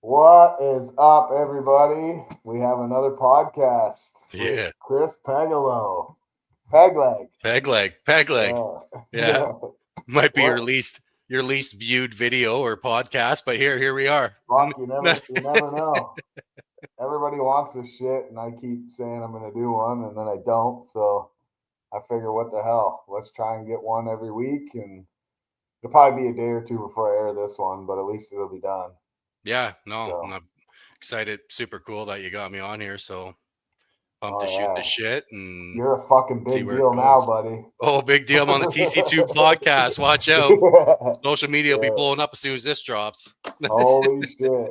What is up, everybody? We have another podcast with Yeah. Chris Pegelo. Pegleg. Peg leg. Yeah. Yeah. Yeah. Might be What? your least viewed video or podcast, but here we are. Fuck, you never know. Everybody wants this shit, and I keep saying I'm gonna do one, and then I don't. So I figure, what the hell? Let's try and get one every week, and it'll probably be a day or two before I air this one, but at least it'll be done. Yeah, no, So, I'm excited. Super cool that you got me on here. So pumped to oh shoot the yeah, shit and you're a fucking see big where it deal now, goes. buddy. Oh, big deal. I'm on the Tctuned podcast. Watch out. Social media will be Yeah. blowing up as soon as this drops. Holy shit.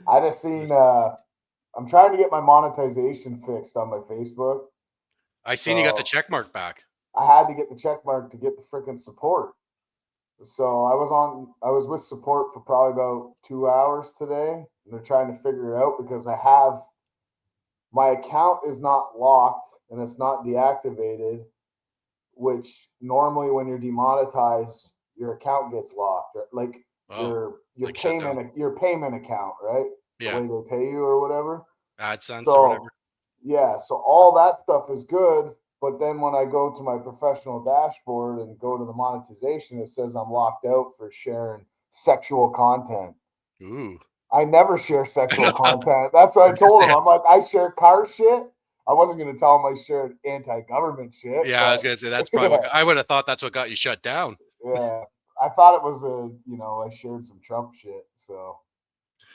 I just seen I'm trying to get my monetization fixed on my Facebook. I seen you got the So check mark back. I had to get the check mark to get the freaking support. So I was with support for probably about 2 hours today. And they're trying to figure it out because my account is not locked and it's not deactivated, which normally when you're demonetized, your account gets locked. Like Oh, your like shut down. payment account, right? The Yeah. way they pay you or whatever. AdSense or whatever. So yeah, so all that stuff is good. But then when I go to my professional dashboard and go to the monetization, it says I'm locked out for sharing sexual content. Ooh. I never share I sexual know. I content. That's what I was gonna told him. say, I'm like, I share car shit. I wasn't going to tell him I shared anti-government shit, yeah, I was but gonna say that's probably yeah, what I would have thought that's what got you shut down. yeah. I thought it was I shared some Trump shit. So,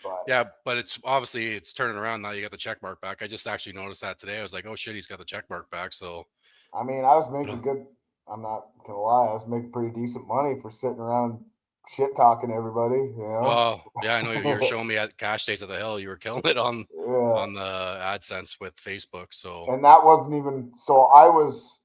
but Yeah, but it's obviously it's turning around now. You got the check mark back. I just actually noticed that today. I was like, oh shit, he's got the check mark back. So, I mean, I was you know, making good. I'm not gonna lie. I was making pretty decent money for sitting around shit talking to everybody. oh yeah, I know you were showing me at Cash Days of the Hill. You were killing it Yeah, on the AdSense with Facebook. So, and that wasn't even. So I was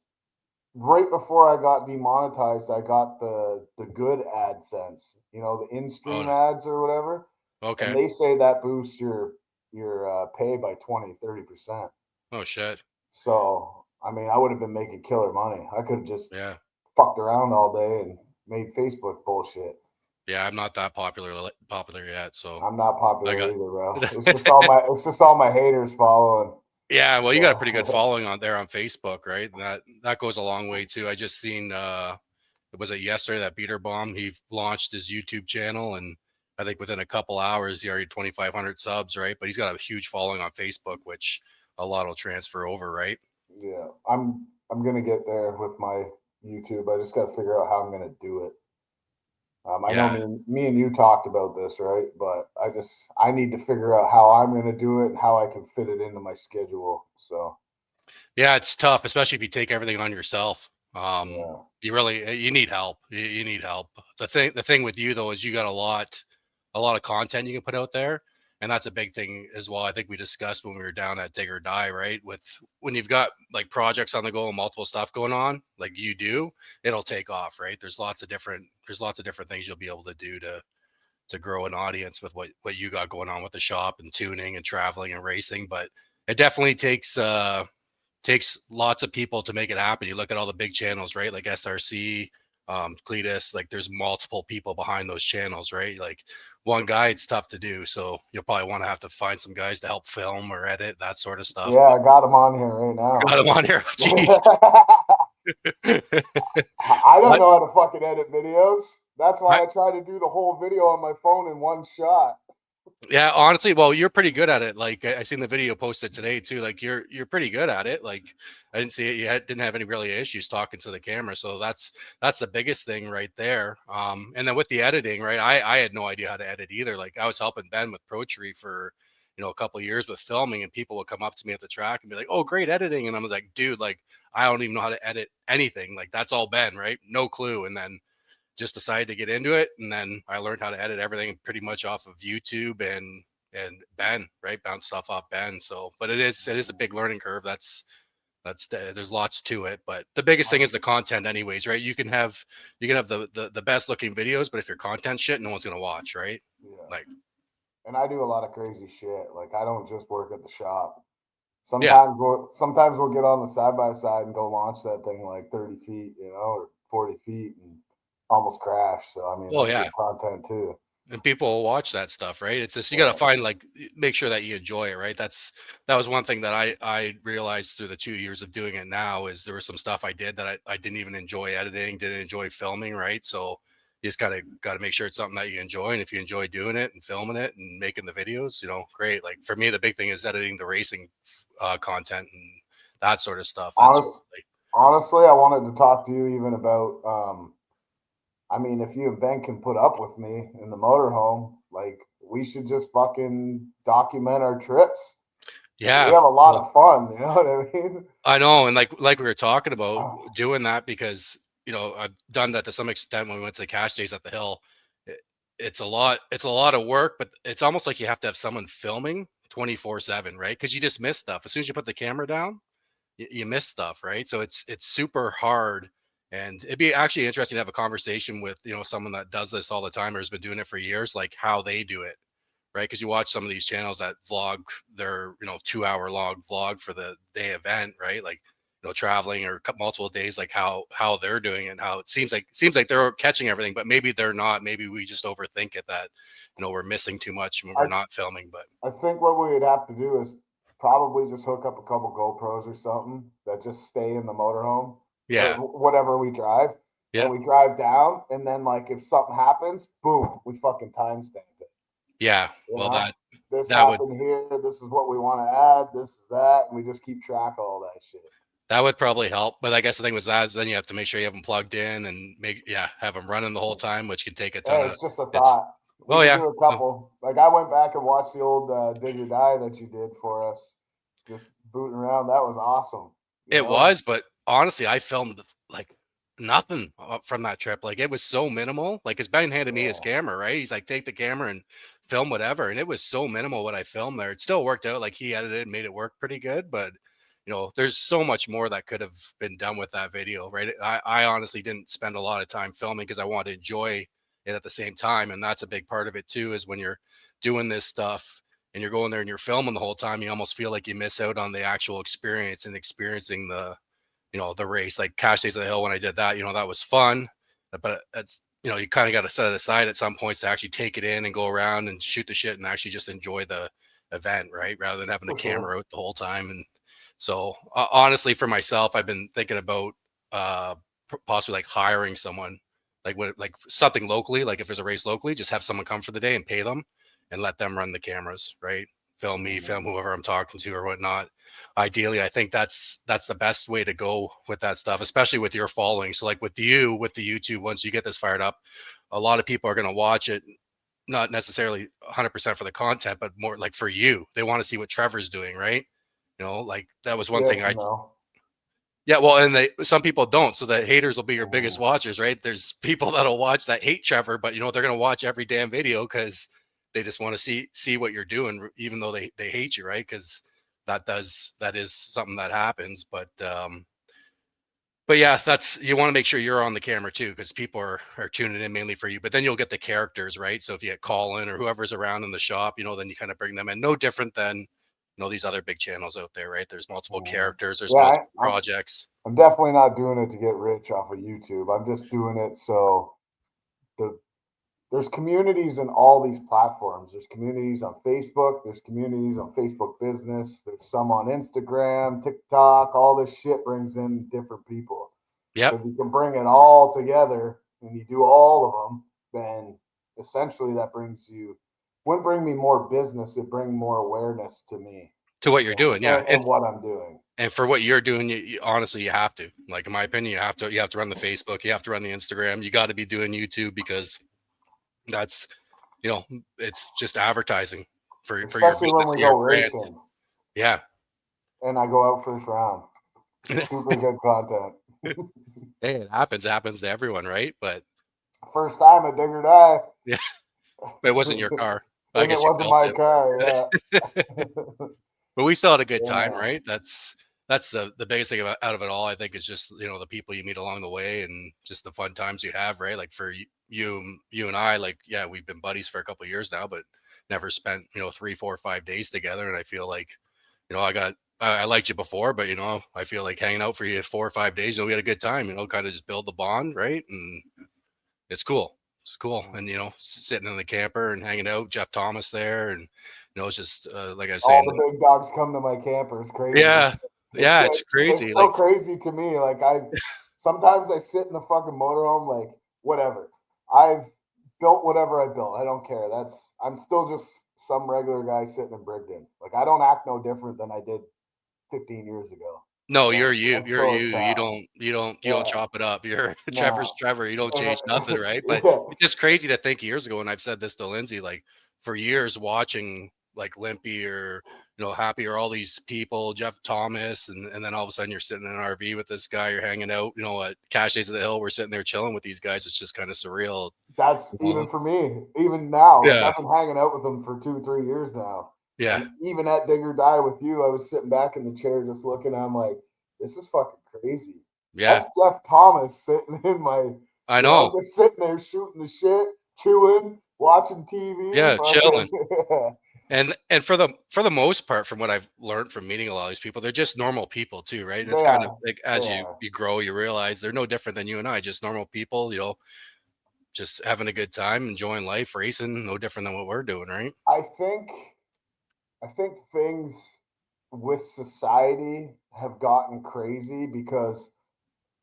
right before I got demonetized. I got the good AdSense. The in stream oh, ads or whatever, and okay, they say that boosts your pay by 20-30%. oh shit, So I mean, I would have been making killer money. I could have just yeah, fucked around all day and made Facebook bullshit. yeah. I'm not that popular yet, so I'm not I popular got. either, bro. It's just all my haters following. Yeah, well, you got a pretty good So following on there on Facebook, right? And that goes a long way too. I just seen was it yesterday that Beater Bomb he launched his YouTube channel, and I think within a couple hours he already 2,500 subs, right? But he's got a huge following on Facebook, which a lot will transfer over, right? yeah, I'm gonna get there with my YouTube. I just got to figure out how I'm gonna do it. I know Yeah, me and you talked about this, right? But I need to figure out how I'm gonna do it and how I can fit it into my schedule. So yeah, it's tough, especially if you take everything on yourself. yeah, You need help. You need help. The thing with you though is you got a lot of content you can put out there, and that's a big thing as well. I think we discussed when we were down at Dig or Die, right? With when you've got like projects on the go and multiple stuff going on, like you do, it'll take off, right? There's lots of different things you'll be able to do to grow an audience with what you got going on with the shop and tuning and traveling and racing, but it definitely takes lots of people to make it happen. You look at all the big channels, right? Like SRC, Cletus, like there's multiple people behind those channels, right? Like one guy, it's tough to do. So you'll probably want to have to find some guys to help film or edit that sort of stuff. yeah, But I got him on here right got now. him on here. Jeez. I don't What? know how to fucking edit videos. That's I, why I try to do the whole video on my phone in one shot. yeah, honestly, well, you're pretty good at it. Like I seen the video posted today too. Like you're pretty good at it. Like I didn't see it. Didn't have any really issues talking to the camera. So that's the biggest thing right there. And then with the editing, right? I had no idea how to edit either. Like I was helping Ben with Pro Tree for a couple of years with filming, and people would come up to me at the track and be like, "Oh, great editing," and I'm like, "Dude, like I don't even know how to edit anything. Like that's all Ben, right? No clue." And then just decided to get into it, and then I learned how to edit everything pretty much off of YouTube and Ben, right? Bounce stuff off Ben. So, but it is a big learning curve. There's lots to it, but the biggest thing is the content, anyways, right? You can have the best looking videos, but if your content shit, no one's gonna watch, right? Yeah. Like, And I do a lot of crazy shit. Like I don't just work at the shop. yeah, Sometimes we'll get on the side by side and go launch that thing like 30 feet, or 40 feet and almost crash. So I mean oh that's yeah, good content too. and people will watch that stuff, right? It's just you got to find like make sure that you enjoy it, right? That was one thing that I realized through the 2 years of doing it now is there was some stuff I did that I didn't even enjoy editing, didn't enjoy filming, right? So you just gotta make sure it's something that you enjoy, and if you enjoy doing it and filming it and making the videos, great. Like for me, the big thing is editing the racing content and that sort of stuff. That's sort of Honest, like, honestly, I wanted to talk to you even about. I mean, if you and Ben can put up with me in the motorhome, like we should just fucking document our trips. We yeah. have a lot Well, of fun. You know what I mean? I know, and like we were talking about Oh, doing that because I've done that to some extent when we went to the cash days at the hill. It, it's a lot of work, but it's almost like you have to have someone filming 24/7, right? Because you just miss stuff as soon as you put the camera down. You miss stuff, right? So it's super hard, and it'd be actually interesting to have a conversation with someone that does this all the time or has been doing it for years, like how they do it, right? Because you watch some of these channels that vlog their 2 hour long vlog for the day event, right? Like traveling or multiple days, like how they're doing it, and how it seems like they're catching everything, but maybe they're not. Maybe we just overthink it that we're missing too much when we're I not filming. But I think what we would have to do is probably just hook up a couple GoPros or something that just stay in the motorhome or yeah, whatever we drive, and yeah, we drive down, and then like if something happens, boom, we fucking timestamp it. yeah. You Well, know, this that would happened here. This is what we want to add. This is that, and we just keep track of all that shit. That would probably help, but I guess the thing was that is then you have to make sure you have them plugged in and have them running the whole time, which can take a ton Hey, of. it's just a It's thought. We oh could yeah, do a oh, couple. Like I went back and watched the old Dig or Die that you did for us, just booting around. That was awesome. You it know. was, but honestly, I filmed like nothing from that trip. Like it was so minimal. Like, 'cause Ben handed me his Yeah. camera, right? He's like, take the camera and film whatever, and it was so minimal what I filmed there. It still worked out. Like he edited and made it work pretty good, but there's so much more that could have been done with that video, right? I honestly didn't spend a lot of time filming because I wanted to enjoy it at the same time. And that's a big part of it too, is when you're doing this stuff and you're going there and you're filming the whole time, you almost feel like you miss out on the actual experience and experiencing the race. Like Cash Days of the Hill, when I did that, that was fun, but it's, you kind of got to set it aside at some points to actually take it in and go around and shoot the shit and actually just enjoy the event, right? Rather than having the For sure. camera out the whole time. And so, honestly, for myself, I've been thinking about uh, possibly like hiring someone, like something locally. Like if there's a race locally, just have someone come for the day and pay them, and let them run the cameras, right? Film me, Mhm. film whoever I'm talking to or whatnot. Ideally, I think that's the best way to go with that stuff, especially with your following. So, like with the YouTube, once you get this fired up, a lot of people are going to watch it, not necessarily 100% for the content, but more like for you. They want to see what Trevor's doing, right? Like that was one thing Yes I and no. yeah, well, and some people don't, so the haters will be your biggest Mhm. watchers, right? There's people that'll watch that hate Trevor, but they're gonna watch every damn video because they just want to see what you're doing, even though they hate you, right? Because that is something that happens, but yeah, that's you want to make sure you're on the camera too, because people are tuning in mainly for you. But then you'll get the characters, right? So if you get Colin or whoever's around in the shop, then you kind of bring them in. No different than these other big channels out there, right? There's multiple Mhm. characters, there's Yeah, multiple I'm projects. I'm definitely not doing it to get rich off of YouTube. I'm just doing it so the there's communities in all these platforms. There's communities on Facebook. There's communities on Facebook Business. There's some on Instagram, TikTok. All this shit brings in different people. So Yep. if you can bring it all together and you do all of them, then essentially that brings you wouldn't bring me more business. It bring more awareness to me To what you're doing, yeah, and what I'm doing. and for what you're doing, honestly, you have to. Like in my opinion, you have to run the Facebook, you have to run the Instagram, you got to be doing YouTube because that's you know it's just advertising for your Especially when business we and your go brand. racing Yeah. and I go out first round. Super good content. Hey, it happens to everyone, right? But First time at Dig or Die. yeah, it wasn't your car. I And it guess you wasn't built my it. car, yeah. But we still had a good time, Yeah. right? That's the biggest thing out of it all. I think is just the people you meet along the way and just the fun times you have, right? Like for you and I, like yeah, we've been buddies for a couple of years now, but never spent 3, 4, 5 days together. And I feel like I liked you before, but I feel like hanging out for you 4 or 5 days. We had a good time. Kind of just build the bond, right? And it's cool. It's cool. And, sitting in the camper and hanging out, Jeff Thomas there. And, it's just, like I was All saying, the big dogs come to my camper. It's crazy. yeah, yeah, it's It's crazy. still Like, crazy to me. Like sometimes I sit in the fucking motorhome, like whatever. I've built whatever I built. I don't care. I'm still just some regular guy sitting in Brigden. Like I don't act no different than I did 15 years ago. no, Like, you're you. I'm You're still a you. You child. don't. You don't Yeah. chop it up. You're Trevor's No. Trevor. You don't change nothing, right? But Yeah. it's just crazy to think years ago. And I've said this to Lindsay, like for years, watching like Limpy or Happy or all these people, Jeff Thomas, and then all of a sudden you're sitting in an RV with this guy. You're hanging out. At Caches of the Hill. We're sitting there chilling with these guys. It's just kind of surreal. That's even for me. Even now, like Yeah, I've been hanging out with them for 2, 3 years now. yeah, And even at Digger Die with you, I was sitting back in the chair just looking. I'm like, this is fucking crazy. That's yeah. Jeff Thomas sitting in my, I know. just sitting there shooting the shit, chewing, watching TV, Yeah, chilling. fucking. And for the most part, from what I've learned from meeting a lot of these people, they're just normal people too, right? And They it's kind of are. like They as you are. you grow, you realize they're no different than you and I, just normal people, just having a good time, enjoying life, racing, no different than what we're doing, right? I think I think things with society have gotten crazy because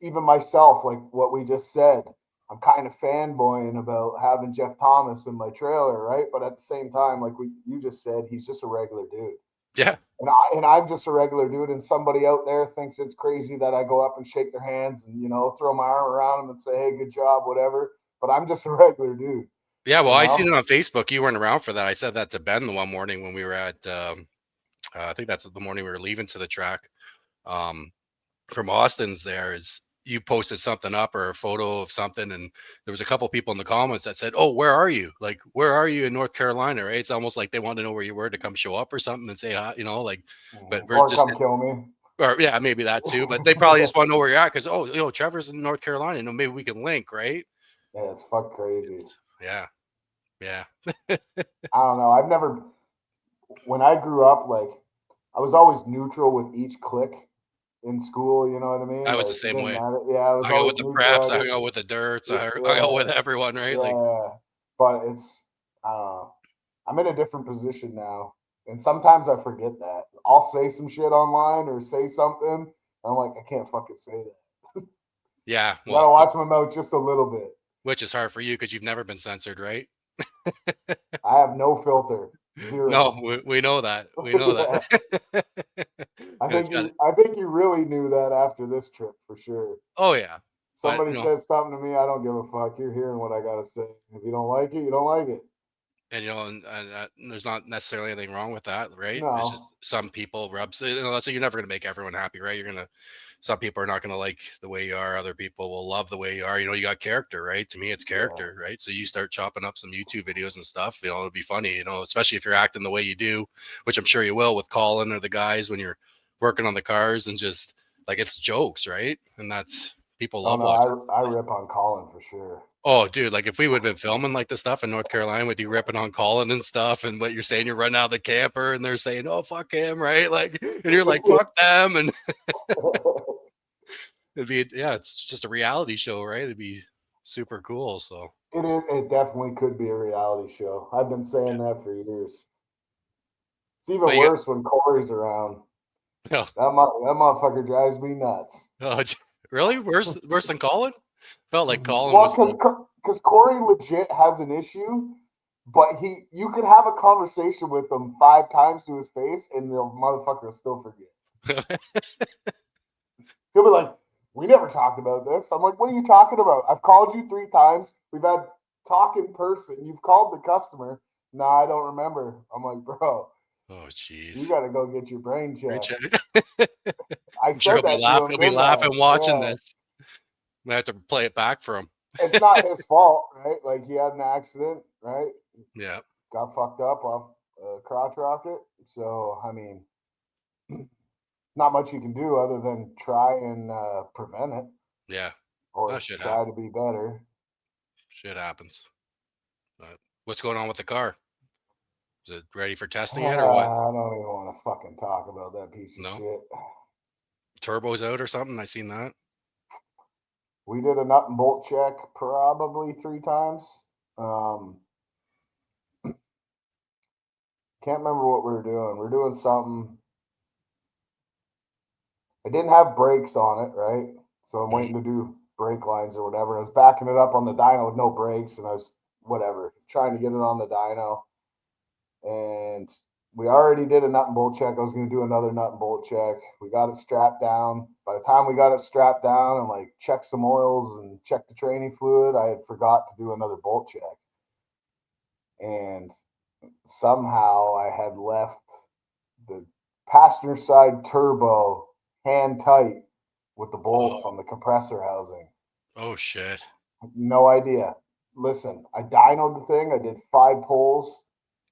even myself, like what we just said, I'm kind of fanboying about having Jeff Thomas in my trailer, right? But at the same time, like you just said, he's just a regular dude. Yeah. And I'm just a regular dude, and somebody out there thinks it's crazy that I go up and shake their hands and throw my arm around them and say, "Hey, good job," whatever. But I'm just a regular dude, Yeah. Well, you I seen know. it on Facebook. You weren't around for that. I said that to Ben the one morning when we were at, I think that's the morning we were leaving to the track. Um, from Austin's there is you posted something up or a photo of something, and there was a couple people in the comments that said, "Oh, where are you? Like, where are you in North Carolina?" Right? It's almost like they want to know where you were to come show up or something and say hi, like. But we're Or just, come kill me. or yeah, maybe that too. But they probably just want to know where you're at because Trevor's in North Carolina. Maybe we can link, right? Yeah, it's fuck crazy. Yeah, yeah, I don't know. I've never, when I grew up, like I was always neutral with each clique in school. You know what I mean? I was the Like it same didn't way. matter. Yeah, I was I hung out always with the neutral. preps. I hung out with the dirts. I hung out Yeah, with everyone, right? Like, yeah. But it's, I don't know. I'm in a different position now, and sometimes I forget that. I'll say some shit online or say something. And I'm like, I can't fucking say that. yeah, I gotta well, watch my mouth just a little bit. which is hard for you because you've never been censored, right? I have no filter, No, zero. we know that. We know Yeah. that. I It's think got it. you. I think you really knew that after this trip for sure. Oh yeah, but Somebody says something to me, I don't give a fuck. You're hearing what I gotta say. If you don't like it, you don't like it. and there's not necessarily anything wrong with that, right? It's No. just some people rubs. So you're never gonna make everyone happy, right? Some people are not gonna like the way you are. Other people will love the way you are. You got character, right? To me, it's Yeah. character, right? So you start chopping up some YouTube videos and stuff. It'll be funny, especially if you're acting the way you do, which I'm sure you will with Colin or the guys when you're working on the cars and just like it's jokes, right? And that's people Oh love no, watching. I rip on Colin for sure. Oh, dude, like if we would have been filming like the stuff in North Carolina with you ripping on Colin and stuff, and what you're saying, you're running out of the camper and they're saying, "Oh, fuck him," right? Like, and you're like, "Fuck them," and yeah, it's just a reality show, right? It'd be super cool. So, It is. It definitely could be a reality show. I've been saying that for years. It's even but you worse when Corey's around. got, That motherfucker drives me nuts. oh, really worse than Colin? Felt like Colin Well, was the because Corey legit has an issue, but you could have a conversation with him 5 times to his face, and the motherfucker will still forget. He'll be like, "We never talked about this." I'm like, "What are you talking about? I've called you 3 times. We've had talk in person. You've called the customer. No, I don't remember." I'm like, "Bro, oh, you jeez. got to go get your brain checked." I I'm sure said that to him, he'll be didn't I? laughing watching Yeah. this. I have to play it back for him. It's not his fault, right? Like he had an accident, right? Yeah, Got fucked up off a crotch rocket. So, I mean, not much you can do other than try and prevent it yeah. That or shit try happens. to be better. Shit happens. But what's going on with the car? Is it ready for testing yet or what? I don't even want to fucking talk about that piece of No? shit. Turbo's out or something? I seen that. We did a nut and bolt check probably 3 times. Um, can't remember what we were doing. We are doing something. I didn't have brakes on it, right? So I'm Mhm. waiting to do brake lines or whatever. I was backing it up on the dyno with no brakes, and I was whatever trying to get it on the dyno. And we already did a nut and bolt check. I was going to do another nut and bolt check. We got it strapped down. By the time we got it strapped down and like checked some oils and checked the training fluid, I had forgot to do another bolt check. And somehow I had left the passenger side turbo hand tight with the bolts Oh, on the compressor housing. oh shit. No idea. Listen, I dynoed the thing. I did 5 pulls.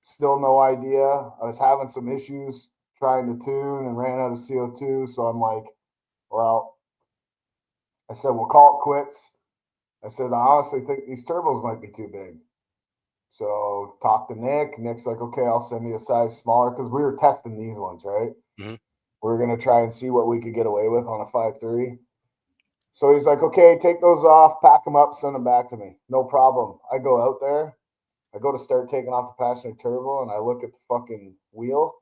Still no idea. I was having some issues trying to tune and ran out of CO2. So I'm like, well, I said, we'll call it quits. I said, I honestly think these turbos might be too big. So talked to Nick. Nick's like, okay, I'll send you a size smaller because we were testing these ones, right? Mhm. We were gonna try and see what we could get away with on a 5.3. So he's like, okay, take those off, pack them up, send them back to me. No problem. I go out there. I go to start taking off the passenger turbo, and I look at the fucking wheel.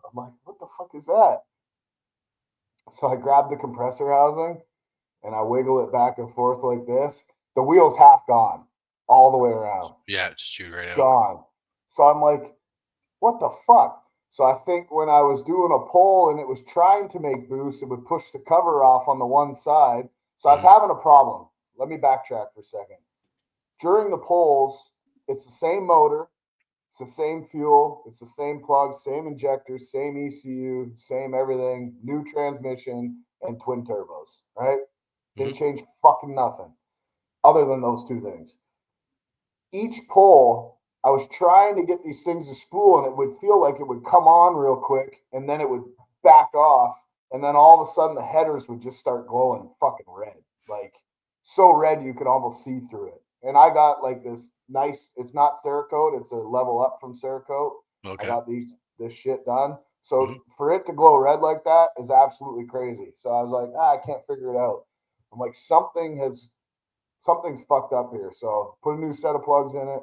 I'm like, what the fuck is that? So I grab the compressor housing and I wiggle it back and forth like this. The wheel's half gone all the way around. Yeah, it just chewed right out. Gone. So I'm like, what the fuck? So I think when I was doing a pull and it was trying to make boost, it would push the cover off on the one side. So I was Mhm. having a problem. Let me backtrack for a second. During the pulls, it's the same motor, it's the same fuel, it's the same plugs, same injectors, same ECU, same everything, new transmission, and twin turbos, right? Mhm. Didn't change fucking nothing other than those two things. Each pull, I was trying to get these things to spool, and it would feel like it would come on real quick, and then it would back off, and then all of a sudden the headers would just start glowing fucking red, like so red you could almost see through it. And I got like this nice. It's not Cerakote; it's a level up from Cerakote. I Okay. got this shit done. Mhm. So for it to glow red like that is absolutely crazy. So I was like, I can't figure it out. I'm like, something's fucked up here. So put a new set of plugs in it.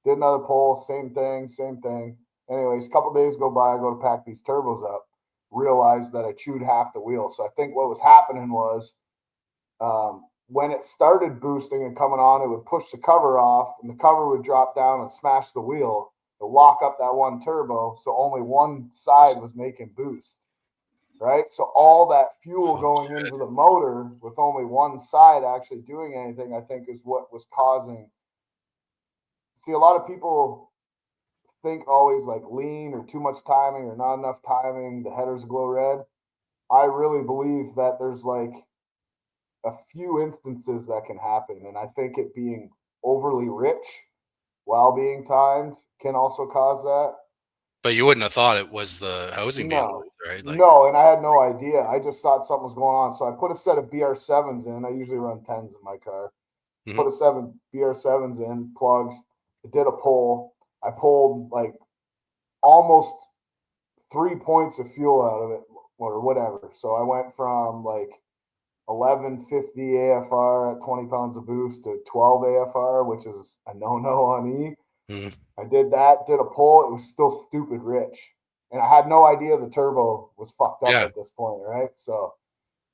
Did another pull, same thing, same thing. Anyways, a couple days go by, I go to pack these turbos up, realized that I chewed half the wheel. So I think what was happening was when it started boosting and coming on, it would push the cover off, and the cover would drop down and smash the wheel to lock up that one turbo. So only one side was making boost, right? So all that fuel Oh going shit. into the motor with only one side actually doing anything, I think, is what was causing. See, a lot of people think always like lean or too much timing or not enough timing, the headers glow red. I really believe that there's like a few instances that can happen. And I think it being overly rich while being timed can also cause that. But you wouldn't have thought it was the housing being No, loose, right? Like, no, and I had no idea. I just thought something was going on. So I put a set of BR7s in. I usually run 10s in my car. mhm. Put a seven BR7s in, plugs. I did a pull. I pulled like almost 3 points of fuel out of it or whatever. So I went from like 1150 AFR at 20 pounds of boost to 12 AFR, which is a no on E. Mhm. I did that, did a pull. It was still stupid rich. And I had no idea the turbo was fucked up Yeah. at this point, right? So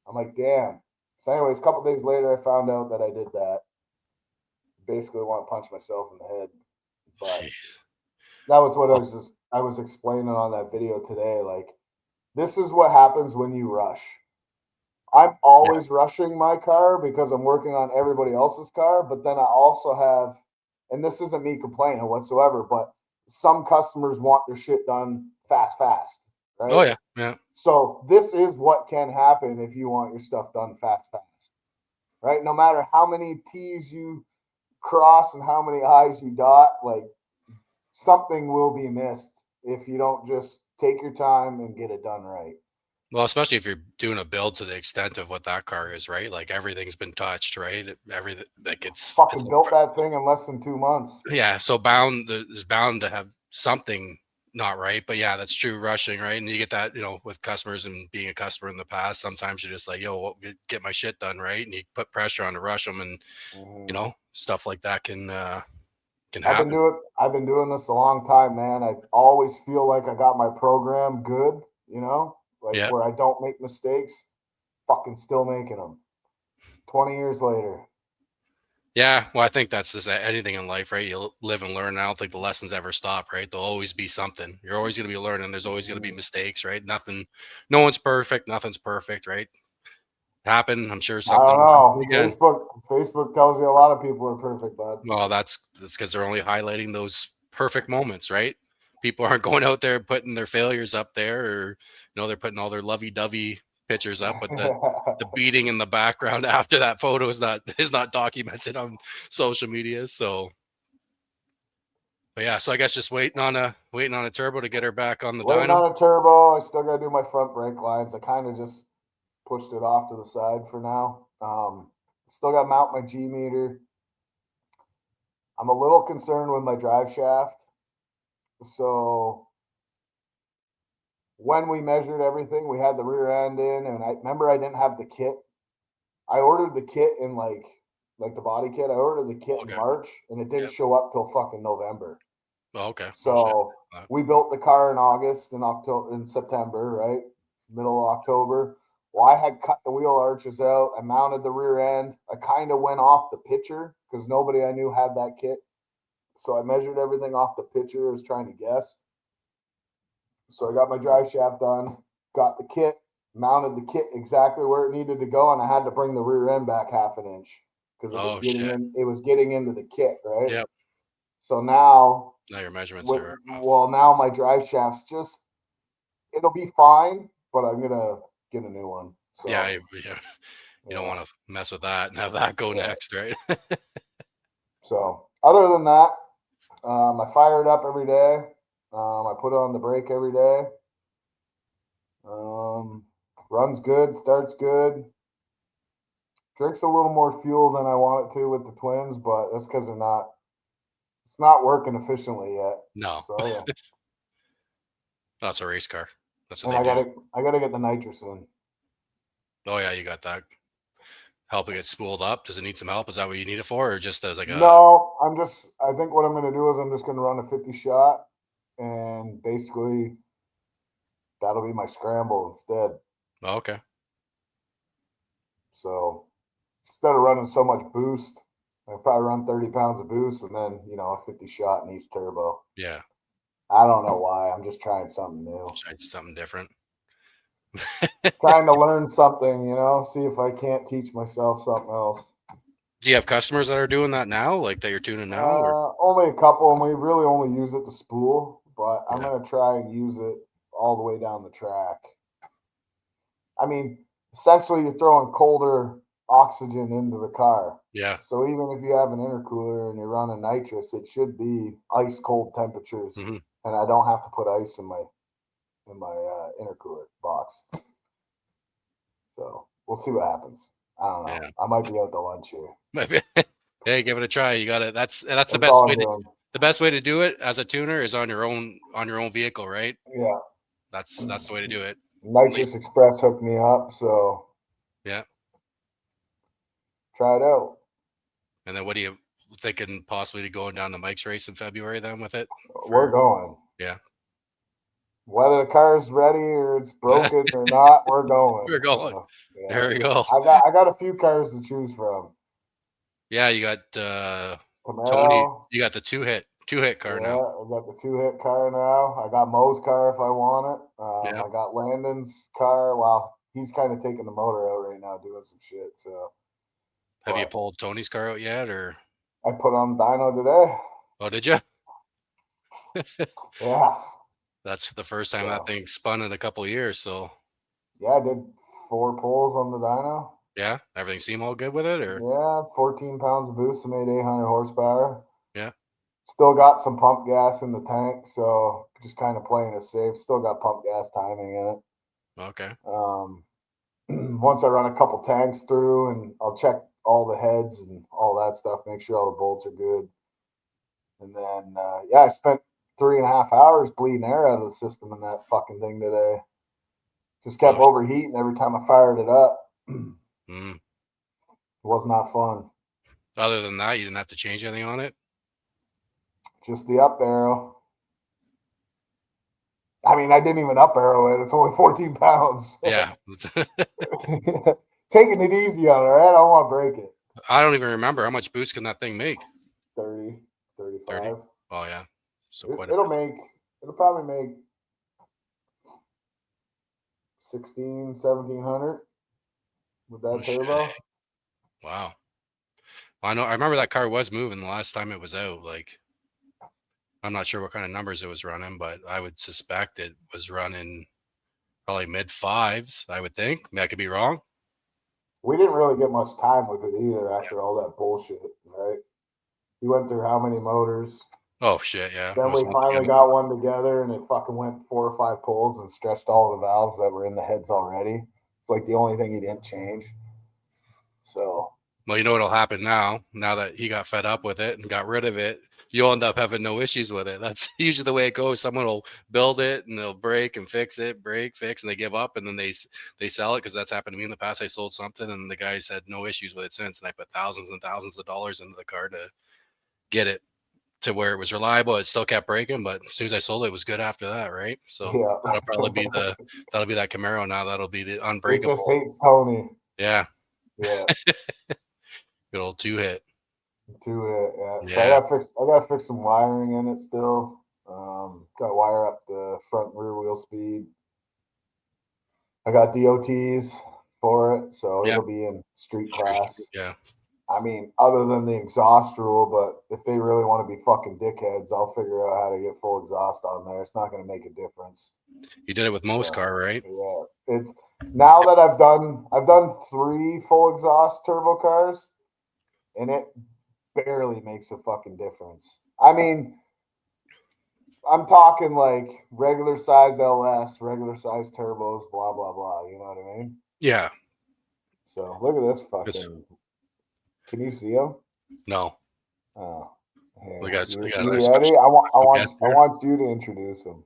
I'm like, damn. So, anyways, a couple days later, I found out that I did that. Basically, want to punch myself in the head. But Jeez. that was what Oh, I was explaining on that video today. Like, this is what happens when you rush. I'm yeah. always rushing my car because I'm working on everybody else's car. But then I also have, and this isn't me complaining whatsoever, but some customers want their shit done fast, Oh right? yeah. Yeah. So this is what can happen if you want your stuff done fast, right? No matter how many T's you cross and how many I's you dot, like something will be missed if you don't just take your time and get it done right. Well, especially if you're doing a build to the extent of what that car is, right? Like everything's been touched, right? Everything like it's Fucking built that thing in less than 2 months. yeah. So there's bound to have something not right. But yeah, that's true. Rushing, right? And you get that, with customers and being a customer in the past. Sometimes you're just like, yo, get my shit done, right? And you put pressure on to rush them, and Mm-hmm. stuff like that can can I've been happen. doing this a long time, man. I always feel like I got my program good, like Yeah. where I don't make mistakes. Fucking still making them. 20 years later. Yeah, well, I think that's just anything in life, right? You live and learn. And I don't think the lessons ever stop, right? There'll always be something. You're always going to be learning. There's always going to be mistakes, right? Nothing, no one's perfect. Nothing's perfect, right? Happen. I'm sure I something don't will happen know. again. Facebook tells you a lot of people are perfect, bud. Well, that's because they're only highlighting those perfect moments, right? People aren't going out there putting their failures up there, or they're putting all their lovey-dovey pictures up, but the beating in the background after that photo is not documented on social media. So, but yeah, so I guess just waiting on a turbo to get her back on the Waiting dyno. on a turbo. I still got to do my front brake lines. I kind of just pushed it off to the side for now. Still got to mount my G meter. I'm a little concerned with my drive shaft. So when we measured everything, we had the rear end in, and I remember I didn't have the kit. I ordered the kit in like the body kit. I ordered the kit in Okay. March, and it didn't Yep. show up till fucking November. Oh, okay. Oh shit. So we built the car in August and October in September, right? Middle of October. Well, I had cut the wheel arches out. I mounted the rear end. I kind of went off the pitcher because nobody I knew had that kit. So I measured everything off the pitcher. I was trying to guess. So I got my drive shaft done, got the kit, mounted the kit exactly where it needed to go, and I had to bring the rear end back half an inch because it was Oh getting shit. in. It was getting into the kit, right? Yep. So now, Now your measurements are off. now my drive shaft's just it'll be fine, but I'm gonna get a new one. Yeah, So you don't yeah, want to mess with that and have that go yeah. next, right? So other than that, I fire it up every day. I put it on the brake every day. Um, Runs good, starts good. Drinks a little more fuel than I want it to with the twins, but that's because it's not working efficiently yet. No, So yeah, that's a race car. That's what and they do. I gotta get the nitrous in. Oh yeah, you got that. Help it get spooled up. Does it need some help? Is that what you need it for, or just as like a? No, I think what I'm gonna do is I'm just gonna run a 50 shot, and basically that'll be my scramble instead. Oh, okay. So instead of running so much boost, I probably run 30 pounds of boost and then a 50 shot in each turbo. Yeah, I don't know why. I'm just trying something new. tried something different. Trying to learn something, see if I can't teach myself something else. Do you have customers that are doing that now, like that you're tuning now, or? Only a couple, and we really only use it to spool, but I'm Yeah. going to try and use it all the way down the track. I mean, essentially, you're throwing colder oxygen into the car. Yeah. So even if you have an intercooler and you're running nitrous, it should be ice cold temperatures, Hmm. and I don't have to put ice in my intercooler box. So we'll see what happens. I don't know. Yeah. I might be out to lunch here. Maybe. Hey, give it a try. You got it. That's the That's best all way I'm to doing. the best way to do it as a tuner is on your own vehicle, right? Yeah. That's the way to do it. At least, Nitrous Express hooked me up, so yeah. try it out. And then what are you thinking possibly going down to Mike's race in February then with it? We're going. Yeah. Whether the car's ready or it's broken or not, we're going. We're going. So yeah. There we go. I got a few cars to choose from. Yeah, you got Camaro. Tony. You got the two hit car Yeah, now. I got the 2-hit car now. I got Mo's car if I want it. Yeah. I got Landon's car. Well, he's kind of taking the motor out right now, doing some shit. So, Have you but pulled Tony's car out yet, or? I put on dyno today. Oh, did you? Yeah. That's the first time that So thing spun in a couple of years. So yeah, I did 4 pulls on the dyno. yeah, everything seem all good with it, or? Yeah, 14 pounds of boost. I made 800 horsepower. Yeah. Still got some pump gas in the tank, so just kind of playing it safe. Still got pump gas timing in it. Okay. Once I run a couple tanks through, and I'll check all the heads and all that stuff, make sure all the bolts are good. And then, yeah, I spent 3.5 hours bleeding air out of the system in that fucking thing today. Just kept Oh, overheating every time I fired it up. mm. It was not fun. Other than that, you didn't have to change anything on it. Just the up arrow. I mean, I didn't even up arrow it. It's only 14 pounds. Yeah. Taking it easy on it, right? I don't want to break it. I don't even remember how much boost can that thing make. 30, 35. 30? Oh yeah. So It'll probably make 16, 1700 with that turbo. Shit. Wow. I remember that car was moving the last time it was out. Like, I'm not sure what kind of numbers it was running, but I would suspect it was running probably mid fives, I would think. I mean, I could be wrong. We didn't really get much time with it either after all that bullshit, right? We went through how many motors? Oh shit, yeah. Then we finally got one together, and it fucking went 4 or 5 pulls and stretched all the valves that were in the heads already. It's like the only thing he didn't change. So, well, you know what'll happen now that he got fed up with it and got rid of it, you'll end up having no issues with it. That's usually the way it goes. Someone will build it and they'll break and fix it, fix, and they give up, and then they sell it, because that's happened to me in the past. I sold something and the guys had no issues with it since, and I put thousands and thousands of dollars into the car to get it to where it was reliable. It still kept breaking, but as soon as I sold it, it was good after that, right? So yeah. that'll probably be that Camaro now. That'll be the unbreakable. It just hates Tony. Yeah. Yeah. Good old 2-hit. 2-hit, yeah. Yeah. So I gotta fix some wiring in it still. Got to wire up the front and rear wheel speed. I got DOTs for it, so it'll be in street class. Yeah. I mean, other than the exhaust rule, but if they really want to be fucking dickheads, I'll figure out how to get full exhaust on there. It's not going to make a difference. You did it with most car, right? Yeah. It's now that I've done 3 full exhaust turbo cars, and it barely makes a fucking difference. I mean, I'm talking like regular size LS, regular size turbos, blah blah blah. You know what I mean? Yeah. So look at this fucking. Can you see him? No. Oh, you ready? I want you to introduce him.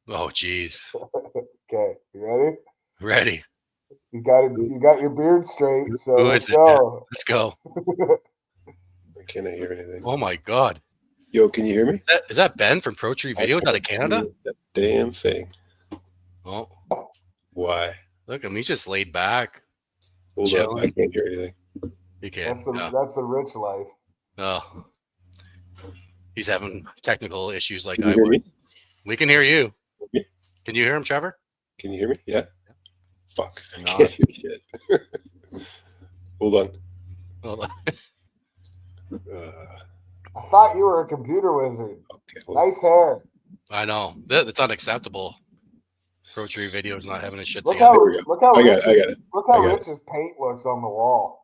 Oh, jeez. Okay, you ready? Ready. You got your beard straight, so let's go. Let's go. I can't hear anything. Oh my god. Yo, can you hear me? Is that Ben from Pro Tree Videos out of Canada? That damn thing. Oh. Why? Look, he's just laid back. Hold up, I can't hear anything. You can't. That's the rich life. Oh. He's having technical issues like I was. We can hear you. Okay. Can you hear him, Trevor? Can you hear me? Yeah. Fuck. I can't hear shit. Hold on. I thought you were a computer wizard. Okay. Nice hair. I know. That's unacceptable. Pro Tree Videos not having his shit look together. Look how Rich's paint looks on the wall.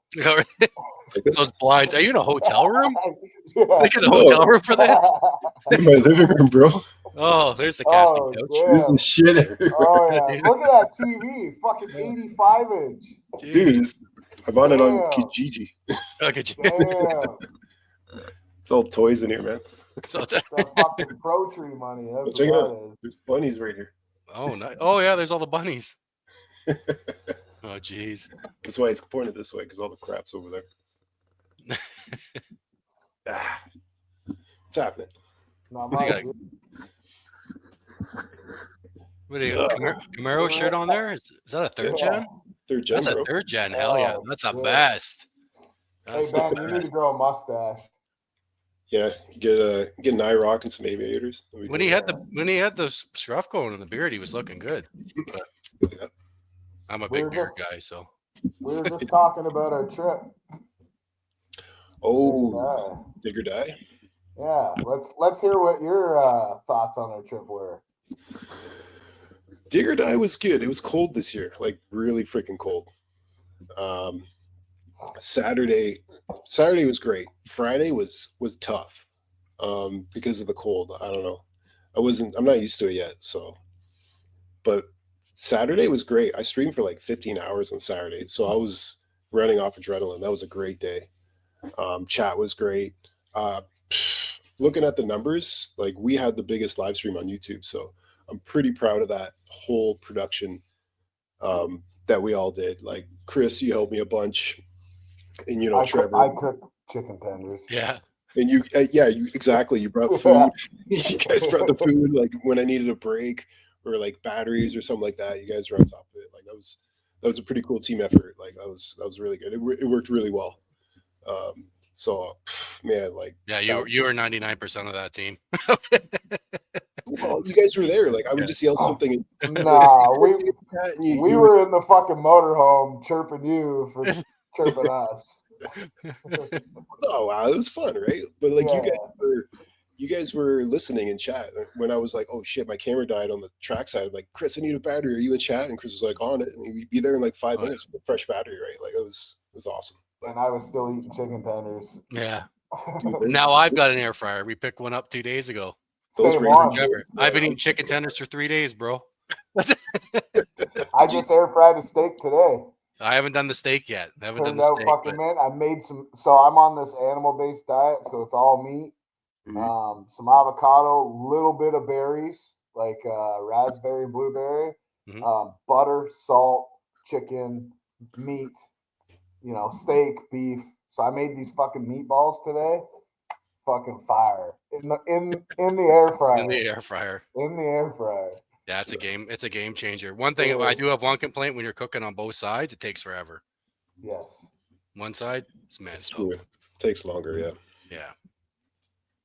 Those blinds. Are you in a hotel room? Yeah. Like in a hotel room for this? In my living room, bro. Oh, there's the casting couch. Damn. This is shit everywhere. Oh yeah. Look at that TV. Fucking 85-inch. Dude, I'm on it on Kijiji. Okay. Damn. It's all toys in here, man. So fucking Pro Tree money. That's check it out. Is. There's bunnies right here. Oh, nice. Oh yeah, there's all the bunnies. Oh jeez. That's why it's pointed this way, because all the crap's over there. What's happening? Not much. What do you got? Camaro shirt on there? Is that a third gen? Third gen. That's a third gen. Hell yeah. That's the best. Hey Ben, you need to grow a mustache. Yeah, get an eye rock and some aviators. When he had the scruff going in the beard, he was looking good. But I'm a big beard guy, so we were just talking about our trip. Oh, Dig or Die. Yeah, let's hear what your thoughts on our trip were. Dig or Die was good. It was cold this year, like really freaking cold. Saturday was great. Friday was tough because of the cold. I don't know. I'm not used to it yet. So, but Saturday was great. I streamed for like 15 hours on Saturday. So I was running off adrenaline. That was a great day. Chat was great. Looking at the numbers, like we had the biggest live stream on YouTube. So I'm pretty proud of that whole production that we all did. Like Chris, you helped me a bunch. And Trevor. I cooked chicken tenders. Yeah. And you exactly. You brought food. You guys brought the food. Like when I needed a break or like batteries or something like that, you guys were on top of it. Like that was a pretty cool team effort. Like that was really good. It worked really well. So man, like Yeah, you were 99% of that team. well, you guys were there. Like I would just yell something. Nah, we were in the fucking motorhome chirping you for chirping us. Oh wow, it was fun, right? But like you guys were listening in chat when I was like, oh shit, my camera died on the trackside. I'm like, Chris, I need a battery. Are you in chat? And Chris was like on it, and we'd be there in like 5 minutes with a fresh battery, right? Like it was awesome. But, and I was still eating chicken tenders. Yeah. Now I've got an air fryer. We picked one up 2 days ago. Same one. I've been eating chicken tenders for 3 days, bro. I just air fried a steak today. I haven't done the steak yet. I haven't done Turned the out steak. fucking mint. I made some. So I'm on this animal-based diet, so it's all meat, some avocado, little bit of berries like raspberry, blueberry, butter, salt, chicken, meat. Steak, beef. So I made these fucking meatballs today. Fucking fire in the air fryer. In the air fryer. In the air fryer. Yeah, it's a game. It's a game changer. One thing I do have one complaint: when you're cooking on both sides, it takes forever. Yes. One side, it's messed up. It takes longer. Yeah. Yeah.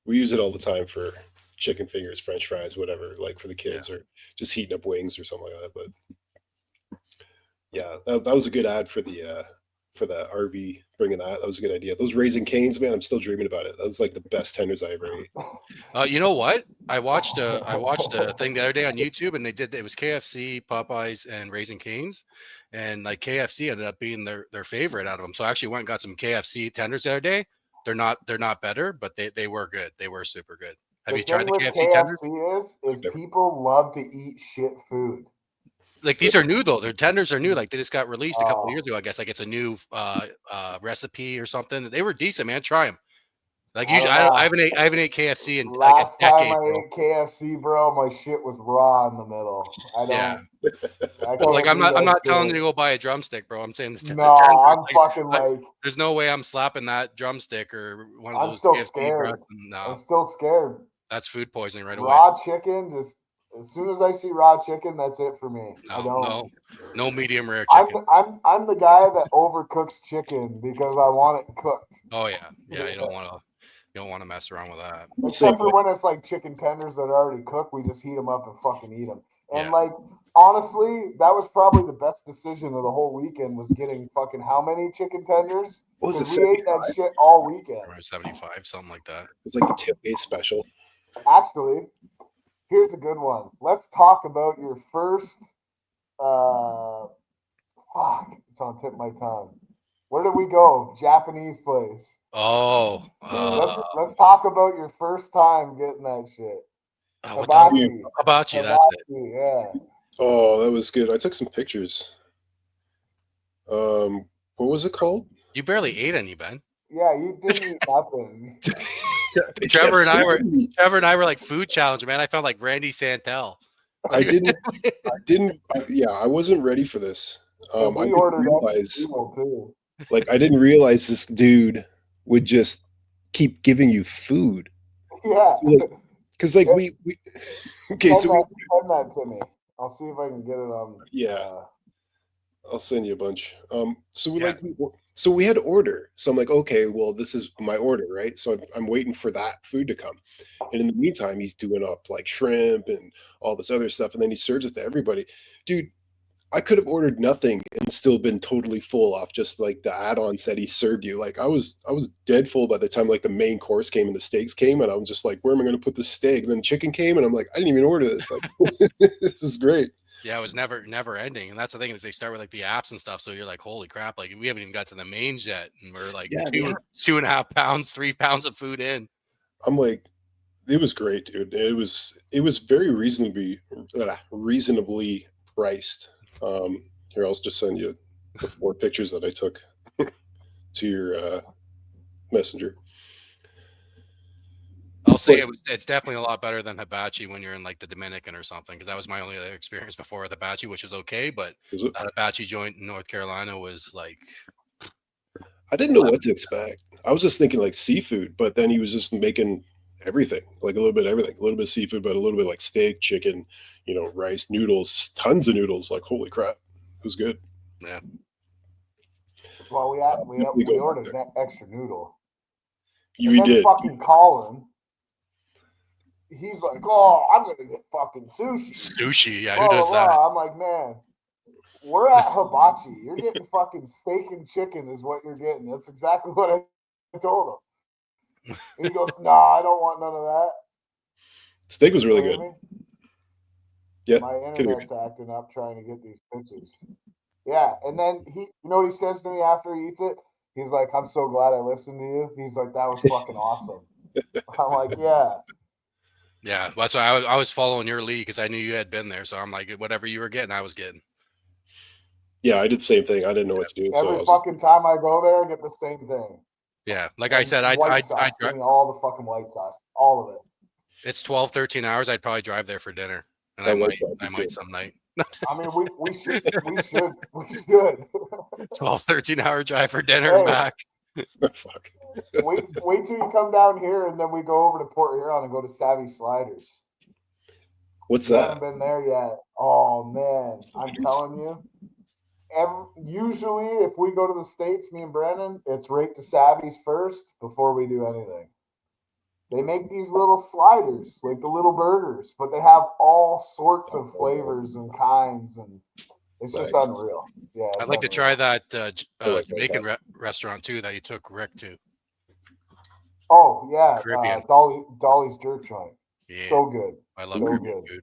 We use it all the time for chicken fingers, French fries, whatever, like for the kids, or just heating up wings or something like that. But yeah, that was a good ad for the RV, bringing that. That was a good idea. Those Raising Cane's, man, I'm still dreaming about it. That was like the best tenders I ever ate. You know what? I watched a thing the other day on YouTube, and it was KFC, Popeyes, and Raising Cane's, and like KFC ended up being their favorite out of them. So I actually went and got some KFC tenders the other day. They're not better, but they were good. They were super good. Have you tried the KFC tenders? Is people love to eat shit food. Like these are new though. Their tenders are new. Like they just got released a couple of years ago. I guess like it's a new recipe or something. They were decent, man. Try them. Like usually, I haven't ate KFC in like a decade. Last time I ate KFC, bro, my shit was raw in the middle. I don't. Yeah. Like I'm not telling you to go buy a drumstick, bro. I'm saying I'm fucking like. There's no way I'm slapping that drumstick or one of those. I'm still KFC scared. breasts. No, I'm still scared. That's food poisoning right away. Raw chicken, just as soon as I see raw chicken, that's it for me. No medium rare chicken. I'm the guy that overcooks chicken because I want it cooked. Oh yeah, you don't want to mess around with that. Except for when it's like chicken tenders that are already cooked, we just heat them up and fucking eat them. And like honestly, that was probably the best decision of the whole weekend was getting fucking how many chicken tenders? What was it? We ate that shit all weekend. 75, something like that. It was like a tailgate special. Actually, here's a good one. Let's talk about your first. It's on the tip of my tongue. Where did we go? Japanese place. Oh. Let's talk about your first time getting that shit. Hibachi, that's it. Yeah. Oh, that was good. I took some pictures. What was it called? You barely ate any, Ben. Yeah, you didn't eat nothing. Trevor and I were like food challenge, man. I felt like Randy Santel. I wasn't ready for this. I didn't realize, I didn't realize this dude would just keep giving you food. Yeah. Because we okay, send that to me. I'll see if I can get it on. Yeah. I'll send you a bunch. So we had to order. So I'm like, okay, well, this is my order, right? So I'm waiting for that food to come. And in the meantime, he's doing up like shrimp and all this other stuff. And then he serves it to everybody. Dude, I could have ordered nothing and still been totally full off just like the add-on said he served you. Like I was dead full by the time like the main course came and the steaks came, and I was just like, where am I going to put the steak? And then chicken came, and I'm like, I didn't even order this. Like, this is great. Yeah, it was never ending. And that's the thing is they start with like the apps and stuff. So you're like, holy crap, like we haven't even got to the mains yet. And we're like 2.5 pounds, 3 pounds of food in. I'm like, it was great, dude. It was very reasonably priced. Here, I'll just send you the 4 pictures that I took to your messenger. I'll say it's definitely a lot better than hibachi when you're in like the Dominican or something, because that was my only other experience before with hibachi, which was okay, but that hibachi joint in North Carolina was like I didn't know what to expect. I was just thinking like seafood, but then he was just making everything, like a little bit of everything, a little bit of seafood, but a little bit like steak, chicken, rice, noodles, tons of noodles. Like holy crap, it was good. Yeah. Well, Definitely we go back ordered there. that extra noodle. You did. Fucking Colin, he's like, "Oh, I'm gonna get fucking sushi." Sushi, yeah. Who Blah blah does that? blah. I'm like, man, we're at hibachi. You're getting fucking steak and chicken is what you're getting. That's exactly what I told him. And he goes, "Nah, I don't want none of that." Steak was You really hear good. me? Yeah. My Can agree. internet's acting up trying to get these pictures. Yeah, and then you know what he says to me after he eats it? He's like, "I'm so glad I listened to you." He's like, "That was fucking awesome." I'm like, "Yeah." Yeah, that's why I was following your lead because I knew you had been there. So I'm like, whatever you were getting, I was getting. Yeah, I did the same thing. I didn't know what to do, so I Every was just fucking time I go there, I get the same thing. Yeah, like I And said, white sauce. Give me all the fucking white sauce, all of it. it's 12, 13 hours. I'd probably drive there for dinner, and that white sauce I was might good. some night. I mean, we should. 12, 13-hour drive for dinner and Hey, back. Fuck. wait till you come down here, and then we go over to Port Huron and go to Savvy Sliders. What's You that? haven't been there yet. Oh man, I'm Sliders? telling you. Usually, if we go to the States, me and Brandon, it's right to Savvy's first before we do anything. They make these little sliders, like the little burgers, but they have all sorts of flavors and kinds, and it's just Nice. unreal. Yeah, I'd it's like to try that I like that Jamaican guy. restaurant too that you took Rick to. Oh yeah, Caribbean. Dolly's Jerk Joint. Yeah, So good. I love So Caribbean good. food.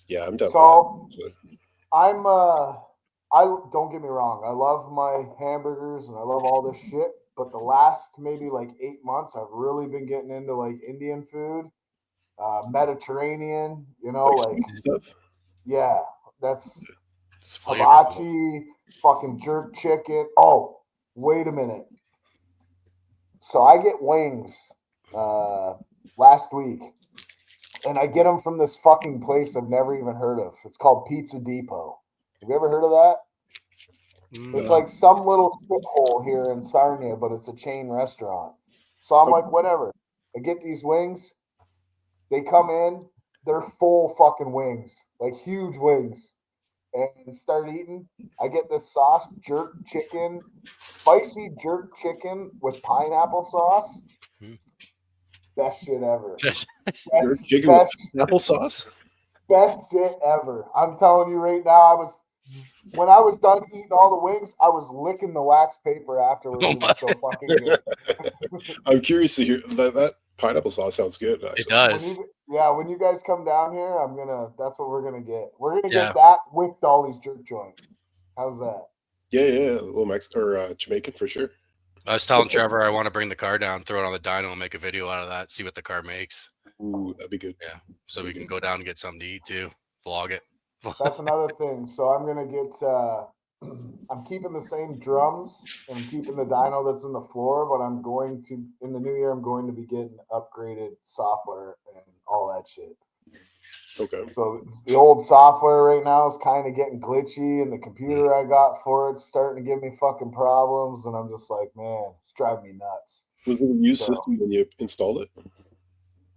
Yeah, I'm down So for that. I'm I don't get me wrong, I love my hamburgers and I love all this shit, but the last maybe like 8 months I've really been getting into like Indian food, Mediterranean, Like like spicy stuff. yeah, that's It's flavorful. hibachi, fucking jerk chicken. Oh, wait a minute. So I get wings last week, and I get them from this fucking place I've never even heard of. It's called Pizza Depot. Have you ever heard of that? It's No. like some little shithole here in Sarnia, but it's a chain restaurant. So I'm like, whatever. I get these wings. They come in. They're full fucking wings, like huge wings, and start eating. I get this sauce, jerk chicken, spicy jerk chicken with pineapple sauce. Mhm. Best shit ever. Jerk chicken with Best applesauce. best shit ever. I'm telling you right now, when I was done eating all the wings, I was licking the wax paper afterwards. Oh It was so fucking good. I'm curious to hear that pineapple sauce sounds good. Actually, It does. When you guys come down here, that's what we're gonna get. We're gonna Yeah. get that with Dolly's jerk joint. How's that? Yeah, a little Mexican or Jamaican for sure. I was telling Trevor I want to bring the car down, throw it on the dyno, and make a video out of that. See what the car makes. Ooh, that'd be good. Yeah, so we can go down and get something to eat too. Vlog it. That's another thing. So I'm gonna get. I'm keeping the same drums and I'm keeping the dyno that's in the floor, but I'm going to in the new year. I'm going to be getting upgraded software and all that shit. Okay. So the old software right now is kind of getting glitchy, and the computer I got for it's starting to give me fucking problems, and I'm just like, man, it's driving me nuts. Was it a used system when you installed it?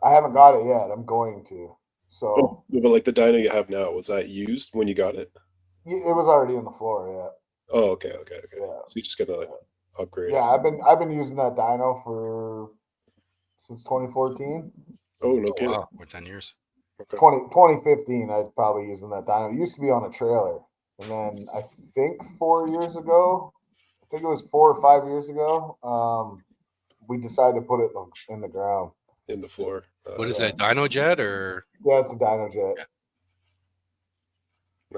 I haven't got it yet. I'm going to. So, Oh, but like the dyno you have now, was that used when you got it? it was already in the floor. Yeah. Oh, okay. Yeah. So you just gotta like upgrade. Yeah, I've been using that dyno since 2014. Oh, no kidding. Wow, we're 10 years. Okay. 2015, I was probably using that dyno. It used to be on a trailer, and then I think 4 years ago, I think it was 4 or 5 years ago, we decided to put it in the ground. In the floor. What is that, Dyno Jet or? Yeah, it's a dyno jet. Yeah.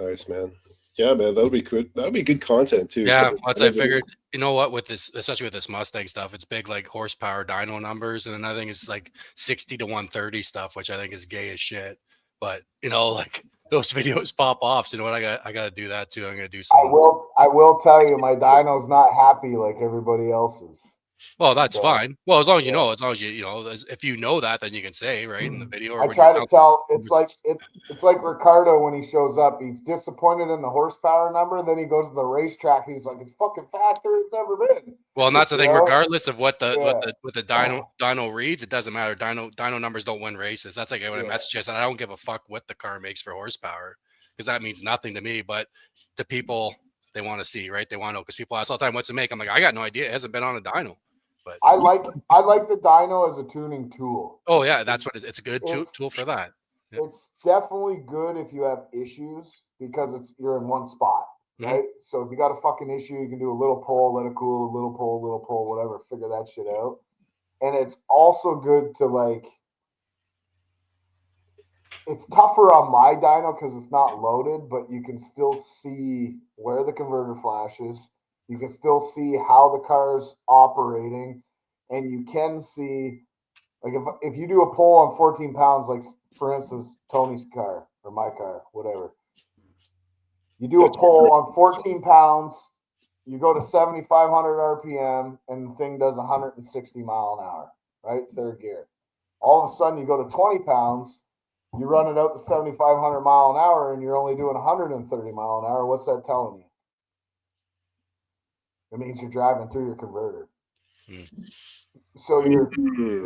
Nice, man. Yeah, man, that'll be good. That'll be good content too. Yeah, once I figured, you know what, with this, especially with this Mustang stuff, it's big like horsepower dyno numbers, and another thing is like 60 to 130 stuff, which I think is gay as shit. But like those videos pop off. So you know what, I got to do that too. I'm gonna do some. I will tell you, my dyno's not happy like everybody else's. Well, that's So, fine. Well, as long as you yeah. know, as long as you know, if you know that, then you can say right in the video or I when you're try to telling tell. It's customers. like Ricardo when he shows up. He's disappointed in the horsepower number. Then he goes to the racetrack. He's like, "It's fucking faster than it's ever been." Well, and that's the You thing. know? Regardless of what the Yeah. dyno reads, it doesn't matter. Dyno numbers don't win races. That's like when I Yeah. message you, I said I don't give a fuck what the car makes for horsepower because that means nothing to me. But to people, they want to see, right? They want to know because people ask all the time, "What's it make?" I'm like, I got no idea. It hasn't been on a dyno. But I like the dyno as a tuning tool. oh yeah, that's what it's a good It's tool for that. Yeah. it's definitely good if you have issues because you're in one spot, Mhm. right? So if you got a fucking issue, you can do a little pull, let it cool, a little pull, whatever, figure that shit out. And it's also good to like it's tougher on my dyno because it's not loaded, but you can still see where the converter flashes. You can still see how the car's operating, and you can see like if you do a pull on 14 pounds, like for instance Tony's car or my car, whatever. You do a That's pull great. on 14 pounds, you go to 7,500 RPM, and the thing does 160 mile an hour, right? Third gear. All of a sudden, you go to 20 pounds, you run it out to 7,500 mile an hour, and you're only doing 130 mile an hour. What's that telling you? It means you're driving through your converter. So you're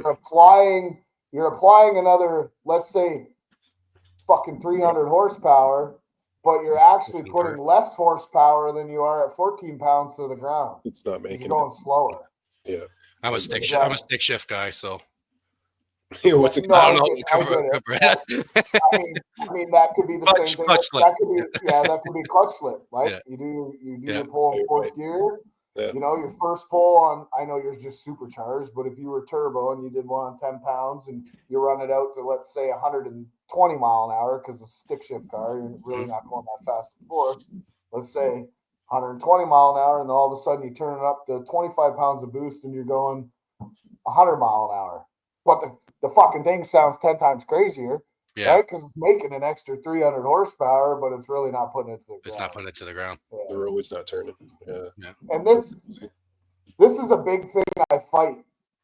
applying another, let's say, fucking 300 horsepower, but you're actually putting less horsepower than you are at 14 pounds to the ground. It's not You're making going slower. it. Yeah. I'm a stick shift guy, so What's it? No, I don't know. I get it. I mean, that could be the same thing. Clutch slip. That could be, that could be clutch slip, right? Yeah. You do Yeah. your pull in fourth Right. gear. Yeah. You know, your first pull on. I know yours just supercharged, but if you were turbo and you did one on 10 pounds and you run it out to let's say 120 mile an hour because it's a stick shift car, you're really not going that fast before. Let's say 120 mile an hour, and then all of a sudden you turn it up to 25 pounds of boost, and you're going 100 mile an hour. But the fucking thing sounds 10 times crazier, right? Because it's making an extra 300 horsepower, but it's really not putting it to the ground. It's not putting it to the ground. Yeah. The road's not turning. Yeah. And this is a big thing I fight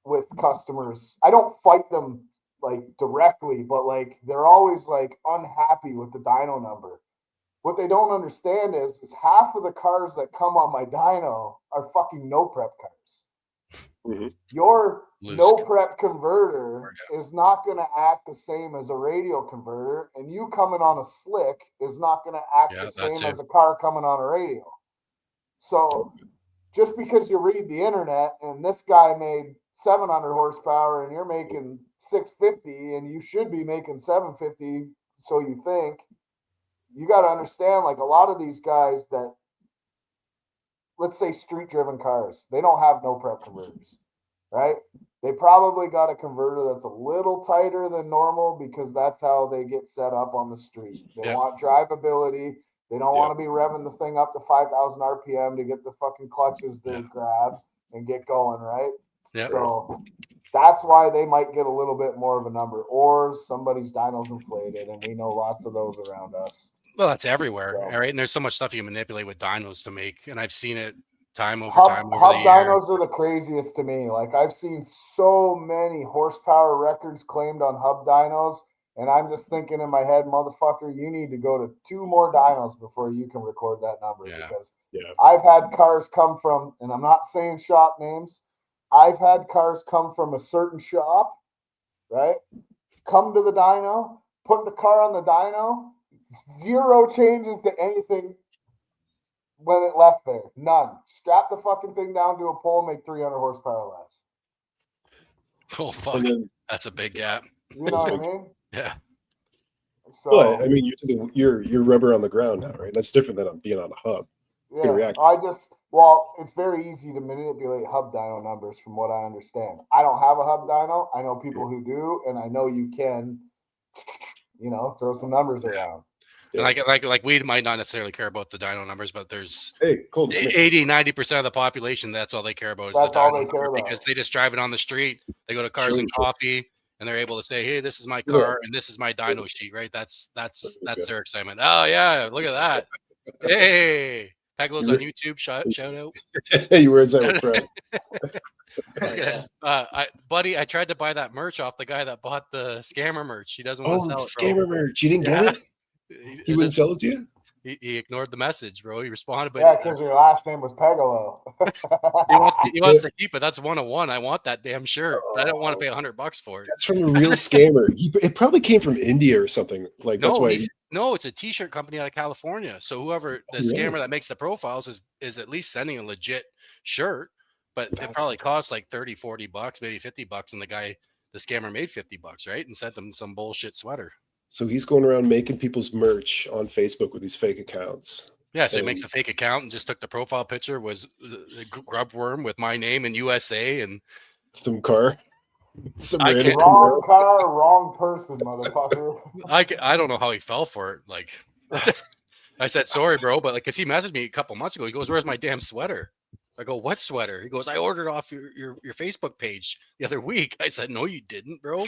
with customers. I don't fight them like directly, but like they're always like unhappy with the dyno number. What they don't understand is half of the cars that come on my dyno are fucking no prep cars. Mm-hmm. Your no prep converter is not going to act the same as a radial converter, and you coming on a slick is not going to act the same as a car coming on a radial. So just because you read the internet and this guy made 700 horsepower and you're making 650 and you should be making 750, so you think, you got to understand like a lot of these guys that, let's say street driven cars, they don't have no prep converters, right? They probably got a converter that's a little tighter than normal because that's how they get set up on the street. They want drivability. They don't want to be revving the thing up to 5,000 RPM to get the fucking clutches to grab and get going, right? Yeah. So that's why they might get a little bit more of a number, or somebody's dyno's inflated, and we know lots of those around us. Well, that's everywhere, all right? And there's so much stuff you can manipulate with dynos to make, and I've seen it time over time over hub the years. Dynos are the craziest to me. Like I've seen so many horsepower records claimed on hub dynos, and I'm just thinking in my head, motherfucker, you need to go to 2 more dynos before you can record that number. Because I've had cars come from, and I'm not saying shop names, I've had cars come from a certain shop, right? Come to the dyno, put the car on the dyno, 0 changes to anything when it left there. None. Strap the fucking thing down to a pole, make 300 horsepower less. Oh, fuck. That's a big gap. You know what I mean? Yeah. So, but I mean, you're rubber on the ground now, right? That's different than being on a hub. It's gonna react. It's very easy to manipulate hub dyno numbers from what I understand. I don't have a hub dyno. I know people who do, and I know you can, throw some numbers around. And like we might not necessarily care about the dyno numbers, but there's 80-90% of the population, that's all they care about is the dyno number because they just drive it on the street. They go to Cars and Coffee and they're able to say, hey, this is my car and this is my dyno sheet, right? That's their excitement. Oh yeah, look at that. Hey, Pegelo's on YouTube. Shout out. Hey, where's that with Fred? Buddy, I tried to buy that merch off the guy that bought the scammer merch. He doesn't want to Oh, sell it, bro. scammer merch. You didn't get it? He wouldn't sell it to you? He ignored the message, bro. He responded, but Yeah, because your last name was Pegelo. he wants to keep it. That's 101. I want that damn shirt. I don't want to pay $100 for it. That's from a real scammer. It probably came from India or something. Like that's why. No, it's a t-shirt company out of California. So whoever the scammer that makes the profiles is at least sending a legit shirt, but it probably costs like $30-$40, maybe $50, and the scammer made $50, right? And sent them some bullshit sweater. So he's going around making people's merch on Facebook with these fake accounts. Yeah, so he makes a fake account and just took the profile picture, was the grub worm with my name in USA and some car. Wrong car, wrong person, motherfucker. I don't know how he fell for it. Like, I said, sorry, bro, but like, cause he messaged me a couple months ago. He goes, "Where's my damn sweater?" I go, "What sweater?" He goes, "I ordered off your Facebook page the other week." I said, "No, you didn't, bro."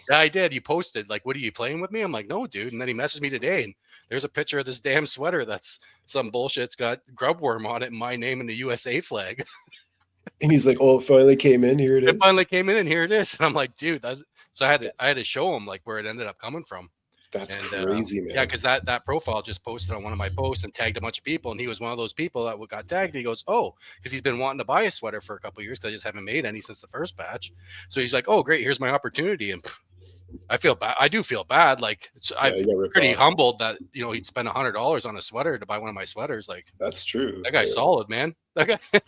Yeah, I did. You posted, like, "What are you playing with me?" I'm like, "No, dude." And then he messaged me today, and there's a picture of this damn sweater that's some bullshit. It's got grubworm on it and my name and the USA flag. And he's like, "Oh, it finally came in. Here it is." It finally came in, and here it is. And I'm like, dude, so I had to show him like where it ended up coming from. That's crazy, man. Yeah, because that profile just posted on one of my posts and tagged a bunch of people, and he was one of those people that got tagged. And he goes, "Oh," because he's been wanting to buy a sweater for a couple of years because I just haven't made any since the first batch. So he's like, "Oh, great, here's my opportunity." And I feel bad. I do feel bad. Like I'm pretty humbled that he'd spend $100 on a sweater to buy one of my sweaters. Like that's true. That guy's solid, man. That guy.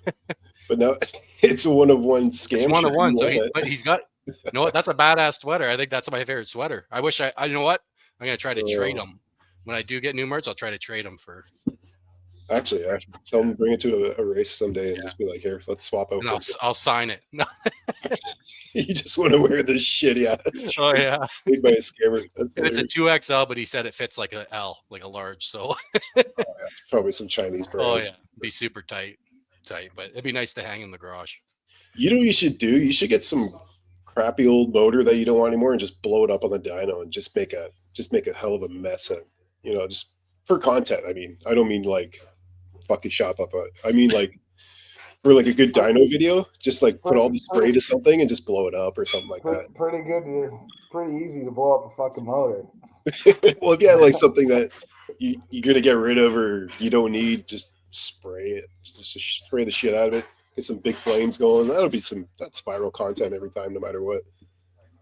But no, it's a one-of-one scam. It's one-of-one. So he's got. You know what? That's a badass sweater. I think that's my favorite sweater. I wish I. You know what? I'm gonna try to trade them when I do get new merch. I'll try to trade them for. Actually, tell them bring it to a race someday and just be like, "Here, let's swap out." And I'll sign it. You just want to wear this shitty ass. Oh yeah, made by a scammer. And it's a 2XL, but he said it fits like a L, like a large. So it's probably some Chinese brand. Oh yeah, be super tight, but it'd be nice to hang in the garage. You know what you should do? You should get some crappy old motor that you don't want anymore and just blow it up on the dyno and just make a hell of a mess of, just for content. I mean, I don't mean like fucking shop up, but I mean like for like a good dyno video, just like put all the spray to something and just blow it up or something like that. Pretty good, dude. Pretty easy to blow up a fucking motor. Well, if you had like something that you're gonna get rid of or you don't need, just spray it. Just spray the shit out of it. Get some big flames going. That's viral content every time, no matter what.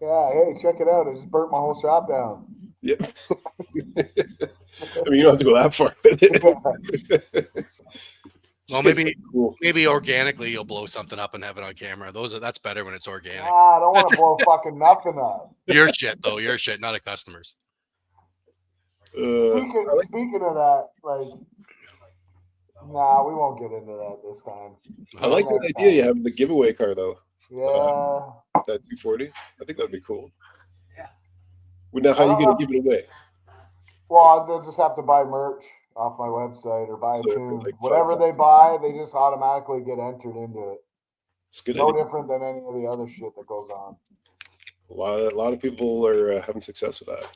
Yeah, hey, check it out. I just burnt my whole shop down. Yeah. I mean, you don't have to go that far with it. Well, maybe organically you'll blow something up and have it on camera. That's better when it's organic. I don't want to blow fucking nothing up. Your shit, though. Your shit, not a customer's. Speaking of that, like, nah, we won't get into that this time. I like that idea you have the giveaway car, though. Yeah. That 240. I think that'd be cool. Yeah. Well, now, how are you going to give it away? Well, they'll just have to buy merch off my website or buy a tune. Like whatever they buy, they just automatically get entered into it. It's good. No different than any of the other shit that goes on. A lot of people are having success with that.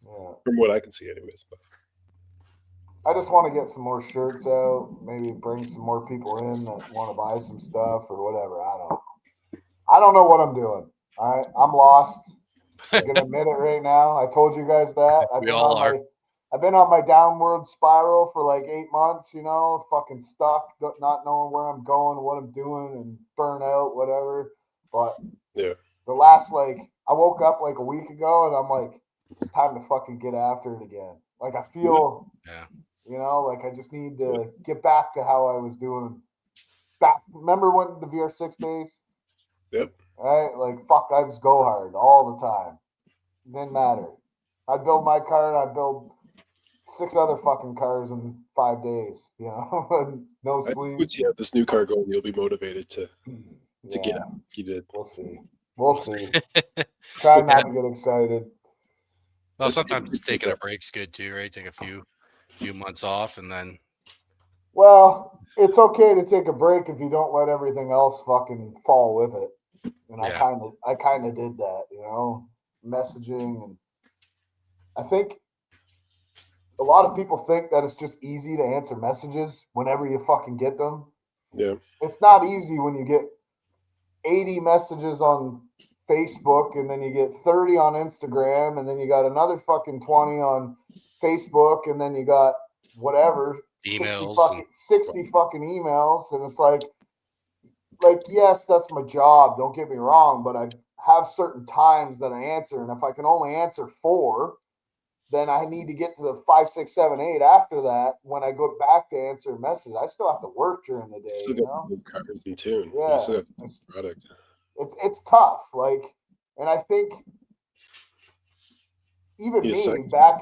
Yeah. From what I can see, anyways. But I just want to get some more shirts out. Maybe bring some more people in that want to buy some stuff or whatever. I don't know what I'm doing. All right, I'm lost. I'm gonna admit it right now. I told you guys that. I've been on my downward spiral for like 8 months, fucking stuck, not knowing where I'm going, what I'm doing, and burnout, whatever. But yeah, the last, I woke up like a week ago and I'm like, it's time to fucking get after it again. Like I feel, like I just need to get back to how I was doing. Remember when the VR6 days? Yep. Right? Like, fuck, I was go hard all the time. Didn't matter. I'd build my car and I'd build 6 other fucking cars in 5 days, no sleep. Once you have this new car going, you'll be motivated to get out. You did. We'll see. Try not to get excited. Well, sometimes taking a break's good too, right? Take a few months off and then. Well, it's okay to take a break if you don't let everything else fucking fall with it. And I kind of did that, messaging, and I think a lot of people think that it's just easy to answer messages whenever you fucking get them. Yeah. It's not easy when you get 80 messages on Facebook, and then you get 30 on Instagram, and then you got another fucking 20 on Facebook, and then you got whatever Emails 60 fucking emails, and it's like yes, that's my job. Don't get me wrong, but I have certain times that I answer, and if I can only answer 4, then I need to get to the 5, 6, 7, 8 after that. When I go back to answer a message, I still have to work during the day. Still You got know, cars in tune. yeah, You still got product. it's tough. Like, and I think even Yes, me back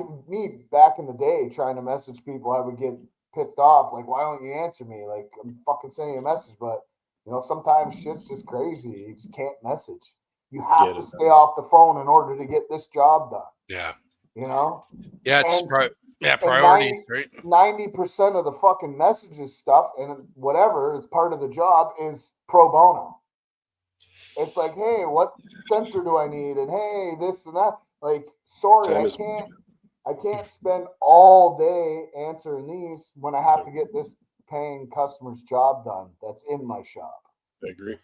in the day trying to message people, I would get pissed off. Like, why don't you answer me? Like, I'm fucking sending you a message, but you know, sometimes shit's just crazy. You just can't message. You have to stay off the phone in order to get this job done. Yeah. You know? Yeah, it's and priorities, right? 90% of the fucking messages stuff and whatever is part of the job is pro bono. It's like, hey, what sensor do I need? And hey, this and that. Like, sorry, I can't spend all day answering these when I have to get this paying customer's job done that's in my shop. I agree.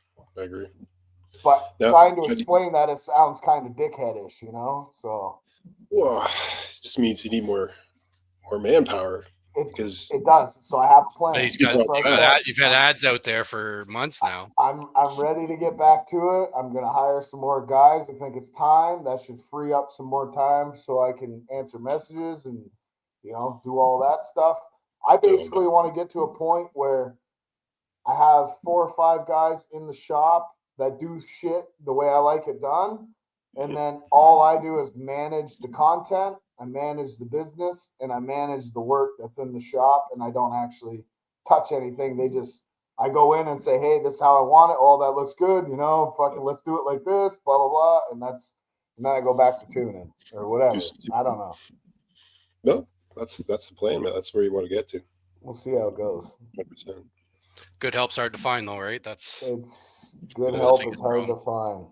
But trying to explain that, it sounds kind of dickheadish, you know? So, well, it just means you need more manpower. Because it does. So I have a plan. You've had ads out there for months now. I'm ready to get back to it. I'm gonna hire some more guys. I think it's time. That should free up some more time so I can answer messages and do all that stuff. I basically want to get to a point where I have 4 or 5 guys in the shop that do shit the way I like it done. And then all I do is manage the content, I manage the business, and I manage the work that's in the shop, and I don't actually touch anything. I go in and say, hey, this is how I want it. Oh, that looks good. Fucking let's do it like this, blah, blah, blah. And then I go back to tuning or whatever. I don't know. No, that's the plan, man. That's where you want to get to. We'll see how it goes. 100%. Good help's hard to find, though, right? It's good help is hard to find.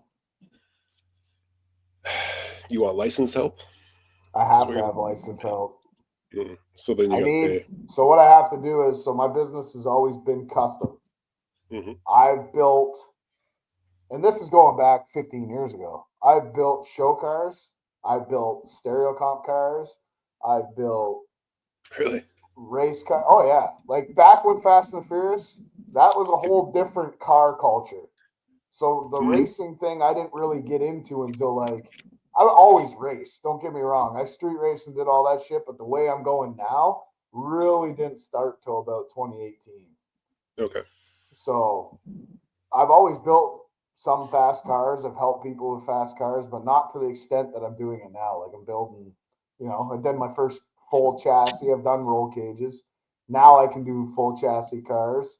You want license help? I have to have license help. So then you got to pay. So what I have to do is, my business has always been custom. I've built, and this is going back 15 years ago. I've built show cars. I've built stereo comp cars. I've built race car. Oh yeah, like back when Fast and Furious, that was a whole different car culture. So the racing thing I didn't really get into until I always raced. Don't get me wrong. I street raced and did all that shit, but the way I'm going now really didn't start till about 2018. Okay. So I've always built some fast cars. I've helped people with fast cars, but not to the extent that I'm doing it now. Like I'm building, I did my first full chassis. I've done roll cages. Now I can do full chassis cars.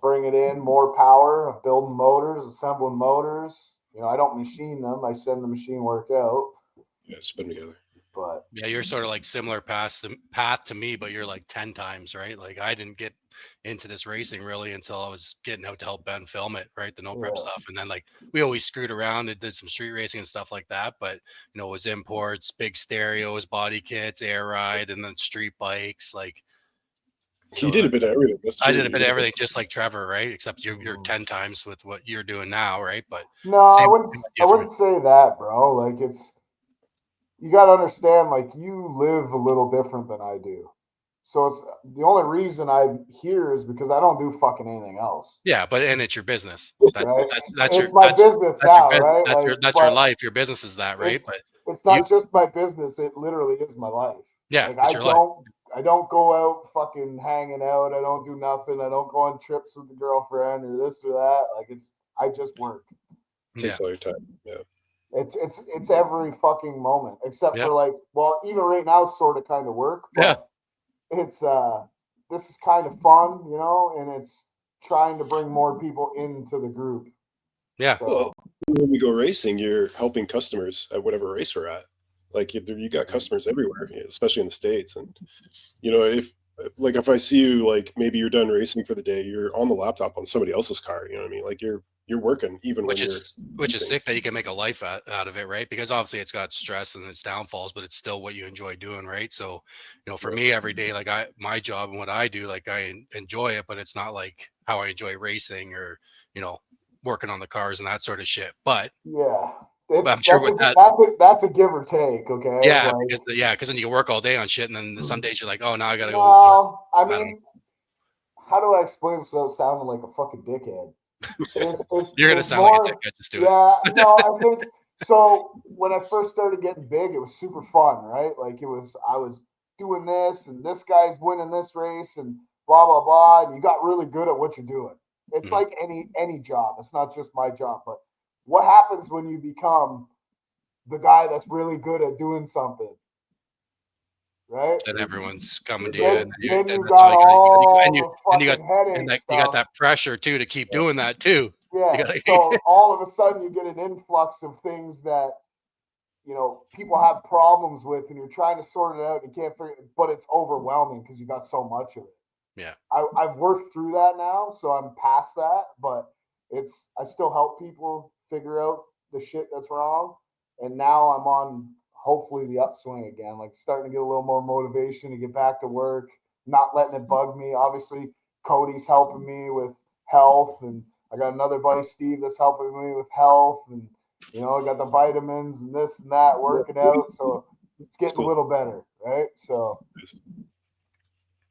Bring it in, more power. I'm building motors, assembling motors. I don't machine them. I send the machine work out. Yeah, spin together. But yeah, you're sort of like similar path to me, but you're like 10 times, right? Like I didn't get into this racing really until I was getting out to help Ben film it, right? The no prep stuff. And then like we always screwed around and did some street racing and stuff like that. But it was imports, big stereos, body kits, air ride, and then street bikes. Like he did a bit of everything. That's true. I did a bit of everything, just like Trevor, right? Except you're 10 times with what you're doing now, right? But no, I wouldn't say that, bro. Like you got to understand, like you live a little different than I do. So it's the only reason I'm here is because I don't do fucking anything else. Yeah, and it's your business. That's my business now, right? That's your life. Your business is that, right? But it's not just my business. It literally is my life. Yeah, like it's your life. I don't go out fucking hanging out. I don't do nothing. I don't go on trips with the girlfriend or this or that. Like I just work. It takes all your time. Yeah. It's every fucking moment except for even right now it's sort of kind of work. But it's this is kind of fun, and it's trying to bring more people into the group. Yeah. So, well, when we go racing, you're helping customers at whatever race we're at. Like you got customers everywhere, especially in the States. And if I see you, like maybe you're done racing for the day, you're on the laptop on somebody else's car. You know what I mean? Like you're working even which is sick that you can make a life out of it, right? Because obviously it's got stress and its downfalls, but it's still what you enjoy doing, right? So for me every day, like my job and what I do, like I enjoy it, but it's not like how I enjoy racing or working on the cars and that sort of shit. But Yeah. I'm sure with that, That's a give or take, okay? yeah, Like, because then you work all day on shit, and then some days you're like, oh, now I gotta go. well, I I don't- mean, how do I explain this without sounding like a fucking dickhead? You're gonna There's sound like a more, dickhead. Just do it. yeah, no, I think so. When I first started getting big, it was super fun, right? Like I was doing this, and this guy's winning this race, and blah blah blah, and you got really good at what you're doing. It's Mhm. like any job. It's not just my job, but what happens when you become the guy that's really good at doing something, right? And everyone's coming to you, Then, and then you that's all got you got. all the And you got fucking headache and you got stuff. that pressure too to keep doing that too. You Yeah. gotta, So all of a sudden you get an influx of things that people have problems with, and you're trying to sort it out and you can't figure it, but it's overwhelming because you got so much of it. yeah. I've worked through that now, so I'm past that, but I still help people figure out the shit that's wrong. And now I'm on hopefully the upswing again, like starting to get a little more motivation to get back to work, not letting it bug me. Obviously, Cody's helping me with health, and I got another buddy, Steve, that's helping me with health, and I got the vitamins and this and that working out, so it's getting a little better, right? So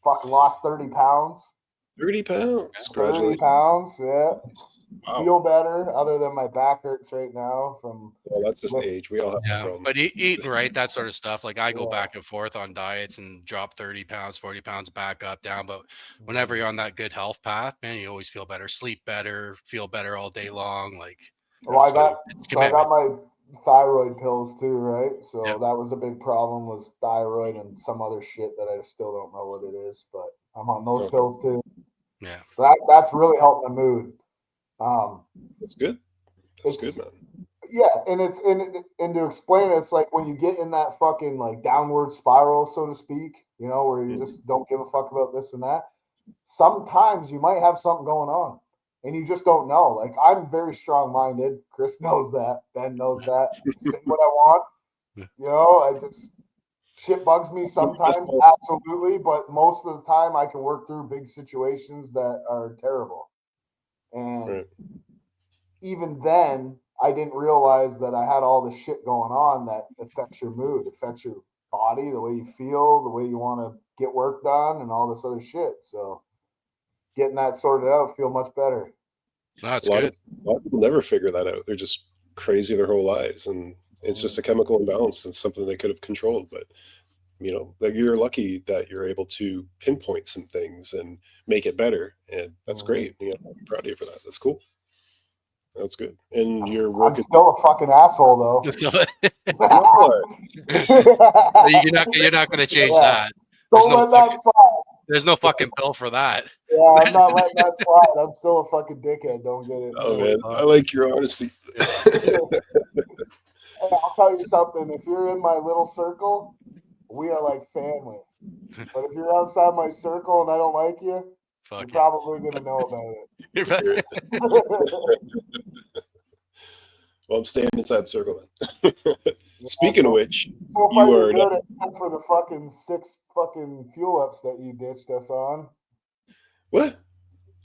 fucking lost 30 pounds. 30 pounds. 30 pounds, yeah. Wow. Feel better, other than my back hurts right now from. Well, that's just age. We all have that problem. But eating right, that sort of stuff. Like I go back and forth on diets and drop 30 pounds, 40 pounds back up, down. But whenever you're on that good health path, man, you always feel better, sleep better, feel better all day long. Like, well, I got my thyroid pills too, right? So that was a big problem, was thyroid and some other shit that I still don't know what it is, but I'm on those pills too. Yeah. So that's really helped my mood. That's good. That's good, man. Yeah, and to explain it, it's like when you get in that fucking like downward spiral, so to speak, where you just don't give a fuck about this and that. Sometimes you might have something going on, and you just don't know. Like, I'm very strong-minded. Chris knows that. Ben knows that. Say what I want. I just shit bugs me sometimes, absolutely, but most of the time I can work through big situations that are terrible. And even then, I didn't realize that I had all this shit going on that affects your mood, affects your body, the way you feel, the way you want to get work done, and all this other shit. So getting that sorted out, feel much better. That's good. A lot of people never figure that out. They're just crazy their whole lives, and it's just a chemical imbalance. It's something they could have controlled, but like, you're lucky that you're able to pinpoint some things and make it better, and that's great. I'm proud of you for that. That's cool. That's good. And you're working. I'm still a fucking asshole, though. You're not going to change that. Don't let that slide. There's no fucking pill for that. Yeah, I'm not letting that slide. I'm still a fucking dickhead. Don't get it. Oh, man. I like your honesty. Hey, I'll tell you something. If you're in my little circle, we are like family. But if you're outside my circle and I don't like you, you're probably going to know about it. Well, I'm staying inside the circle then. Speaking of which, you are good except for the fucking 6 fucking fuel ups that you ditched us on. What?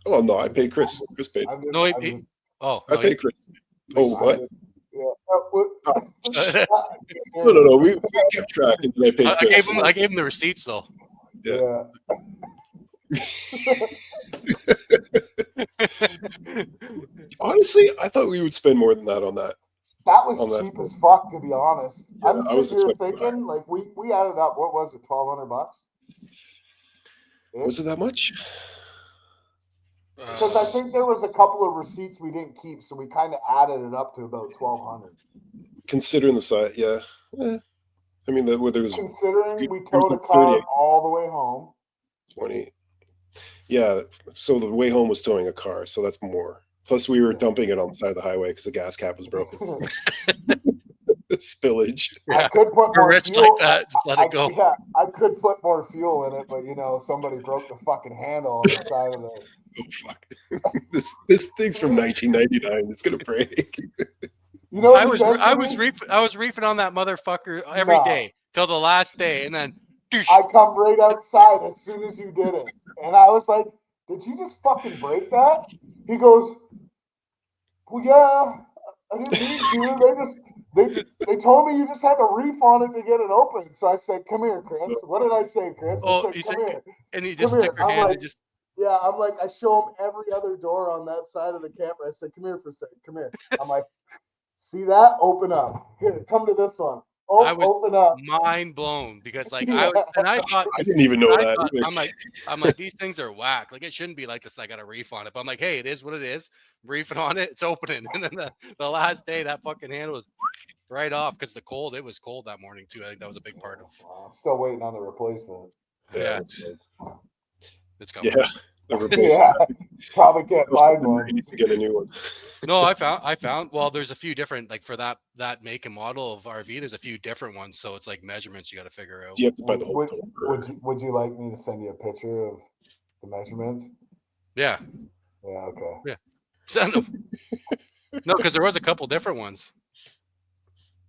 Oh no, I paid Chris. Chris paid. I paid Chris. Oh, what? Yeah. No. We kept track, and then I paid Chris. I gave him the receipts though. Yeah. Honestly, I thought we would spend more than that on that. That was cheap as fuck, to be honest. Yeah, I'm sitting here thinking, like, we added up, what was it, $1,200? Was it that much? Because I think there was a couple of receipts we didn't keep, so we kind of added it up to about $1,200. Considering the size, yeah. I mean, whether it was considering we towed a car all the way home. 20. Yeah, so the way home was towing a car, so that's more. Plus, we were dumping it on the side of the highway because the gas cap was broken. Spillage. I could put more rich fuel. Like that. Just let it go. Yeah, I could put more fuel in it, but somebody broke the fucking handle on the side of the. Oh fuck! this thing's from 1999. It's gonna break. I was reefing on that motherfucker every day till the last day, and then I come right outside as soon as you did it, and I was like, "Did you just fucking break that?" He goes, well, yeah, I didn't mean to. They told me you just had to reef on it to get it open. So I said, come here, Chris. What did I say, Chris? I Oh, said, he come said, here. and he Come just took here. her I'm hand like, and just. yeah, I'm like, I show him every other door on that side of the camper. I said, come here for a second. Come here. I'm like, see that? Open up. Here, come to this one. I was Open up. mind blown because like Yeah. I thought I didn't even know I that thought, either. I'm like these things are whack. Like it shouldn't be like this. I got a reef on it, but I'm like, hey, it is what it is. Reefing on it, it's opening. And then the last day, that fucking handle was right off because the cold. It was cold that morning too. I think that was a big part of. I'm still waiting on the replacement. Yeah, it's coming. Yeah, the replacement. Yeah, probably can't find one. He needs to get a new one. No, I found. Well, there's a few different like for that make and model of RV. There's a few different ones, so it's like measurements you got to figure out. Do you have to buy the whole Would you like me to send you a picture of the measurements? Yeah. Yeah. Okay. Yeah. Send them. No, because there was a couple different ones.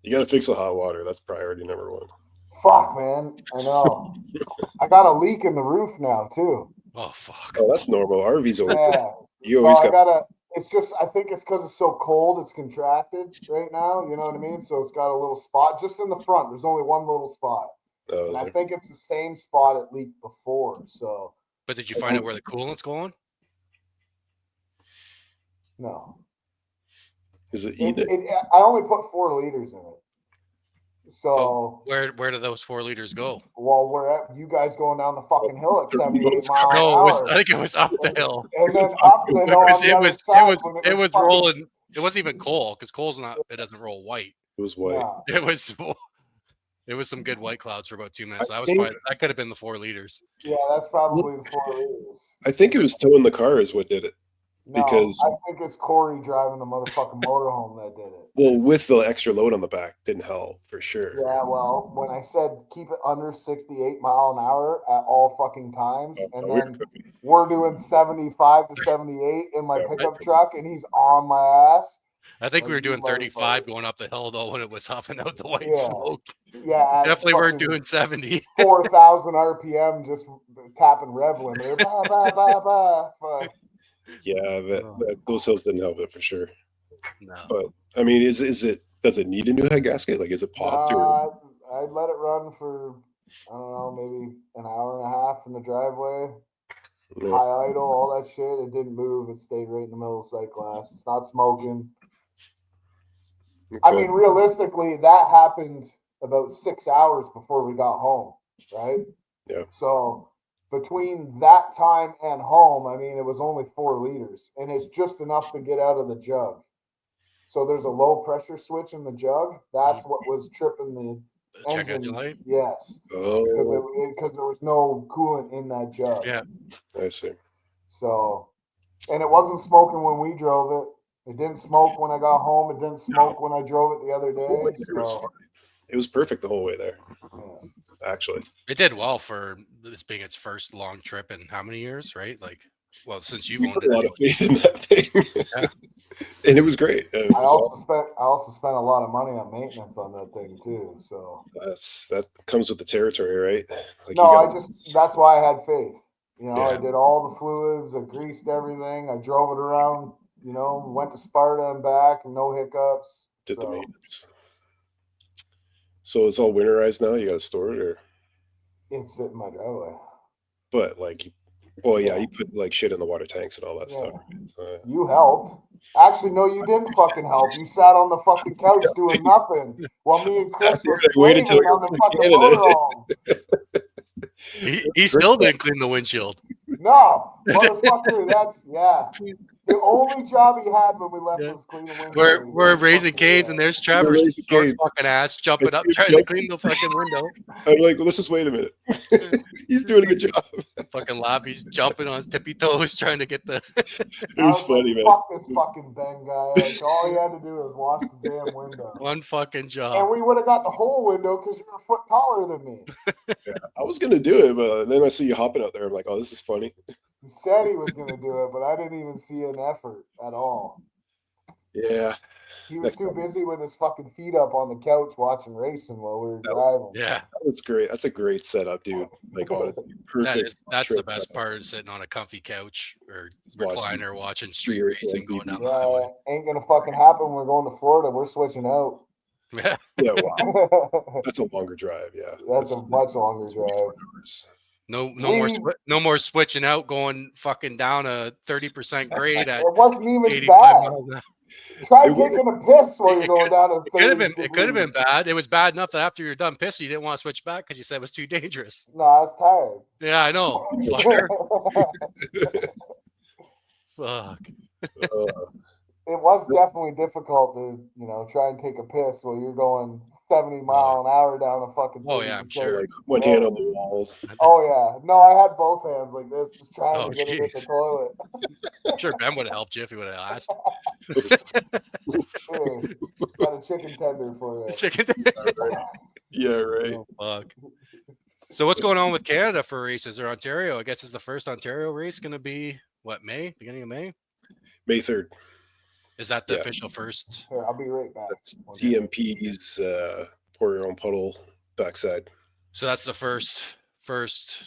You got to fix the hot water. That's priority number one. Fuck, man. I know. I got a leak in the roof now too. Oh fuck. Oh, that's normal. RV's always. Yeah. You So always I got. gotta. It's just. I think it's because it's so cold. It's contracted right now. You know what I mean? So it's got a little spot just in the front. There's only one little spot, Oh, and I think it's the same spot it leaked before. So. But did you find out where the coolant's going? No. is it? I only put 4 liters in it. So where do those 4 liters go? Well, we're at you guys going down the fucking hill at 78 miles an No, hour. I think it was up the hill. And then up the hill on the other side. It was rolling. It wasn't even coal because coal's not. It doesn't roll white. It was white. Nah. It was some good white clouds for about 2 minutes. That could have been the 4 liters. Yeah, that's probably the 4 liters. I think it was towing the car is what did it. No, because I think it's Corey driving the motherfucking motorhome that did it. Well, with the extra load on the back didn't help for sure. Yeah, well, when I said keep it under 68 mile an hour at all fucking times, and then we're doing 75 to 78 in my pickup truck, and he's on my ass. I think we were doing 35 going up the hill though when it was huffing out the white smoke. Yeah, definitely weren't doing 70. 4,000 RPM, just tapping rev limiter. Bah, bah, bah, bah. Yeah, those hills didn't help it for sure. No, but I mean, does it need a new head gasket? Like, is it popped? I'd let it run for I don't know, maybe an hour and a half in the driveway. Yeah. High idle, all that shit. It didn't move. It stayed right in the middle of sight glass. It's not smoking. Okay. I mean, realistically, that happened about 6 hours before we got home, right? Yeah. So between that time and home, I mean, it was only 4 liters, and it's just enough to get out of the jug. So there's a low pressure switch in the jug. That's what was tripping the check engine. engine light? Yes. Oh. Because there was no coolant in that jug. Yeah. I see. So, and it wasn't smoking when we drove it. It didn't smoke when I got home. It didn't smoke when I drove it the other day. It was perfect the whole way there. Yeah. Actually, it did well for this being its first long trip in how many years, right? Like, well, since you've owned it, a lot of faith in that thing, yeah. And it was great. I also spent a lot of money on maintenance on that thing too. So that comes with the territory, right? Like that's why I had faith. You know, I did all the fluids, I greased everything, I drove it around. You know, went to Sparta and back, and no hiccups. Did the maintenance. So it's all winterized now. You got to store it, or it's in my driveway. But you put like shit in the water tanks and all that stuff. So, you helped. Actually, no, you didn't fucking help. You sat on the fucking couch doing nothing while me and Chris were waiting on the fucking motorhome. He still didn't clean the windshield. No, motherfucker, the only job he had when we left was clean the window. We're raising canes, and there's Trevor's fucking ass jumping up trying to clean the fucking window. I'm like, well, let's just wait a minute. He's doing a good job. Fucking Lappy's jumping on his tippy toes trying to get the. It was funny, man. Fuck this fucking Ben guy. Like, all he had to do was wash the damn window. One fucking job. And we would have got the whole window because you're a foot taller than me. Yeah, I was gonna do it, but then I see you hopping out there. I'm like, oh, this is funny. He said he was going to do it, but I didn't even see an effort at all. Yeah, He was Next too time. busy with his fucking feet up on the couch watching racing while we were driving. Yeah, That was great. That's a great setup, dude. Like honestly, perfect. that's the trip best setup. part, sitting on a comfy couch or Watching recliner watching street racing racing on going TV. down the highway. Yeah, ain't gonna fucking happen. We're going to Florida. We're switching out. Yeah. Yeah, wow. That's a longer drive. Yeah, That's a much longer drive. hours. No more switching out, going fucking down a 30% grade at It wasn't even 85 bad. miles an hour. Try It was- taking a piss while you're going down to 30 It could have been bad. It was bad enough that after you're done pissing, you didn't want to switch back because you said it was too dangerous. No, I was tired. Yeah, I know. Fucker. Fuck. It was definitely difficult to, try and take a piss while you're going 70 mile an hour down a fucking. Oh yeah, I'm sure. Like one hand on the wall. Oh yeah, no, I had both hands like this, just trying to get it in the jeez. toilet. I'm sure Ben would have helped you if he would have asked. Here, got a chicken tender for you. Chicken. Yeah, right. Oh, fuck. So what's going on with Canada for races or Ontario? I guess is the first Ontario race going to be what, May? Beginning of May? May 3rd. Is that the official first? Here, I'll be right back. That's TMP's pour your own puddle backside. So that's the first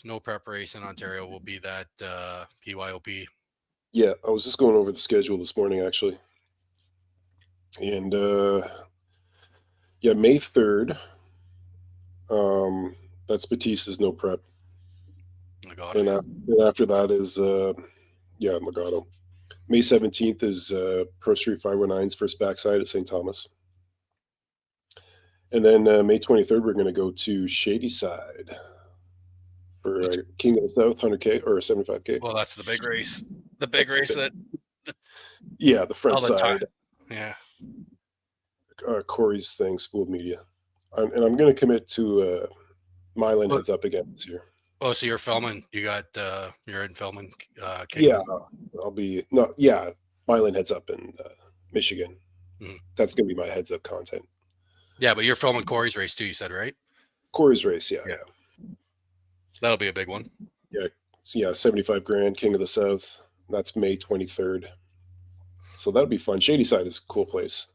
no prep race in Ontario will be that PYOP. Yeah, I was just going over the schedule this morning actually. And May 3rd. That's Batista's no prep. And after that is Legato. May 17th is Pro Street 519's first backside at St. Thomas. And then May 23rd, we're going to go to Shadyside for King of the South 100K or 75K. Well, that's the big race. The big race that. Yeah, the front side. Yeah. Corey's thing, Spooled Media. And I'm going to commit to Mylan Heads Up again this year. Oh, so you're filming? You got you're in filming? I'll be Mylan Heads Up in Michigan. Mm-hmm. That's gonna be my heads up content. Yeah, but you're filming Corey's race too. You said, right? Corey's race, yeah. That'll be a big one. Yeah, 75 grand, King of the South. That's May 23rd. So that'll be fun. Shadyside is a cool place.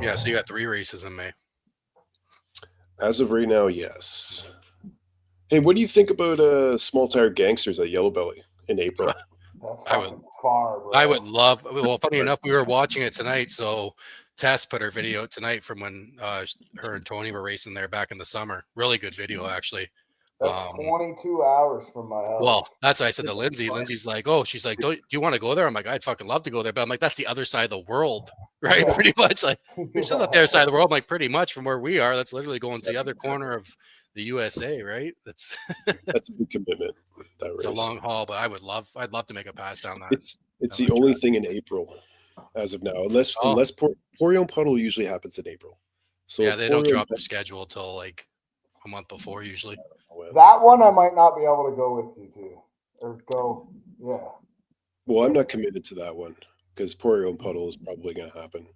Yeah, so you got 3 races in May. As of right now, yes. Hey, what do you think about Small Tire Gangsters at Yellow Belly in April? I would love. Well, funny enough, we were watching it tonight. So Tess put her video tonight from when her and Tony were racing there back in the summer. Really good video, actually. That's 22 hours from my house. Well, that's what I said to Lindsay. Lindsay's like, "Oh, she's like, do you want to go there?" I'm like, "I'd fucking love to go there," but I'm like, "That's the other side of the world, right? Yeah. Pretty much, like, it's just not the other side of the world. I'm like, pretty much from where we are, that's literally going to the other corner of the USA, right? That's a big commitment. It's a long haul, but I'd love to make a pass down that. It's the only thing in April as of now, unless Pour Your Own Puddle usually happens in April. So yeah, they don't drop their schedule till like a month before usually. That one I might not be able to go with you to, or go. Yeah. Well, I'm not committed to that one because Pour Your Own Puddle is probably going to happen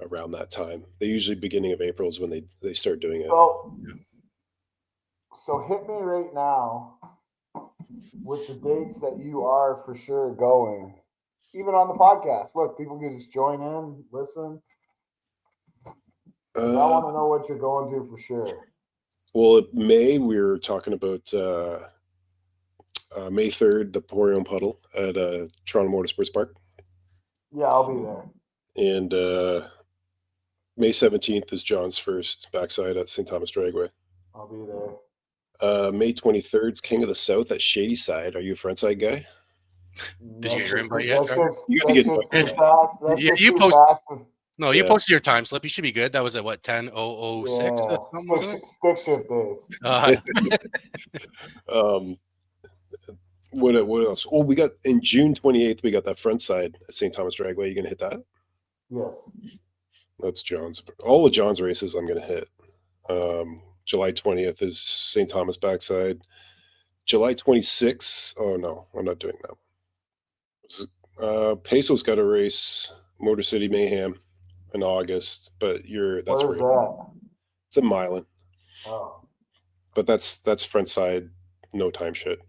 around that time. They usually beginning of April is when they start doing it. So hit me right now with the dates that you are for sure going, even on the podcast. Look, people can just join in, listen. I want to know what you're going to for sure. Well, May, we were talking about May 3rd, the Pour Your Own Puddle at Toronto Motorsports Park. Yeah, I'll be there. And May 17th is John's first backside at St. Thomas Dragway. I'll be there. May 23rd is King of the South at Shadyside. Are you a frontside guy? Did you get your invite yet? You got to get invited. Yeah, you posted. No, you posted your time slip. You should be good. That was at what, 10:06? Stick shift days. What else? Oh, we got in June 28th. We got that front side at St. Thomas Dragway. You gonna hit that? Yes. That's John's. All of John's races I'm gonna hit. July 20th is St. Thomas backside. July 26th. Oh no, I'm not doing that. Peso's got a race, Motor City Mayhem, in August, but that's where's that? It's in Milan. Oh. But that's front side, no time shit.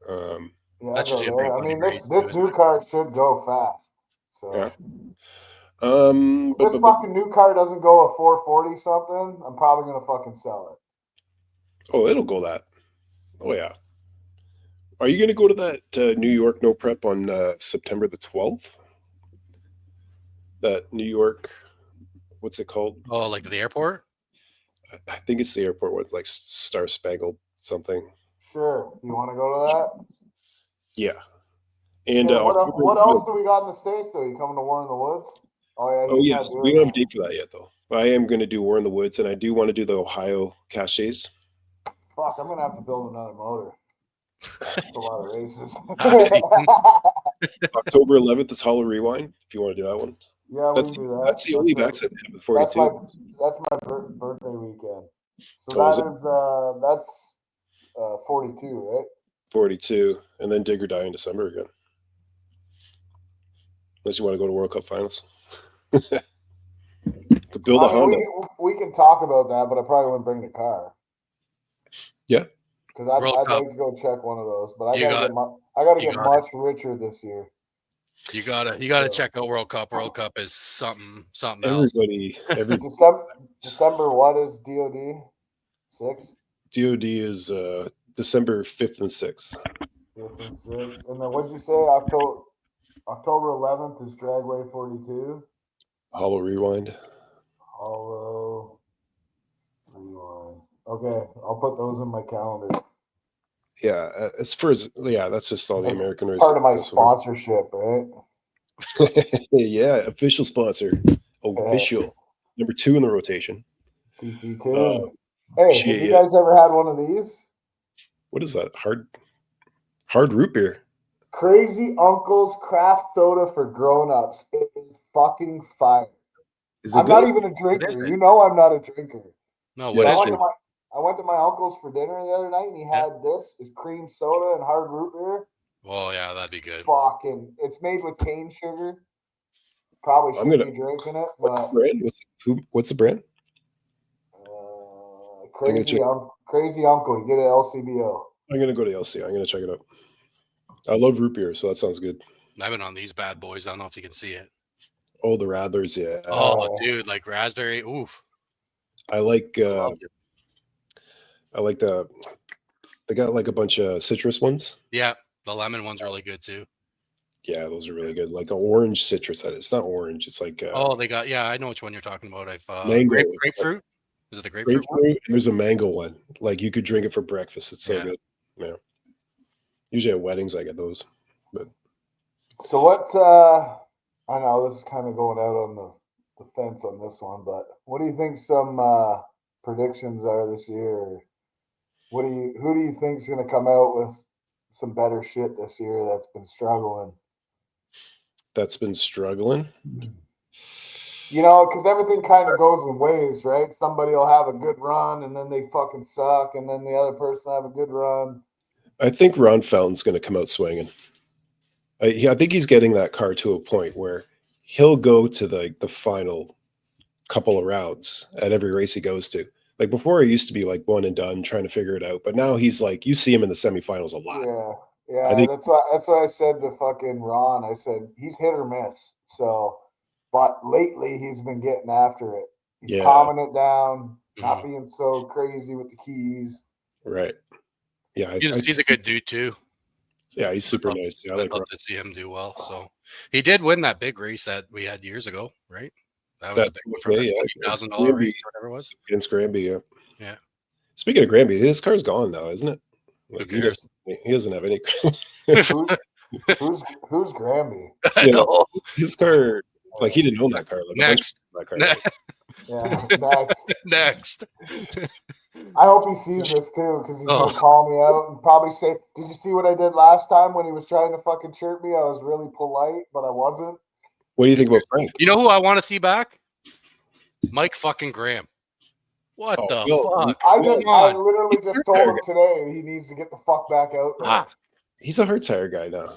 Yeah, I mean, this new car should go fast. So. If this fucking new car doesn't go a 440 something, I'm probably gonna fucking sell it. Oh, it'll go that. Oh yeah. Are you going to go to that New York No Prep on September the 12th? That New York, what's it called? Oh, like the airport? I think it's the airport with like Star Spangled something. Sure. You want to go to that? Yeah. And Yeah, what else do we got in the States, though? You coming to War in the Woods? Oh, yeah. Oh, yes. We don't have a date for that yet, though. I am going to do War in the Woods, and I do want to do the Ohio Caches. Fuck, I'm going to have to build another motor. That's a lot of races. October 11th is Hollow Rewind, if you want to do that one. Yeah, we can do that. That's the only vaccine I have with 42. That's my birthday weekend. So that's 42, right? 42, and then dig or die in December again. Unless you want to go to World Cup finals. Could build a Honda. We can talk about that, but I probably wouldn't bring the car. Yeah. Because I'd like to go check one of those, but I gotta get much richer this year. You gotta check out World Cup. World Cup is something else. Every December what is DOD? 6? DOD is December 5th and 6th. 5th and 6th. And then what'd you say? October 11th is Dragway 42. Hollow Rewind. Hollow Rewind. Okay, I'll put those in my calendar. Yeah, that's just all the American races. Part of my sponsorship, right? Yeah, official sponsor. Official. Number 2 in the rotation. Tctuned. Hey, have you guys ever had one of these? What is that? Hard root beer. Crazy Uncle's craft soda for grown-ups. It is fucking fire. I'm good? Not even a drinker. You know I'm not a drinker. No, I went to my uncle's for dinner the other night, and he had his cream soda and hard root beer. Oh yeah, that'd be good. Fucking, it's made with cane sugar. Probably shouldn't be drinking it. What's the brand? Crazy Uncle. You get it at LCBO. I'm gonna go to LC. I'm gonna check it out. I love root beer, so that sounds good. I've been on these bad boys. I don't know if you can see it. Oh, the Rattlers, yeah. Oh, dude, like raspberry. Oof. I like they got like a bunch of citrus ones. Yeah, the lemon one's really good too. Yeah, those are really good. Like the orange citrus. It's not orange. It's like they got. Yeah, I know which one you're talking about. Mango. Grapefruit. Is it the grapefruit one? And there's a mango one. Like you could drink it for breakfast. It's so good. Yeah. Usually at weddings I get those. But so what? I know this is kind of going out on the fence on this one, but what do you think some predictions are this year? Who do you think is going to come out with some better shit this year that's been struggling? You know, because everything kind of goes in waves, right? Somebody will have a good run, and then they fucking suck, and then the other person have a good run. I think Ron Fountain's going to come out swinging. I think he's getting that car to a point where he'll go to the final couple of rounds at every race he goes to. Like before, he used to be like one and done, trying to figure it out. But now he's like, you see him in the semifinals a lot. Yeah. That's what I said to fucking Ron. I said he's hit or miss. So, but lately he's been getting after it. He's calming it down, not being so crazy with the keys. Right. Yeah, he's a good dude too. Yeah, he's super nice. Yeah, I'd love to see him do well. So he did win that big race that we had years ago, right? That was a big one for $50,000 race or whatever it was. Against Granby, yeah. Speaking of Granby, his car's gone now, isn't it? Like he doesn't have any. Who's Granby? I know. His car, like he didn't own that car. Like next. Next. I hope he sees this too, because he's gonna call me out and probably say, "Did you see what I did last time when he was trying to fucking chirp me? I was really polite, but I wasn't." What do you think about Frank? You know who I want to see back? Mike fucking Graham. What the fuck? I literally just told him today he needs to get the fuck back out there. He's a hard tire guy now.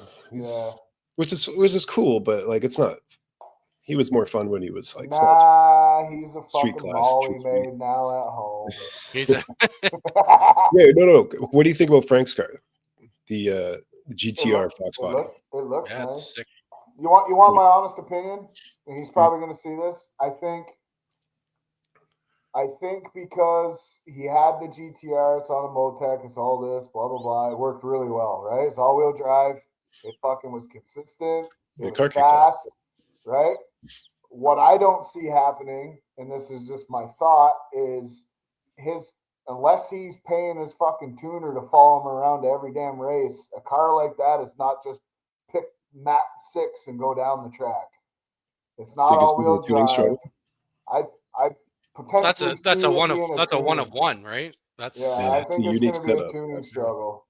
Which is cool, but like it's not. He was more fun when he was like he's a fucking molly made now at home. No. What do you think about Frank's car? The GTR Fox body. It looks nice. Sick. You want my honest opinion? and he's probably going to see this. I think because he had the GTR, it's on a Motec, it's all this, blah, blah, blah. It worked really well, right? It's all-wheel drive. It fucking was consistent. It was fast, right? What I don't see happening, and this is just my thought, is unless he's paying his fucking tuner to follow him around to every damn race, a car like that is not just pick mat 6 and go down the track. It's not all-wheel drive. I potentially that's a one of one, right? That's I think it's going to be a tuning struggle.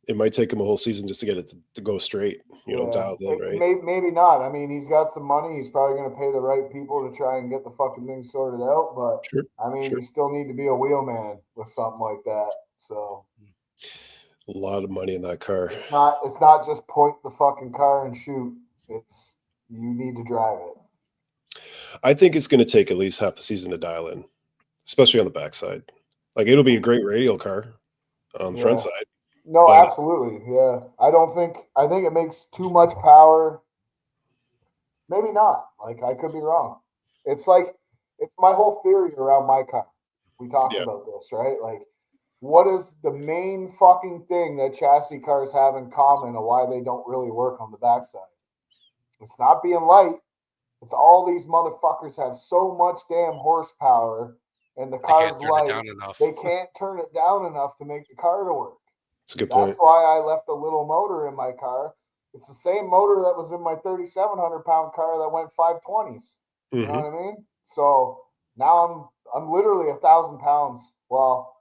It might take him a whole season just to get it to go straight, dialed in, right? Maybe not. I mean, he's got some money. He's probably going to pay the right people to try and get the fucking thing sorted out. But you still need to be a wheelman with something like that. So a lot of money in that car. It's not just point the fucking car and shoot. It's you need to drive it. I think it's going to take at least half the season to dial in, especially on the backside. Like it'll be a great radial car on the front side. No, absolutely. Yeah. I think it makes too much power. Maybe not. Like I could be wrong. It's my whole theory around my car. We talked about this, right? Like what is the main fucking thing that chassis cars have in common and why they don't really work on the backside? It's not being light. It's all these motherfuckers have so much damn horsepower and the car's light. They can't turn it down enough to make the car to work. That's a good point. That's why I left a little motor in my car. It's the same motor that was in my 3,700-pound car that went 520s. You know what I mean? So now I'm literally 1,000 pounds. Well,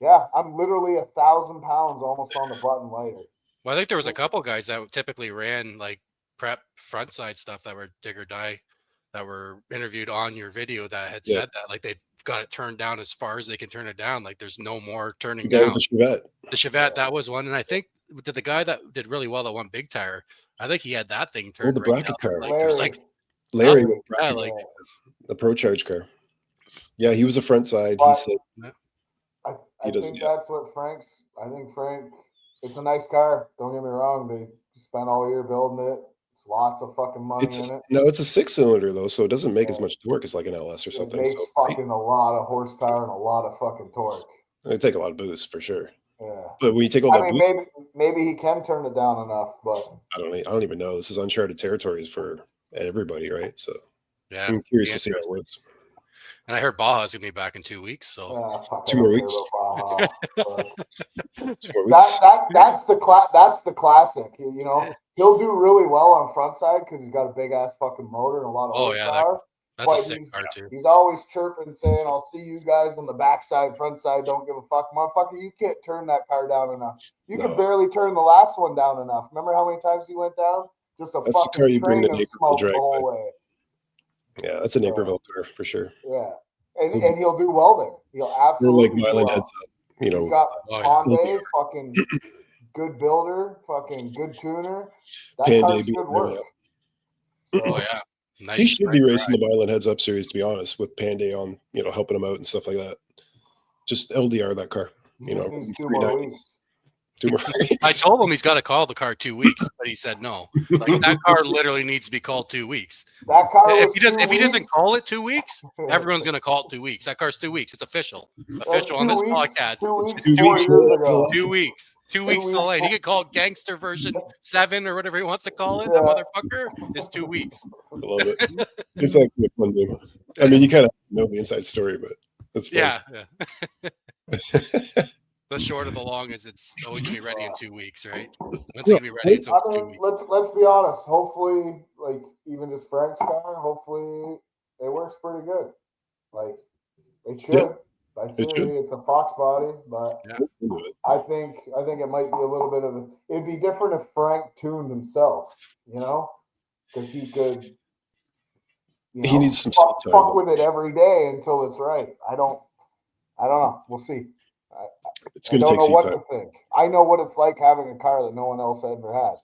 yeah, I'm literally 1,000 pounds almost on the button lighter. Well, I think there was a couple guys that typically ran like prep front side stuff that were dig or die that were interviewed on your video that had said that like they've got it turned down as far as they can turn it down. Like there's no more turning down. The Chevette, that was one. And I think the guy that did really well that won Big Tire, I think he had that thing turned the bracket car. Like, Larry, the Pro Charge car. Yeah, he was a front side. He said I think that's what I think Frank, it's a nice car. Don't get me wrong. They spent all year building it. It's lots of fucking money in it. No, it's a 6-cylinder though, so it doesn't make as much torque as like an LS or something. It makes fucking a lot of horsepower and a lot of fucking torque. It take a lot of boost for sure. Yeah, but when you take all that, maybe he can turn it down enough, but I don't even know. This is uncharted territories for everybody, right? So yeah, I'm curious to see how it works. And I heard Baja's gonna be back in 2 weeks, so 2 more weeks. 2 more weeks. That's the classic. You know, he'll do really well on front side because he's got a big ass fucking motor and a lot of horsepower. That's a sick car too. He's always chirping, saying, "I'll see you guys on the backside, front side. Don't give a fuck, motherfucker. You can't turn that car down enough. You could barely turn the last one down enough. Remember how many times he went down? Just a that's fucking train of smoke the whole way." Yeah, that's a Naperville car for sure. Yeah, and he'll do well there. He'll absolutely like Mylan heads up. You know, he's got Hyundai, fucking good builder, fucking good tuner. That car should work. So, nice. He should be racing the Mylan Heads Up series, to be honest, with Panday on, helping him out and stuff like that. Just LDR that car. Needs 2 more weeks. 2 more weeks. I told him he's got to call the car 2 weeks, but he said no. Like that car literally needs to be called 2 weeks. That car. If he doesn't call it 2 weeks, everyone's gonna call it 2 weeks. That car's 2 weeks. It's official. Official on this podcast. 2 weeks. 2 weeks delayed. He could call it Gangster version 7 or whatever he wants to call it. That motherfucker is 2 weeks. I love it. It's actually a fun game. I mean, you kind of know the inside story, but that's fun. Yeah. The short of the long is it's always gonna be ready in 2 weeks, right? Once it's gonna be ready, it's 2 weeks. Let's be honest. Hopefully, like even just Frank's car, hopefully it works pretty good. Like it should. Yeah. By theory, it's a Fox body, but I think it might be a little bit of it'd be different if Frank tuned himself, because he could. He needs some fuck with it every day until it's right. I don't know. We'll see. It's going to take some time. I don't know time. what to think. I know what it's like having a car that no one else ever had.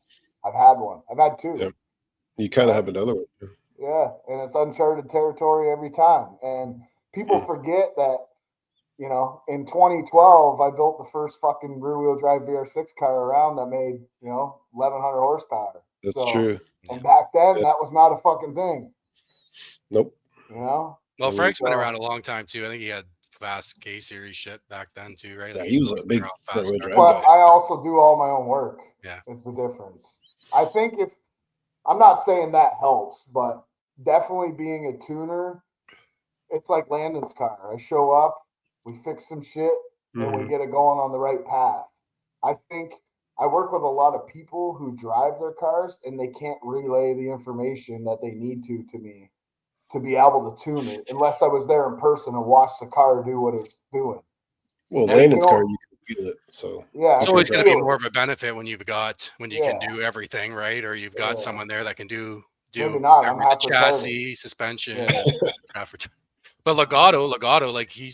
I've had one. I've had 2. Yeah. You kind of have another one. Yeah, and it's uncharted territory every time. And people forget that, in 2012, I built the first fucking rear-wheel drive VR6 car around that made, 1,100 horsepower. That's true. And back then, that was not a fucking thing. Nope. You know? Well, Frank's been around a long time too. I think he had fast K series shit back then too, right? Yeah, Like he was a big fast front-wheel drive But guy. I also do all my own work. Yeah. It's the difference. I think I'm not saying that helps, but definitely being a tuner, it's like Landon's car. I show up, we fix some shit, and we get it going on the right path. I think I work with a lot of people who drive their cars and they can't relay the information that they need to me to be able to tune it unless I was there in person and watched the car do what it's doing. Well, Landon's car, you can feel it. So yeah, it's always going to be more of a benefit when you can do everything, right? Or you've got someone there that can do maybe not. I'm half chassis, suspension, but Legato, like he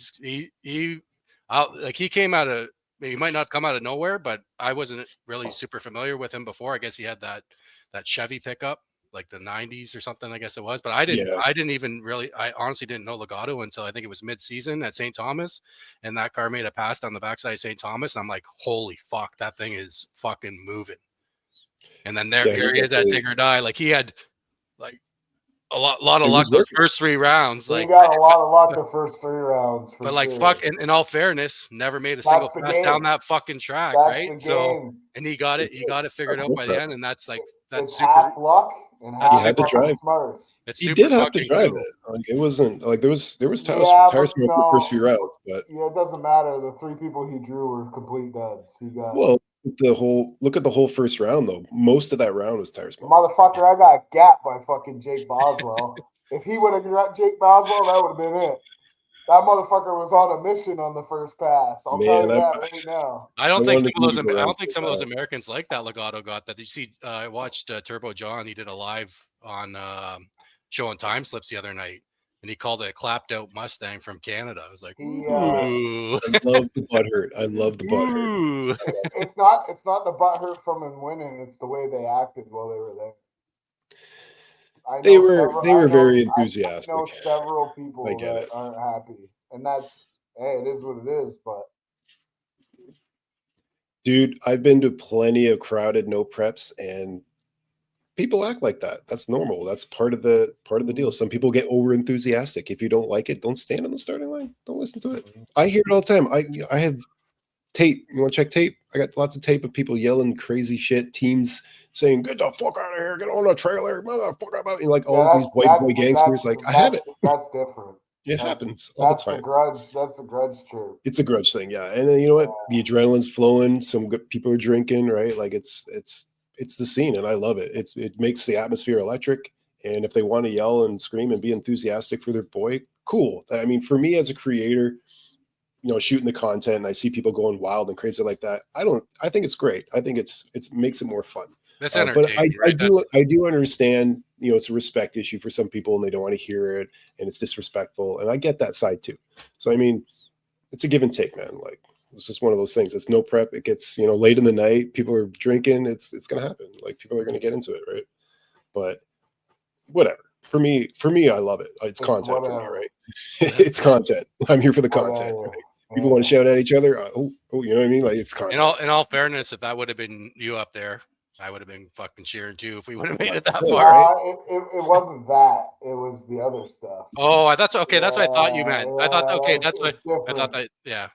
came out of, he might not come out of nowhere, but I wasn't really super familiar with him before. I guess he had that Chevy pickup, like the 90s or something, I guess it was. But I honestly didn't know Legato until I think it was mid-season at St. Thomas, and that car made a pass down the backside of St. Thomas. And I'm like, holy fuck, that thing is fucking moving. And then here he is at Dig or Die. Like he had like a lot of luck those first 3 rounds. He like got a lot of luck the first 3 rounds. But like fuck, in all fairness, never made a single pass down that fucking track, right? So and he got it figured out by the end, and that's super half luck and half he had to drive. Smarts. He did have to drive it. Like it wasn't like there was tire smoke the first few rounds, but it doesn't matter. The 3 people he drew were complete duds. He got look at the whole first round though. Most of that round was tire smoke. Motherfucker, I got gapped by fucking Jake Boswell. If he would have got Jake Boswell, that would have been it. That motherfucker was on a mission on the first pass. I'll tell you that right now. I don't think some of those Americans like that Legato got that. You see, I watched Turbo John. He did a live on showing time slips the other night, and he called it a clapped out Mustang from Canada. I was like, ooh. I love the butthurt. I love the butthurt. It's not the butthurt from him winning. It's the way they acted while they were there. They were very enthusiastic. I know several people that aren't happy, and that's it is what it is. But dude, I've been to plenty of crowded no preps, and people act like that. That's normal. That's part of the deal. Some people get over enthusiastic. If you don't like it, don't stand on the starting line. Don't listen to it. I hear it all the time. I have tape. You want to check tape? I got lots of tape of people yelling crazy shit. Teams saying, "Get the fuck out of here! Get on a trailer, motherfucker!" And like all these white boy gangsters. Like I have it. That's different. It happens all the time. That's a grudge trip. It's a grudge thing, yeah. And you know what? The adrenaline's flowing. Some good people are drinking, right? Like it's the scene, and I love it. It makes the atmosphere electric. And if they want to yell and scream and be enthusiastic for their boy, cool. I mean, for me as a creator, shooting the content, and I see people going wild and crazy like that. I think it's great. I think it makes it more fun. That's entertaining. But I do understand, it's a respect issue for some people and they don't want to hear it and it's disrespectful. And I get that side too. So, I mean, it's a give and take, man. Like, it's just one of those things. It's no prep. It gets, late in the night, people are drinking. It's going to happen. Like people are going to get into it. Right. But whatever. For me, I love it. It's content for me, right? It's content. I'm here for the content. Right? People want to shout at each other. You know what I mean? Like it's content. In all fairness, if that would have been you up there, I would have been fucking cheering too if we would have made it that far. Right? It wasn't that. It was the other stuff. Oh, that's okay. That's what I thought you meant. I thought that's what I thought that. Yeah,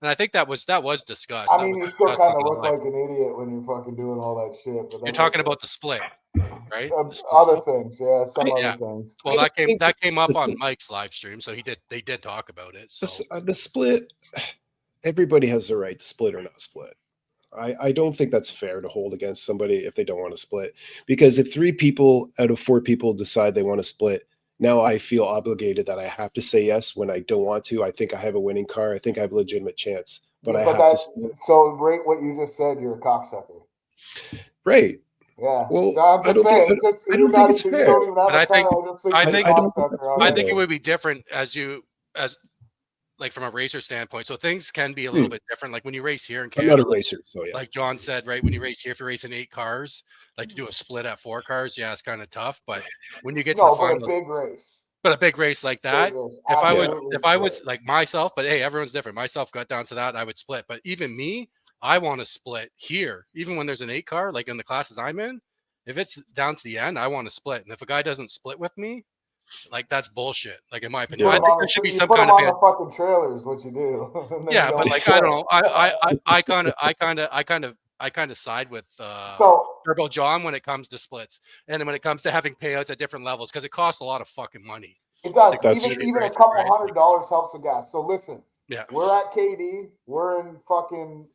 and I think that was discussed. I mean, you still kind of look like an idiot when you're fucking doing all that shit. But you're talking about the split, right? Other things, other things. Well, that came up on Mike's live stream, so they did talk about it. So the split, everybody has the right to split or not split. I don't think that's fair to hold against somebody if they don't want to split, because if 3 people out of 4 people decide they want to split, now I feel obligated that I have to say yes when I don't want to. I think I have a winning car. I think I have a legitimate chance, but I have to. So right, what you just said, you're a cocksucker. Right. Yeah. Well, so I'm just saying, I don't think it's fair. I think it would be different as like from a racer standpoint. So things can be a little bit different. Like when you race here in Canada, I'm not a racer, so yeah. Like John said, right? When you race here, if you're racing 8 cars, like to do a split at 4 cars, yeah, it's kind of tough. But when you get to the finals, a big race like that, if I was like myself, but hey, everyone's different. Myself got down to that, I would split. But even me, I want to split here, even when there's an 8 car, like in the classes I'm in. if it's down to the end, I want to split. And if a guy doesn't split with me, like that's bullshit. Like in my opinion, Yeah. I think there should be some put kind them of on the fucking trailers. What you do? And then yeah, you but don't like I don't split. know. I kind of side with So Turbo John when it comes to splits, and then when it comes to having payouts at different levels because it costs a lot of fucking money. it does. to That's compete Even in even a races, couple right? $100 helps the gas. So listen, Yeah. we're at KD. We're in fucking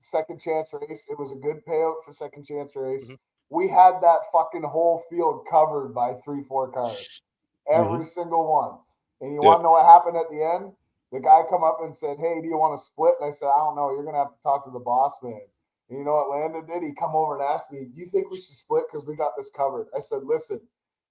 second chance race. It was a good payout for second chance race. Mhm. We had that fucking whole field covered by 3-4 cars, every single one. And you want to know what happened at the end? The guy come up and said, "Hey, do you want to split?" And I said, "I don't know. You're gonna have to talk to the boss man." And you know what Landon did? He come over and asked me, "Do you think we should split because we got this covered?" I said, "Listen,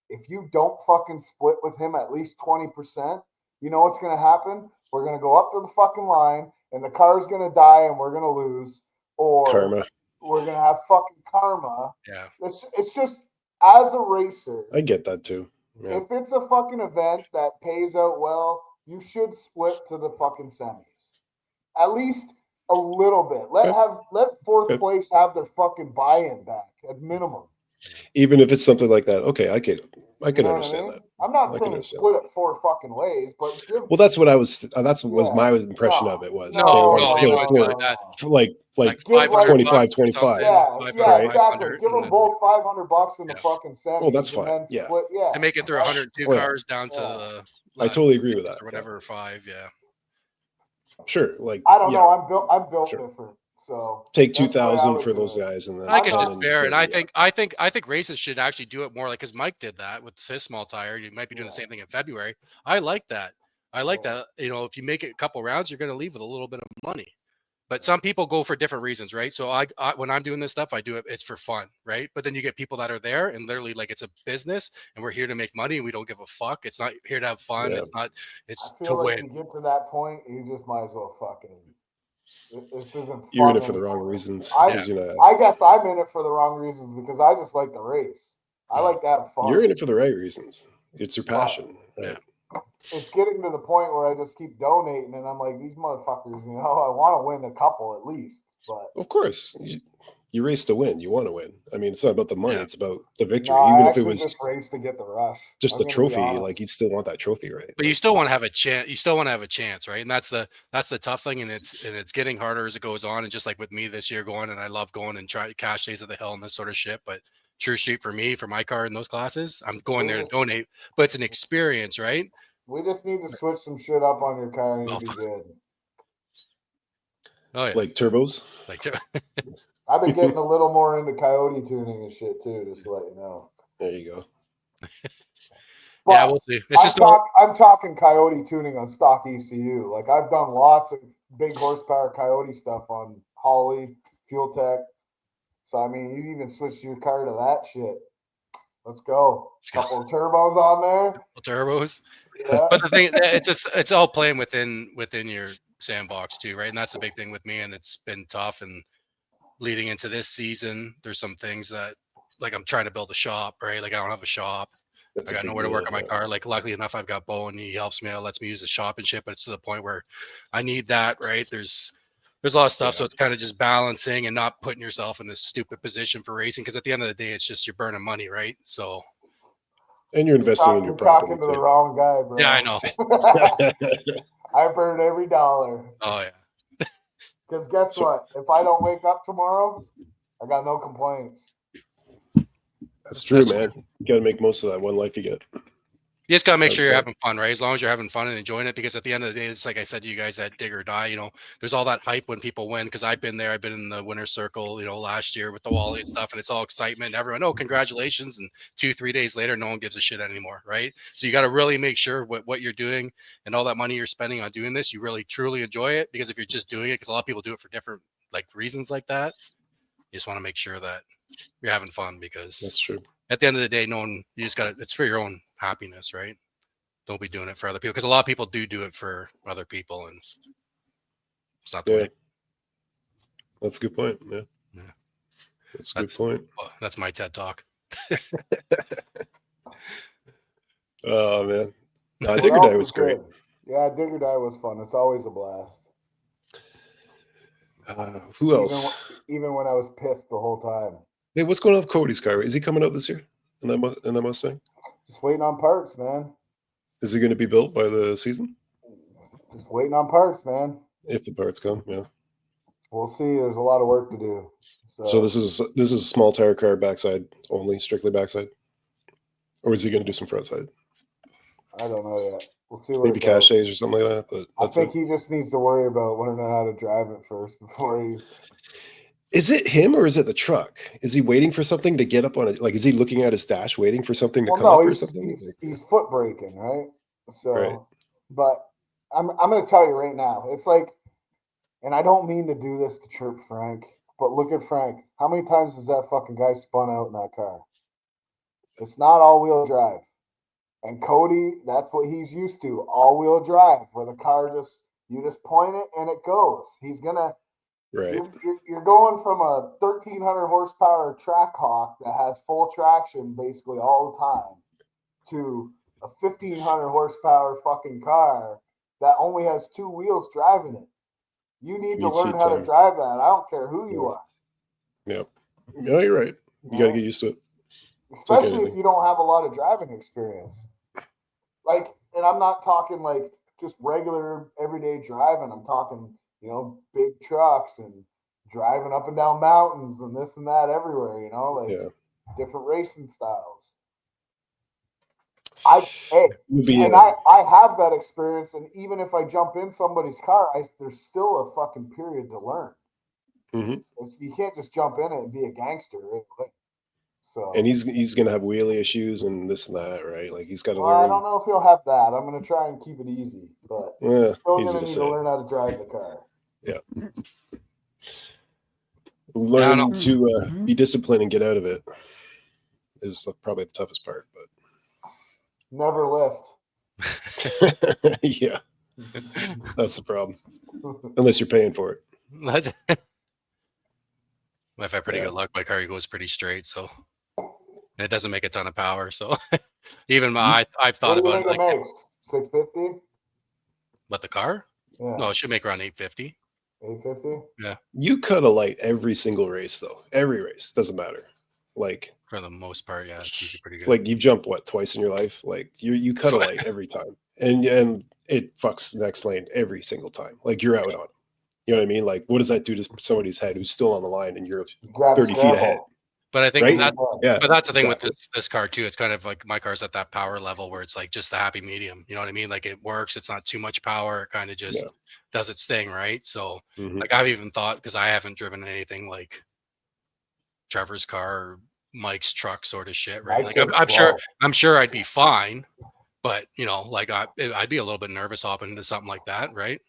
if you don't fucking split with him at least 20%, you know what's gonna happen? We're gonna go up to the fucking line, and the car's gonna die, and we're gonna lose, or Karma. we're gonna have fucking karma." Yeah. It's just as a racer, I get that too. Yeah. if it's a fucking event that pays out well, you should split to the fucking semis. At least a little bit. Let fourth place have their fucking buy-in back at minimum. Even if it's something like that, okay, I can You know understand what I mean? that. I'm not I can saying understand split it 4 fucking ways, but give. Well, that's what I was. That's what was Yeah. my impression No. of it was No, they were no, split you it wouldn't do that. for like Like Give like 500 25, bucks or 25. something, Yeah, 500, yeah, exactly. 500, Give and them then both $500 in the Yeah. fucking semis. Oh, that's and fine. then Yeah. split. Yeah, to make it through right? 102 Oh, yeah. cars down to Yeah. the I last totally agree with 6 that. or whatever, 5. Yeah. Sure. Like I don't yeah, know. I'm built Sure. different. So take that's the way I 2,000 would for do those it. guys, and then I think it's I'm just not- fair, and yeah. I think races should actually do it more like because Mike did that with his small tire. You might be doing the same thing in February. I like that. I like that. You know, if you make it a couple rounds, you're going to leave with a little bit of money. But some people go for different reasons, right? So I when I'm doing this stuff, I do it. It's for fun, right? But then you get people that are there and literally like it's a business, and we're here to make money, and we don't give a fuck. It's not here to have fun. Yeah. It's not. I It's to feel like win. you get to that point, you just might as well fucking. This isn't fun You're in it for the wrong anymore. reasons. I, because, you know, I guess I'm in it for the wrong reasons because I just like the race. I like to have fun. you're in it for the right reasons. It's your But passion. Right? it's getting to the point where I just keep donating, and I'm like, these motherfuckers, you know, I want to win a couple at least. But Of course, you race to win. You want to win. I mean, it's not about the money; Yeah. it's about the victory. no, Even I if it actually was just race to get the rush. just I'm a gonna be trophy, honest. like you'd still want that trophy, right? But you Like, still want to have a chance. You still want to have a chance, right? And that's the tough thing, and it's getting harder as it goes on. And just like with me this year going, and I love going and try cash days of the hill and this sort of shit. But True Street for me, for my car in those classes, I'm going there to donate. But it's an experience, right? We just need to switch some shit up on your car and Oh, you'll be good. Oh yeah, like turbos. like I've been getting a little more into coyote tuning and shit too, just to let you know. There you go. But yeah, we'll see. It's just all, I'm talking coyote tuning on stock ECU. Like I've done lots of big horsepower coyote stuff on Holly, Fuel Tech. So I mean, you even switched your car to that shit. Let's go. Couple of turbos on there. turbos. Yeah. But the thing, it's all playing within your sandbox too, right? And that's the big thing with me. And it's been tough. And leading into this season, there's some things that like I'm trying to build a shop, right? Like I don't have a shop. That's I got nowhere to work on my car. Like luckily enough, I've got Bo and he helps me out, lets me use the shop and shit. But it's to the point where I need that, right? There's a lot of stuff. So it's kind of just balancing and not putting yourself in this stupid position for racing. Cause at the end of the day, it's just you're burning money, right? So And you're investing in your property talking to the too. wrong guy, bro. yeah, I know. I burn every dollar. Oh yeah. Because guess what? If I don't wake up tomorrow, I got no complaints. That's true, man. You got to make most of that one life you get. You just gotta make sure you're 100%. having fun, right? As long as you're having fun and enjoying it, because at the end of the day, it's like I said to you guys at Dig or Die, you know, there's all that hype when people win. Because I've been there, I've been in the winner's circle, you know, last year with the Wally and stuff, and it's all excitement. Everyone, oh, congratulations! And 2-3 days later, no one gives a shit anymore, right? So you got to really make sure what you're doing and all that money you're spending on doing this, you really truly enjoy it. Because if you're just doing it, because a lot of people do it for different like reasons like that, you just want to make sure that you're having fun. Because That's true. at the end of the day, you just got to. It's for your own happiness, right? Don't be doing it for other people, because a lot of people do it for other people, and it's not the way. That's a good point. Yeah. That's a good point. Well, that's my TED talk. Oh man, no, Dig or Die was great. Yeah, Dig or Die was fun. It's always a blast. Who else? Even when I was pissed the whole time. Hey, what's going on with Cody's car? Is he coming out this year in that Mustang? Just waiting on parts, man. Is it going to be built by the season? Just waiting on parts, man. If the parts come, yeah. We'll see. There's a lot of work to do. So this is a small tire car, backside only, strictly backside, or is he going to do some front side? I don't know yet. We'll see. Maybe cache or something like that. But I think he just needs to worry about learning how to drive it first before he. Is it him or is it the truck? Is he waiting for something to get up on it? Like, is he looking at his dash, waiting for something to come up or something? He's foot braking, right? So, right. But I'm going to tell you right now, it's like, and I don't mean to do this to chirp Frank, but look at Frank. How many times has that fucking guy spun out in that car? It's not all-wheel drive. And Cody, that's what he's used to, all-wheel drive, where the car you just point it and it goes. He's gonna, right. You're going from a 1,300 horsepower Trackhawk that has full traction basically all the time to a 1,500 horsepower fucking car that only has two wheels driving it. You need to learn how to drive that. I don't care who you are. Yep. No, you're right. You got to get used to it. Especially if you don't have a lot of driving experience. Like, and I'm not talking like just regular everyday driving. I'm talking, big trucks and driving up and down mountains and this and that everywhere, different racing styles. I have that experience, and even if I jump in somebody's car, there's still a fucking period to learn. Mm-hmm. You can't just jump in it and be a gangster, right? So, and he's gonna have wheelie issues and this and that, right? Like he's got to learn. I don't know if he'll have that. I'm gonna try and keep it easy, but he's still gonna need to learn how to drive the car. Yeah. Learn to be disciplined and get out of it is probably the toughest part, but never lift. Yeah, that's the problem. Unless you're paying for it. That's I've had pretty good luck. My car goes pretty straight, so and it doesn't make a ton of power. So even I've thought about it. Like, makes 650. But the car? Yeah. No, it should make around 850. 850. Yeah. You cut a light every single race, though. Every race doesn't matter. Like for the most part, yeah, it's usually pretty good. Like you've jumped twice in your life? Like you cut a light every time, and it fucks the next lane every single time. Like you're out on it. You know what I mean? Like, what does that do to somebody's head who's still on the line and you're 30 feet ahead? But I think right? that's the thing with this car too. It's kind of like my car's at that power level where it's like just the happy medium. You know what I mean? Like it works. It's not too much power. It kind of just does its thing, right? So like I've even thought, because I haven't driven anything like Trevor's car or Mike's truck sort of shit, right? Like I'm sure I'd be fine, but like I'd be a little bit nervous hopping into something like that, right?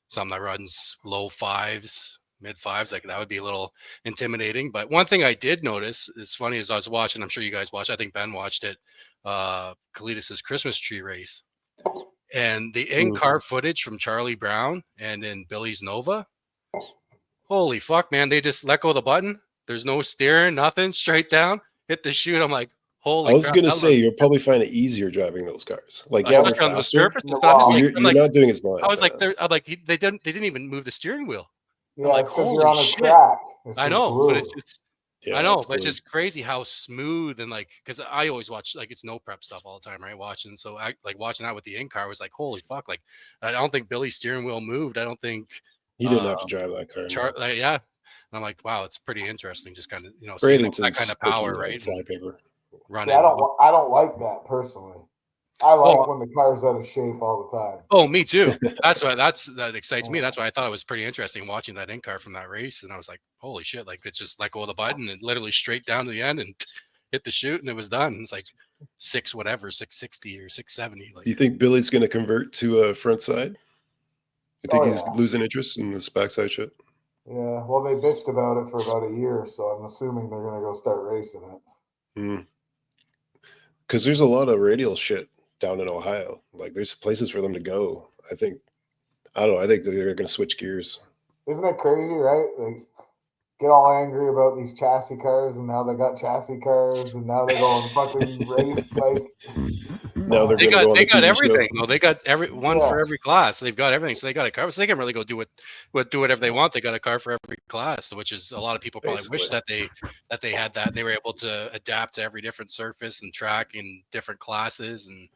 Something that runs low fives, mid fives, like that would be a little intimidating. But one thing I did notice is funny as I was watching, I'm sure you guys watched, I think Ben watched it, Kalidas' Christmas tree race, and the in-car footage from Charlie Brown and in Billy's Nova. Holy fuck, man. They just let go of the button. There's no steering, nothing, straight down, hit the chute. I'm like, holy I was going to say, you'll probably find it easier driving those cars. Like, especially on the surface. You're not doing as much. I was like, they didn't even move the steering wheel. Yeah, like, because you're on a track. I know, smooth. But it's just, but it's just crazy how smooth and like, because I always watch like it's no prep stuff all the time, right? Watching, so I like watching that with the in-car was like, holy fuck! Like, I don't think Billy's steering wheel moved. I don't think he didn't have to drive that car. Yeah, and I'm like, wow, it's pretty interesting. Just kind of seeing that kind of power, right? Flypaper. See, I don't like that personally. I like when the car's out of shape all the time. Oh, me too. That excites me. That's why I thought it was pretty interesting watching that in-car from that race. And I was like, holy shit, like it's just let go of the button and literally straight down to the end and hit the chute and it was done. It's like 660 or 670. Like, do you think Billy's going to convert to a front side? You think he's losing interest in this backside shit? Yeah, well, they bitched about it for about a year, so I'm assuming they're going to go start racing it. Because there's a lot of radial shit down in Ohio. Like, there's places for them to go. I think they're going to switch gears. Isn't it crazy, right? Like, get all angry about these chassis cars, and now they got chassis cars, and now they're going fucking race. Like, Now they're They going to go on the got TV everything. show. No, they got one for every class. They've got everything, so they got a car. So they can really go do whatever they want. They got a car for every class, which is a lot of people probably wish that they had that. And they were able to adapt to every different surface and track in different classes. And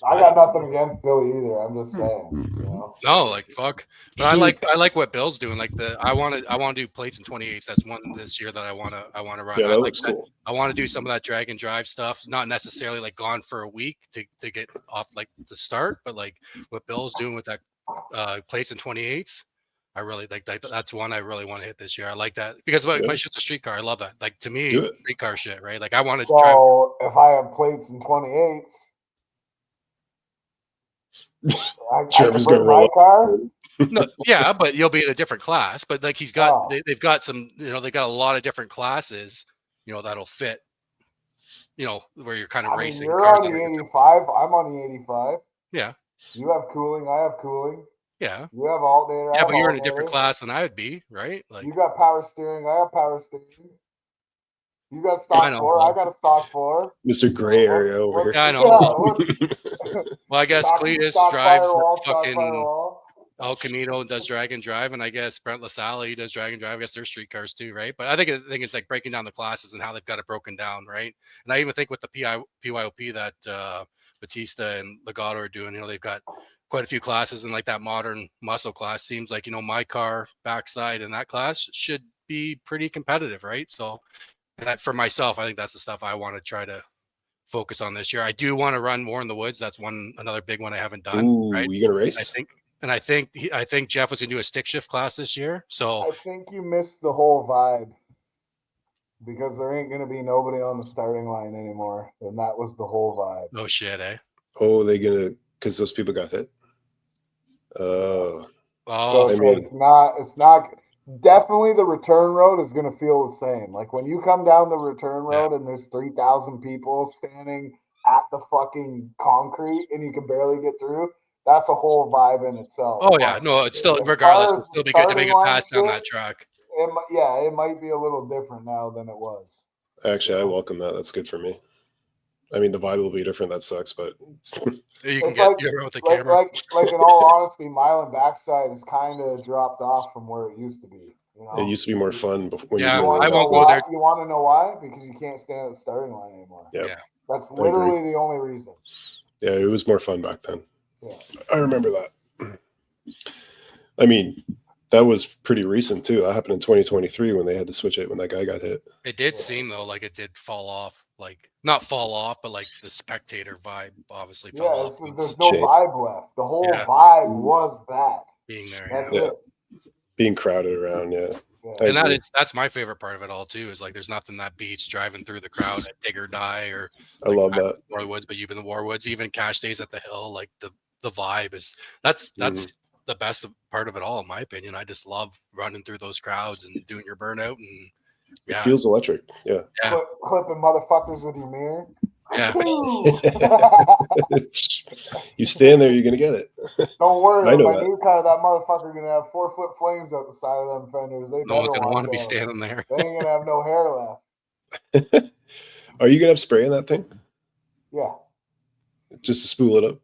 I got nothing against Billy either. I'm just saying, you know. no, like fuck. But I like what Bill's doing. Like I want to do plates and 28s. That's one this year that I want to run. Yeah, I that like looks cool. I want to do some of that drag and drive stuff. Not necessarily like gone for a week to get off like the start, but like what Bill's doing with that plates and 28s. I really like that. That's one I really want to hit this year. I like that because my shit's a street car. I love that. Like to me, street car shit, right? Like I want to drive. So if I have plates and 28s, I can bring my car. No, yeah, but you'll be in a different class. But like he's got, they've got some, they got a lot of different classes, that'll fit, where you're kind of racing. You're on the 85. I'm on the 85. Yeah. You have cooling. I have cooling. Yeah. You have alternator. Yeah, but you're in a different class than I would be, right? Like you got power steering. I have power steering. You got stock 4. I got a stock 4. Mr. Gray area over here. Yeah, I know. Well, I guess Cletus drives fucking El Camino, does drag and drive, and I guess Brent LaSalle does drag and drive. I guess they're street cars too, right? But I think it's like breaking down the classes and how they've got it broken down, right? And I even think with the PYOP that Batista and Legato are doing, they've got quite a few classes, and like that modern muscle class seems like, my car backside in that class should be pretty competitive, right? So, and that for myself, I think that's the stuff I want to try to focus on this year. I do want to run more in the woods. That's another big one I haven't done. Ooh, right? You gonna race? I think Jeff was gonna do a stick shift class this year. So I think you missed the whole vibe because there ain't gonna be nobody on the starting line anymore, and that was the whole vibe. No shit, eh? Oh, they gonna because those people got hit. So it's not. Definitely, the return road is going to feel the same. Like when you come down the return road and there's 3,000 people standing at the fucking concrete and you can barely get through. That's a whole vibe in itself. Oh yeah, no, it's still regardless. It'll still be good to make it pass down that track. It might be a little different now than it was. Actually, I welcome that. That's good for me. I mean, the vibe will be different. That sucks, but you can get you're with the camera. Like in all honesty, mile and backside has kind of dropped off from where it used to be. It used to be more fun. I won't go there. You want to know why? Because you can't stand at the starting line anymore. Yeah. That's literally the only reason. Yeah, it was more fun back then. Yeah. I remember that. I mean, that was pretty recent too. That happened in 2023 when they had to switch it when that guy got hit. It did seem though like it did fall off, like not fall off, but like the spectator vibe obviously fell off. There's no vibe left. The whole vibe was that being there. That's it. Being crowded around, And that's my favorite part of it all too. Is like there's nothing that beats driving through the crowd at Dig or Die or I love that Warwoods, but even the Warwoods, even Cash Days at the Hill, like the vibe is that's the best part of it all, in my opinion. I just love running through those crowds and doing your burnout, and it feels electric. Yeah. Clipping motherfuckers with your mirror. Yeah. You stand there, you're gonna get it. Don't worry, my new car, that motherfucker gonna have 4-foot flames out the side of them fenders. No one's gonna want to be standing there. They ain't gonna have no hair left. Are you gonna have spray in that thing? Yeah. Just to spool it up?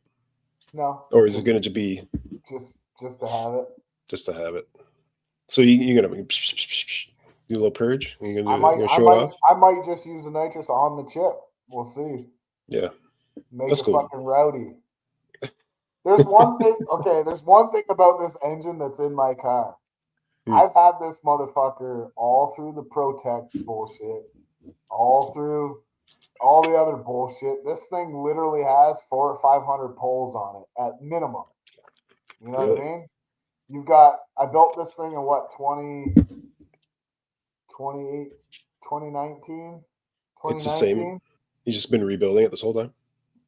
No. Or is it gonna be just to have it? Just to have it. So you're gonna do a little purge? You're gonna show it off? I might just use the nitrous on the chip. We'll see. Yeah. Make it fucking rowdy. There's one thing. Okay, there's one thing about this engine that's in my car. I've had this motherfucker all through the Protect bullshit, all through all the other bullshit. This thing literally has 400 or 500 poles on it at minimum. You know what I mean? I built this thing in what, 2019? It's the same. You've just been rebuilding it this whole time?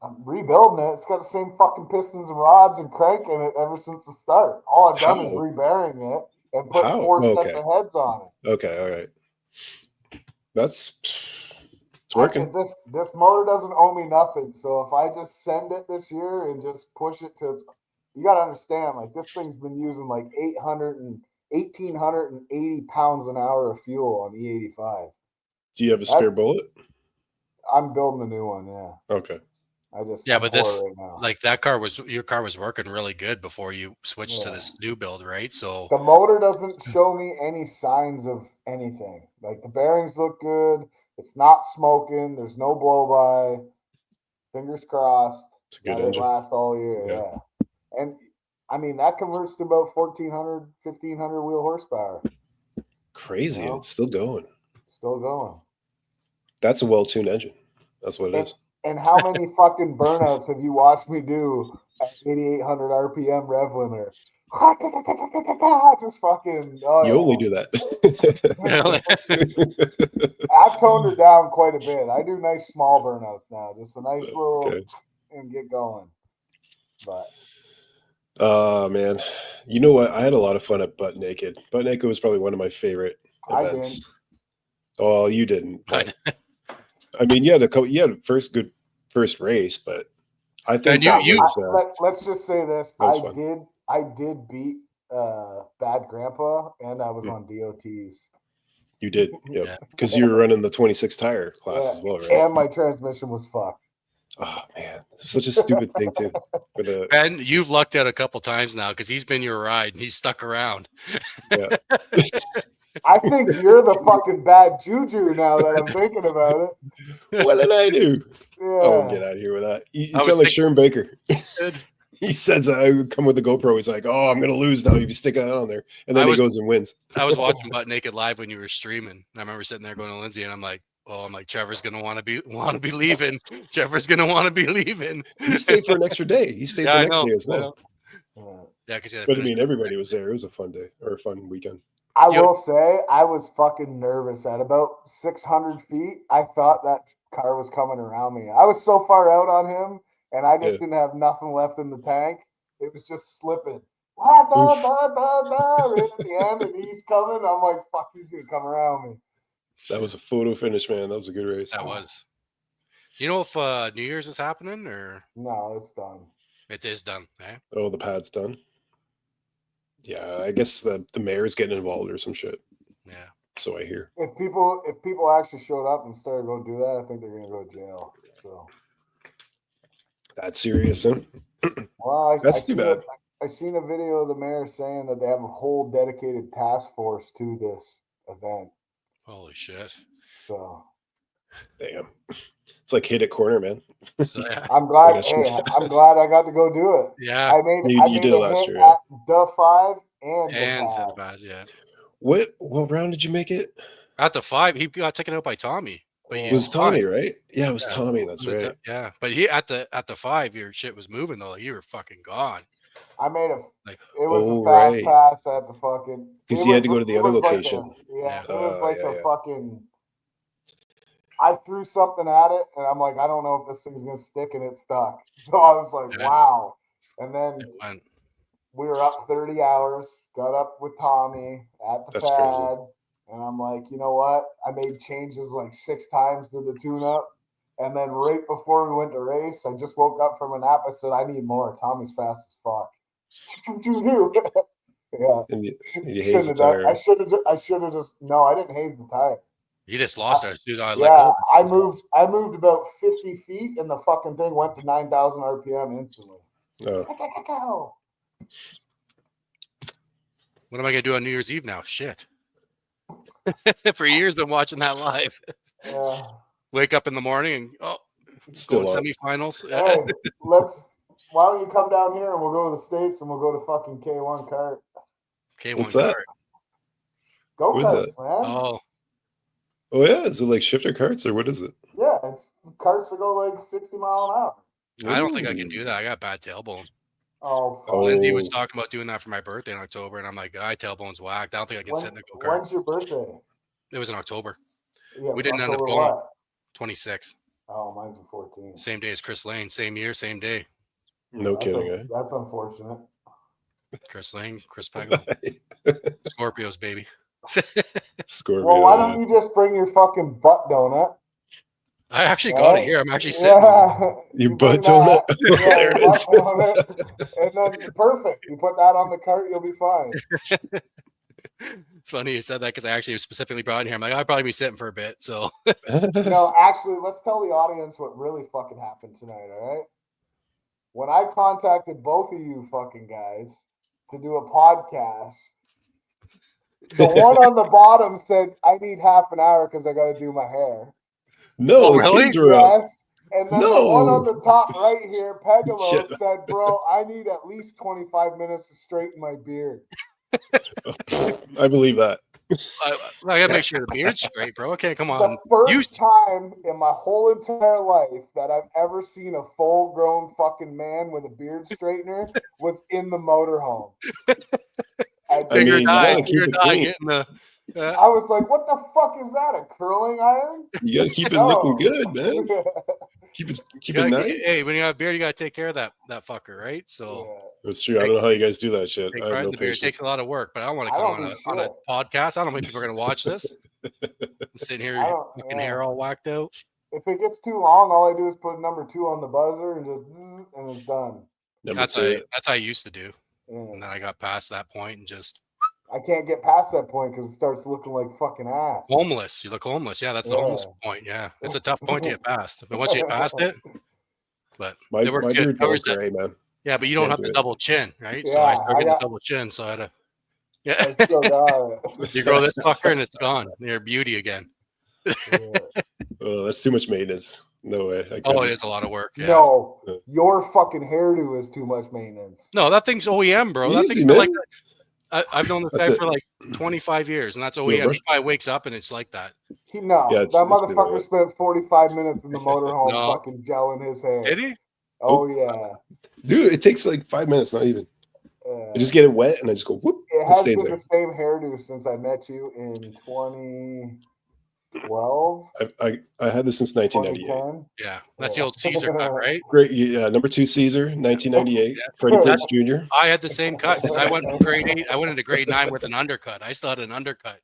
I'm rebuilding it. It's got the same fucking pistons and rods and crank in it ever since the start. All I've done is rebearing it and put 4 sets of heads on it. Okay, all right. It's working. This motor doesn't owe me nothing. So if I just send it this year and just push it to you got to understand, like this thing's been using like 1,880 pounds an hour of fuel on E85. Do you have a spare bullet? I'm building a new one, yeah. Okay. I just Yeah, I'm but poor this, right now. like your car was working really good before you switched to this new build, right? So The motor doesn't show me any signs of anything. Like the bearings look good. It's not smoking. There's no blow by. Fingers crossed It's a good that it engine. lasts all year. Yeah. Yeah. And I mean, that converts to about 1,400, 1,500 wheel horsepower. Crazy, You and know? it's still going. Still going. That's a well-tuned engine. That's what it is. And how many fucking burnouts have you watched me do at 8,800 RPM rev limiter? Just fucking. You only Oh, do that. I've toned her down quite a bit. I do nice small burnouts now. Just a nice little Okay. and get going. But Oh man, you know what? I had a lot of fun at Butt Naked. Butt Naked was probably one of my favorite I events. didn't. Oh, you didn't. But, I mean, you had a good first race, but I think And that was let's just say this. that was fun. I did beat Bad Grandpa, and I was Hmm. on DOTs. You did, yep. Yeah. Because you were running the 26 tire class as well, right? And my transmission was fucked. Oh man, such a stupid thing too. For the Ben, you've lucked out a couple times now because he's been your ride and he's stuck around. yeah. I think you're the fucking bad juju now that I'm thinking about it. What did I do? Yeah. Oh, get out of here with that. You I was sound like thinking- Sherm Baker. Good. He says, I would come with the GoPro. He's like, oh, I'm going to lose now if you stick that on there. And then he goes and wins. I was watching Butt Naked live when you were streaming. I remember sitting there going to Lindsay, and I'm like, Trevor's gonna want to be leaving. Trevor's gonna want to be leaving. He stayed for an extra day. He stayed the next day as well. Yeah, because But I mean, everybody was there. It was a fun day or a fun weekend. I will say I was fucking nervous at about 600 feet. I thought that car was coming around me. I was so far out on him, and I just didn't have nothing left in the tank. It was just slipping. Right at the end, and he's coming. I'm like, fuck, he's gonna come around me. That was a photo finish, man. That was a good race. That was. You know if New Year's is happening or no? It's done. It is done. Eh? Oh, the pad's done. Yeah, I guess the mayor's getting involved or some shit. Yeah. So I hear. If people actually showed up and started to go do that, I think they're gonna go to jail. So that's serious, huh? Well, that's too bad. I seen a video of the mayor saying that they have a whole dedicated task force to this event. Holy shit! So, damn, it's like hit it corner, man. So, yeah. I'm glad. I'm glad I got to go do it. Yeah, I made did it last year. At the 5 and the pad. Yeah. What round did you make it? At the 5, he got taken out by Tommy. But it was Tommy, right? Yeah, it was Tommy. That's right. Yeah, but he at the 5, your shit was moving though. Like, you were fucking gone. I made a. Like, it was a fast pass at the fucking. Because he had to go to the other location. It was like a fucking. I threw something at it, and I'm like, I don't know if this thing's gonna stick, and it stuck. So I was like, wow. And then we were up 30 hours. Got up with Tommy at the pad. Crazy. And I'm like, you know what? I made changes like 6 times to the tune-up. And then right before we went to race, I just woke up from a nap. I said, I need more. Tommy's fast as fuck. Yeah. And you hazed the tire. I should have just, no, I didn't haze the tire. You just lost it. I moved about 50 feet and the fucking thing went to 9,000 RPM instantly. Oh. What am I going to do on New Year's Eve now? Shit. For years, been watching that live. Yeah. Wake up in the morning and it's still semifinals. Hey, why don't you come down here and we'll go to the States and we'll go to fucking K1 kart. K1 What's kart. That? Go karts, man. Oh yeah, is it like shifter carts or what is it? Yeah, it's carts that go like 60 mile an hour. I don't think I can do that. I got bad tailbone. Oh, Lindsay was talking about doing that for my birthday in October, and I'm like, tailbone's whacked. I don't think I can sit in a go-kart. When's your birthday? It was in October. Yeah, we didn't end up going. 26. Oh, mine's in 14. Same day as Chris Lane. Same year, same day. No kidding. That's unfortunate. Chris Lane, Chris Pegelo. Scorpios, baby. Scorpio. Well, why don't you just bring your fucking butt donut? I actually got it here. I'm actually sitting. Your butt donut. There it is. And then perfect. You put that on the cart, you'll be fine. It's funny you said that because I actually specifically brought in here. I'm like, I'll probably be sitting for a bit. So No, actually, let's tell the audience what really fucking happened tonight, all right? When I contacted both of you fucking guys to do a podcast, the one on the bottom said, I need half an hour because I got to do my hair. No, Oh, the really? kids were up. Yes. And then the one on No. the top right here, Pegelo, Shit. said, bro, I need at least 25 minutes to straighten my beard. I believe that. I gotta make sure the beard's straight, bro. Okay, come The on. first time in my whole entire life that I've ever seen a full-grown fucking man with a beard straightener was in the motorhome. I mean, you gotta keep it clean. Getting the. I was like, what the fuck is that? A curling iron? You gotta keep it No. looking good, man. Keep it nice. Hey, when you have a beard, you gotta take care of that fucker, right? So That's true. I don't know how you guys do that shit. take I have pride no in the beard. It takes patience. a lot of work, but I don't want to I come don't on do a podcast. I don't know how many people are gonna watch this. I'm sitting here, fucking hair all whacked out. If it gets too long, all I do is put number 2 on the buzzer and just and it's done. That's how I used to do, and then I got past that point and just. I can't get past that point because it starts looking like fucking ass. Homeless. You look homeless. Yeah, that's the homeless point. Yeah, it's a tough point to get past. But once you get past it, but my beard's all gray, man. Yeah, but you don't have the double chin, right? Yeah, so I started getting the double chin, so I had to. Yeah, I still got it. You grow this fucker and it's gone. You're beauty again. Oh, that's too much maintenance. No way. It is a lot of work. Yeah. No, your fucking hairdo is too much maintenance. No, that thing's OEM, bro. That thing's like I've known this guy for like 25 years, and that's OEM. He probably wakes up and it's like that. That motherfucker spent 45 minutes in the motorhome fucking gelling his hair. Did he? Oh yeah. Dude, it takes like 5 minutes, not even. I just get it wet and I just go whoop. It has been the same hairdo since I met you in 2012. I had this since 1998. Yeah, that's the old Caesar cut, right? Great, yeah. Number 2 Caesar, 1998. Freddie Prinze Jr. I had the same cut because I went from grade 8. I went into grade 9 with an undercut. I still had an undercut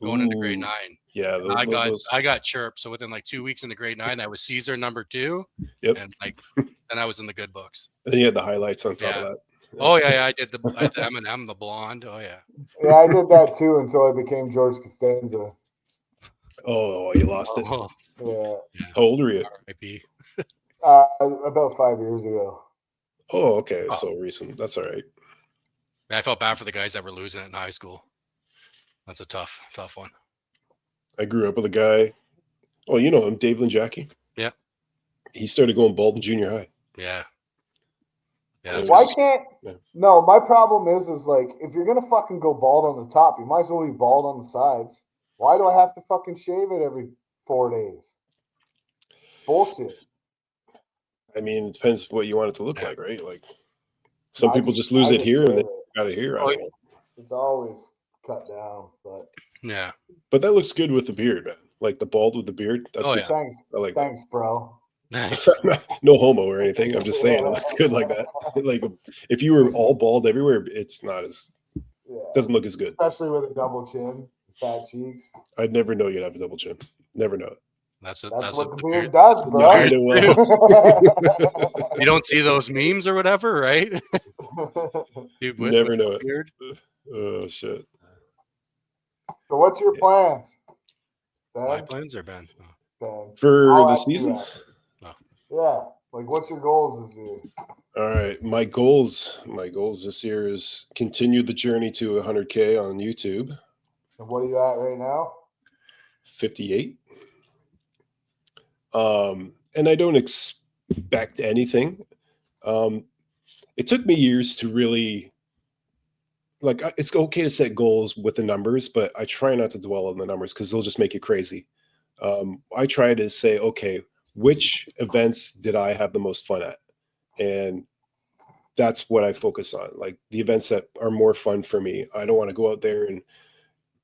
going into grade 9. Yeah, I got chirped. So within like 2 weeks into grade 9, I was Caesar number 2. Yep. And then I was in the good books. And then you had the highlights on top of that. Oh yeah, I did the M&M, the blonde. Oh yeah. Yeah, I did that too until I became George Costanza. Oh, you lost it. Yeah. How old are you? R.I.P. About 5 years ago. Oh, okay. So recent. That's all right. I felt bad for the guys that were losing it in high school. That's a tough one. I grew up with a guy. Oh, you know him, Dave Jackie. Yeah. He started going bald in junior high. Yeah. Why can't? No, my problem is like if you're gonna fucking go bald on the top, you might as well be bald on the sides. Why do I have to fucking shave it every 4 days? Bullshit. I mean, it depends what you want it to look like, right? Like some people just lose it here and they got it here. It's always cut down, but yeah. But that looks good with the beard, man. Like the bald with the beard. That's good. Thanks. I like thanks, bro. Nice. No homo or anything. I'm just saying it looks good like that. Like if you were all bald everywhere, it's not as doesn't look as good. Especially with a double chin, fat cheeks. I'd never know you'd have a double chin. Never know it. That's what the beard does, bro. You don't see those memes or whatever, right? Dude, never know it. Beard. Oh shit. So what's your plans? Ben? My plans are Ben. For the season? Yeah. Like what's your goals this year? All right. My goals this year is continue the journey to 100K on YouTube. And what are you at right now? 58. And I don't expect anything. It took me years to really it's okay to set goals with the numbers, but I try not to dwell on the numbers because they'll just make you crazy. I try to say, okay, which events did I have the most fun at? And that's what I focus on, like the events that are more fun for me. I don't want to go out there and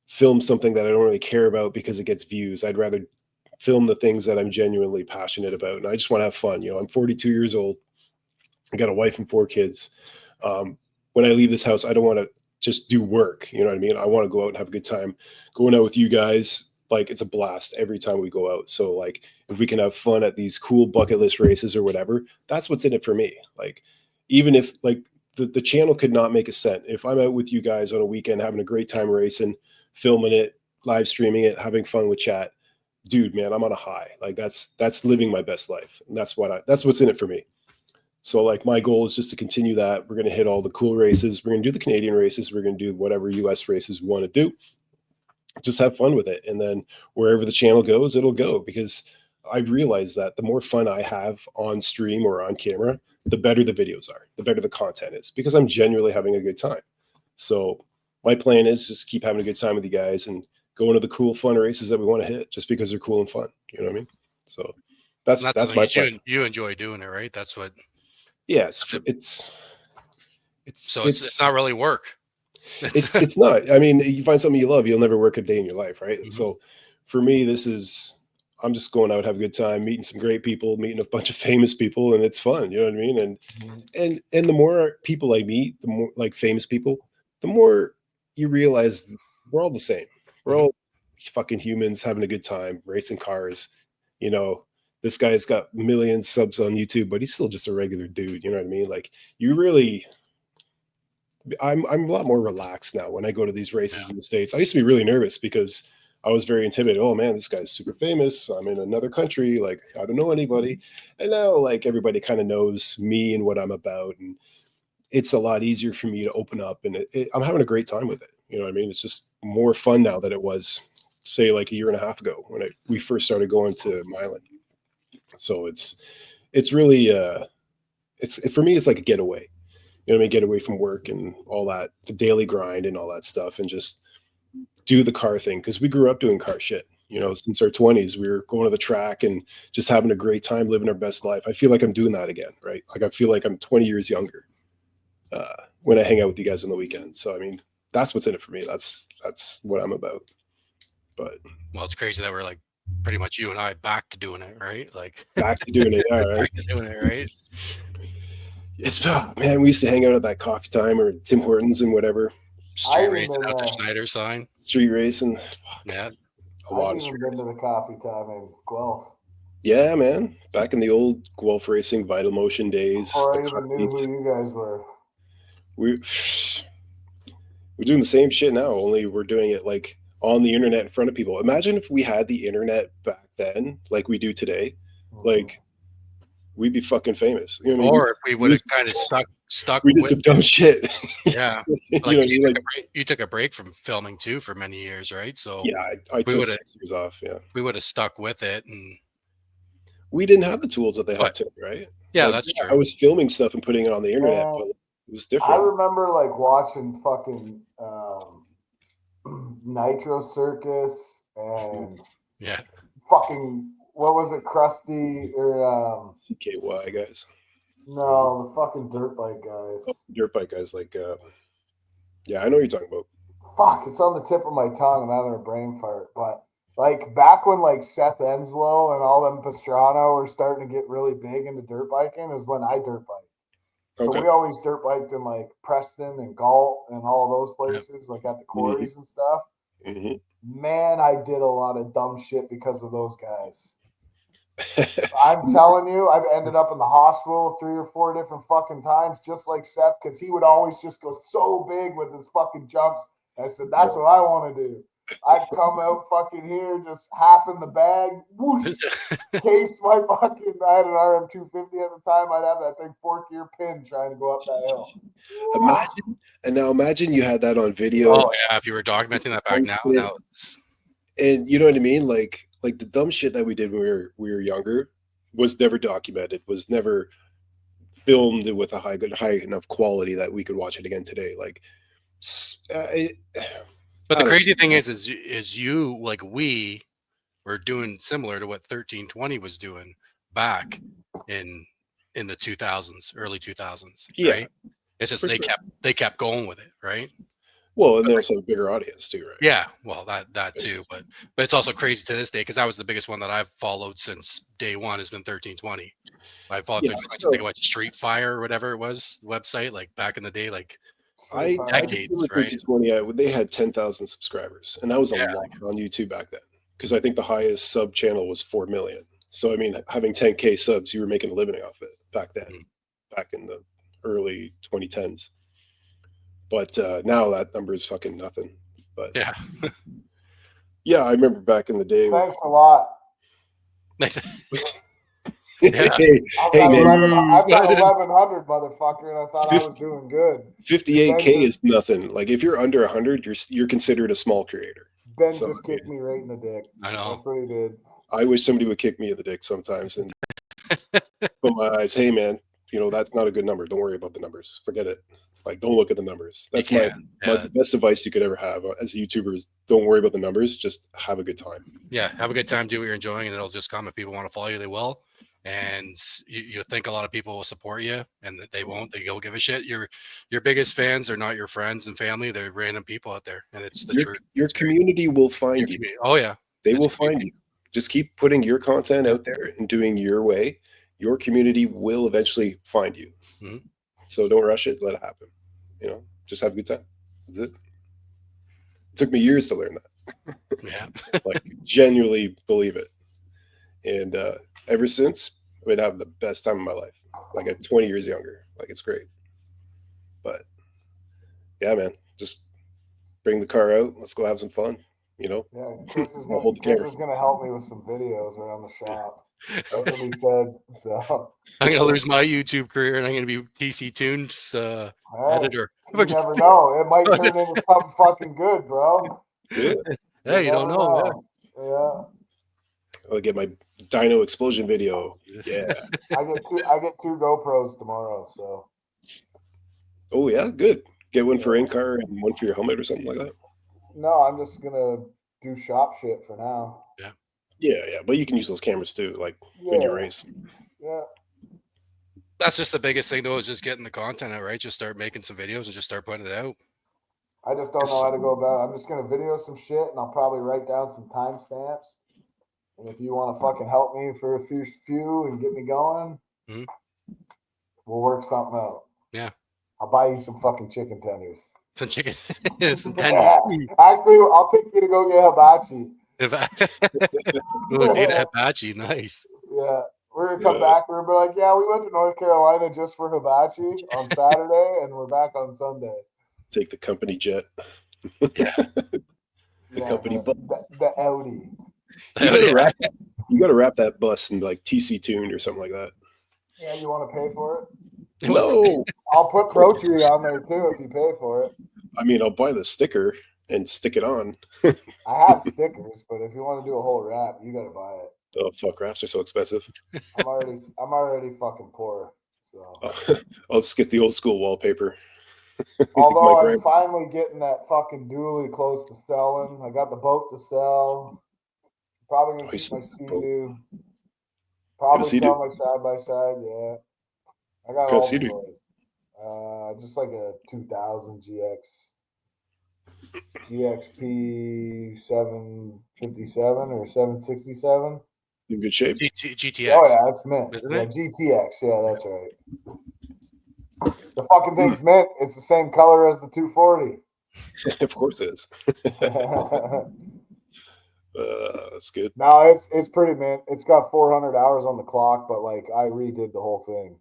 film something that I don't really care about because it gets views. I'd rather film the things that I'm genuinely passionate about. And I just want to have fun. You know, I'm 42 years old. I got a wife and 4 kids. When I leave this house, I don't want to just do work. You know what I mean? I want to go out and have a good time. Going out with you guys, like it's a blast every time we go out. So like if we can have fun at these cool bucket list races or whatever, that's what's in it for me. Like even if like the channel could not make a cent. If I'm out with you guys on a weekend having a great time racing, filming it, live streaming it, having fun with chat, dude, man, I'm on a high. Like that's living my best life. And that's what's in it for me. So like my goal is just to continue that. We're going to hit all the cool races. We're going to do the Canadian races. We're going to do whatever US races we want to do. Just have fun with it. And then wherever the channel goes, it'll go, because I've realized that the more fun I have on stream or on camera, the better the videos are, the better the content is, because I'm genuinely having a good time. So my plan is just keep having a good time with you guys and going to the cool, fun races that we want to hit just because they're cool and fun. You know what I mean? So that's my plan. You enjoy doing it, right? That's what. Yeah, it's not really work. It's not. I mean, you find something you love, you'll never work a day in your life, right? Mm-hmm. So for me, I'm just going out, have a good time, meeting some great people, meeting a bunch of famous people, and it's fun. You know what I mean? And the more people I meet, the more like famous people, the more you realize we're all the same. We're all fucking humans having a good time, racing cars. You know, this guy's got millions subs on YouTube, but he's still just a regular dude. You know what I mean? Like I'm a lot more relaxed now when I go to these races in the States. I used to be really nervous because I was very intimidated. Oh man, this guy's super famous. I'm in another country. Like, I don't know anybody. And now like everybody kind of knows me and what I'm about. And it's a lot easier for me to open up, and I'm having a great time with it. You know what I mean? It's just more fun now than it was, say, like a year and a half ago when we first started going to Milan. So it's really, for me, it's like a getaway. You know what I mean? Get away from work and all that, the daily grind and all that stuff, and just do the car thing. Because we grew up doing car shit, you know, since our 20s. We were going to the track and just having a great time, living our best life. I feel like I'm doing that again, right? Like I feel like I'm 20 years younger when I hang out with you guys on the weekend. So I mean, that's what's in it for me. That's what I'm about. But well, it's crazy that we're like pretty much you and I back to doing it, right? Like back to doing it, all right. Back to doing it, right? It's man, we used to hang out at that coffee time or Tim Hortons and whatever. Street racing out the Schneider sign. Street racing. Yeah. A lot I've even been to the coffee time in Guelph. Yeah, man. Back in the old Guelph racing, Vital Motion days. Before I even knew who you guys were. We're doing the same shit now, only we're doing it like on the internet in front of people. Imagine if we had the internet back then, like we do today. Like we'd be fucking famous. You know what I mean? Or if we would have kind of stuck. We did some dumb shit. Yeah, like you took a break from filming too for many years, right? So yeah, I took 6 years off. Yeah, we would have stuck with it, and we didn't have the tools that they have today, right? Yeah, that's true. I was filming stuff and putting it on the internet, but it was different. I remember like watching fucking Nitro Circus and fucking what was it, Krusty or CKY guys. No, the fucking dirt bike guys. Dirt bike guys, like yeah, I know what you're talking about. Fuck, it's on the tip of my tongue. I'm having a brain fart. But like back when like Seth Enslow and all them Pastrana were starting to get really big into dirt biking is when I dirt biked. So we always dirt biked in like Preston and Galt and all those places, like at the quarries and stuff. Man, I did a lot of dumb shit because of those guys. I'm telling you, I've ended up in the hospital 3 or 4 different fucking times, just like Seth, because he would always just go so big with his fucking jumps. I said, that's what I want to do. I'd come out fucking here, just half in the bag, whoosh, case my fucking, I had an RM250 at the time, I'd have that thing 4th-gear pin trying to go up that hill. Imagine you had that on video. Oh yeah, if you were documenting that back now it's... And you know what I mean? Like the dumb shit that we did when we were younger was never documented, was never filmed with a high enough quality that we could watch it again today. Like, but the crazy thing is you, like, we were doing similar to what 1320 was doing back in the 2000s, early 2000s, right? It's just they kept going with it, right? Well, and they also have a bigger audience too, right? Yeah, well, that too, but it's also crazy to this day because that was the biggest one that I've followed since day one has been 1320. I followed like Street Fire or whatever it was, website, like back in the day, like decades, right? They had 10,000 subscribers, and that was a lot on YouTube back then. Because I think the highest sub channel was 4 million. So I mean, having 10K subs, you were making a living off it back then, back in the early 2010s. But now that number is fucking nothing. But Yeah. yeah, I remember back in the day. Thanks a lot. Nice. Hey, I've hey got man, 1,100, motherfucker, and I thought I was doing good. 58K is nothing. Like if you're under 100, you're considered a small creator. Ben just kicked me right in the dick. I know. That's what he did. I wish somebody would kick me in the dick sometimes and put my eyes. Hey man, that's not a good number. Don't worry about the numbers. Forget it. Like don't look at the numbers. That's my best advice you could ever have as a YouTuber is don't worry about the numbers. Just have a good time. Yeah, have a good time. Do what you're enjoying, and it'll just come. If people want to follow you, they will. And you think a lot of people will support you, and they won't. They don't give a shit. Your biggest fans are not your friends and family. They're random people out there, and it's the truth. Your community will find you. Oh yeah, they will find you. Just keep putting your content out there and doing your way. Your community will eventually find you. Mm-hmm. So don't rush it. Let it happen. Just have a good time. That's it. It took me years to learn that. Yeah. Like genuinely believe it. And ever since, I've been having the best time of my life. Like I'm 20 years younger. Like it's great. But yeah, man, just bring the car out. Let's go have some fun. Yeah, Chris is gonna help me with some videos around the shop. That's what he said. So I'm gonna lose my YouTube career, and I'm gonna be Tctuned's editor. You never know; it might turn into something fucking good, bro. Yeah. Hey, you don't know. Yeah. I'll get my Dyno explosion video. Yeah. I get two GoPros tomorrow. So. Oh yeah, good. Get one for in-car and one for your helmet or something like that. No, I'm just gonna do shop shit for now. Yeah. Yeah, but you can use those cameras too, like when you race. Yeah. That's just the biggest thing, though, is just getting the content out, right? Just start making some videos and just start putting it out. I just don't know how to go about it. I'm just gonna video some shit, and I'll probably write down some timestamps. And if you want to fucking help me for a few and get me going, we'll work something out. Yeah. I'll buy you some fucking chicken tenders. Some chicken, some tenders. Actually, I'll take you to go get hibachi. Hibachi, nice. Yeah, we're gonna come back. We're gonna be like, yeah, we went to North Carolina just for hibachi on Saturday, and we're back on Sunday. Take the company jet. Yeah. The company bus. The Audi. You gotta wrap that bus in like Tctuned or something like that. Yeah, you want to pay for it? No. I'll put Pro-Tree on there too if you pay for it. I mean, I'll buy the sticker and stick it on. I have stickers, but if you want to do a whole wrap, you gotta buy it. Oh fuck, wraps are so expensive. I'm already fucking poor. So I'll just get the old school wallpaper. Although I'm finally getting that fucking dually close to selling. I got the boat to sell. Probably gonna keep my Sea-Doo. Probably sell my side by side. Yeah, I got all the toys. Just like a 2000 GXP 757 or 767. In good shape. GTX. Oh yeah, that's mint. Isn't it? GTX. Yeah, that's right. The fucking thing's mint. It's the same color as the 240. Of course it is. That's good. No, it's pretty mint. It's got 400 hours on the clock, but like I redid the whole thing.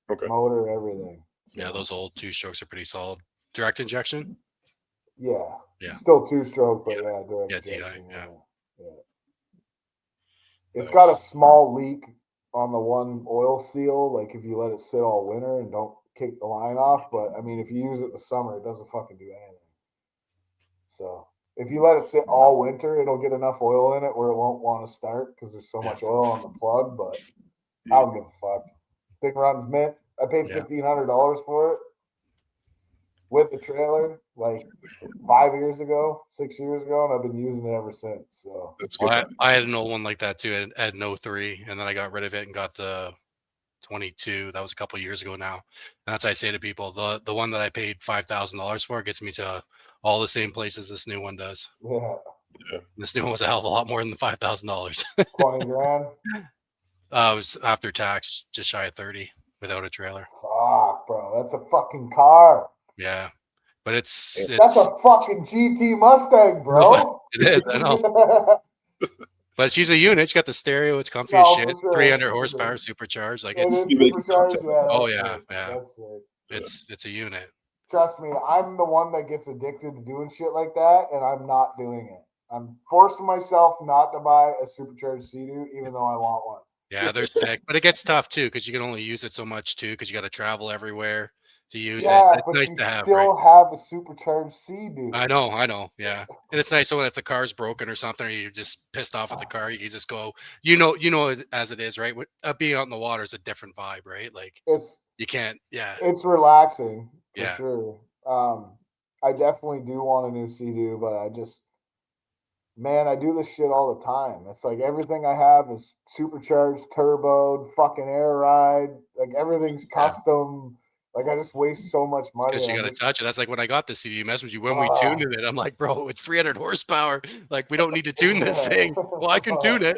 Okay. Motor, everything. Yeah, those old 2-strokes are pretty solid. Direct injection? Yeah. Yeah. Still 2-stroke, but direct injection. Yeah. It's got a small leak on the one oil seal, like if you let it sit all winter and don't kick the line off. But I mean, if you use it in the summer, it doesn't fucking do anything. So if you let it sit all winter, it'll get enough oil in it where it won't want to start because there's so much oil on the plug. But I don't give a fuck. Thing runs mint. I paid $1,500 for it with the trailer like 5 years ago, 6 years ago, and I've been using it ever since. So that's good. Well, I had an old one like that too. I had an 03, and then I got rid of it and got the 22. That was a couple of years ago now. And that's what I say to people: the one that I paid $5,000 for gets me to all the same places this new one does. Yeah. This new one was a hell of a lot more than the $5,000. 20 grand. It was after tax, just shy of 30 without a trailer. Fuck, bro, that's a fucking car. Yeah, but that's a fucking GT Mustang, bro. It is, I know. But she's a unit. She's got the stereo. It's comfy as shit. Sure. 300 horsepower, supercharged. Like it's supercharged. Yeah, oh yeah, That's it. It's a unit. Trust me, I'm the one that gets addicted to doing shit like that, and I'm not doing it. I'm forcing myself not to buy a supercharged Sea-Doo, even though I want one. Yeah, they're sick, but it gets tough too because you can only use it so much too because you got to travel everywhere to use it. Yeah, It's but nice you to have, right? still have a supercharged Sea-Doo. I know, yeah. And it's nice. So if the car's broken or something, or you're just pissed off at the car, you just go. You know it as it is, right? Being out in the water is a different vibe, right? Like It's you can't. Yeah, it's relaxing for yeah. sure. I definitely do want a new Sea-Doo, but man, I do this shit all the time. It's like everything I have is supercharged, turboed, fucking air ride. Like everything's Yeah. custom. Like I just waste so much money. Because you I'm got to just touch it. That's like when I got the CD message you when we tuned it. I'm like, bro, it's 300 horsepower. Like we don't need to tune this thing. Well, I can tune it.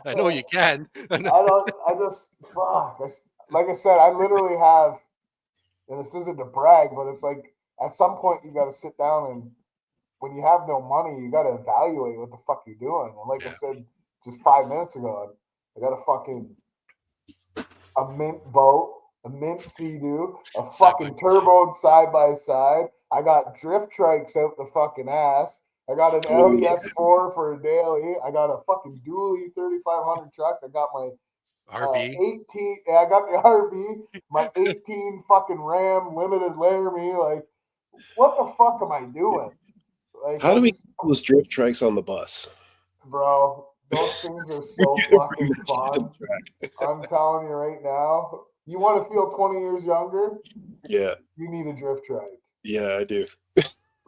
I know you can. I just fuck. Like I said, I literally have, and this isn't to brag, but it's like at some point you got to sit down and when you have no money, you got to evaluate what the fuck you're doing. And like I Yeah. said just 5 minutes ago, I got a mint boat, a mint Sea-Doo, a Side by fucking side. turboed side by side. I got drift trikes out the fucking ass. I got an Oh, Audi yeah. S4 for a daily. I got a fucking dually 3500 truck. I got my RV. 18. I got the RV, my 18 fucking Ram limited Laramie. Like, what the fuck am I doing? Like, How do we get those drift trikes on the bus? bro, those things are We so gotta bring fucking that shit to fun. the track. I'm telling you right now. You want to feel 20 years younger? Yeah, You need a drift trike. yeah, I do.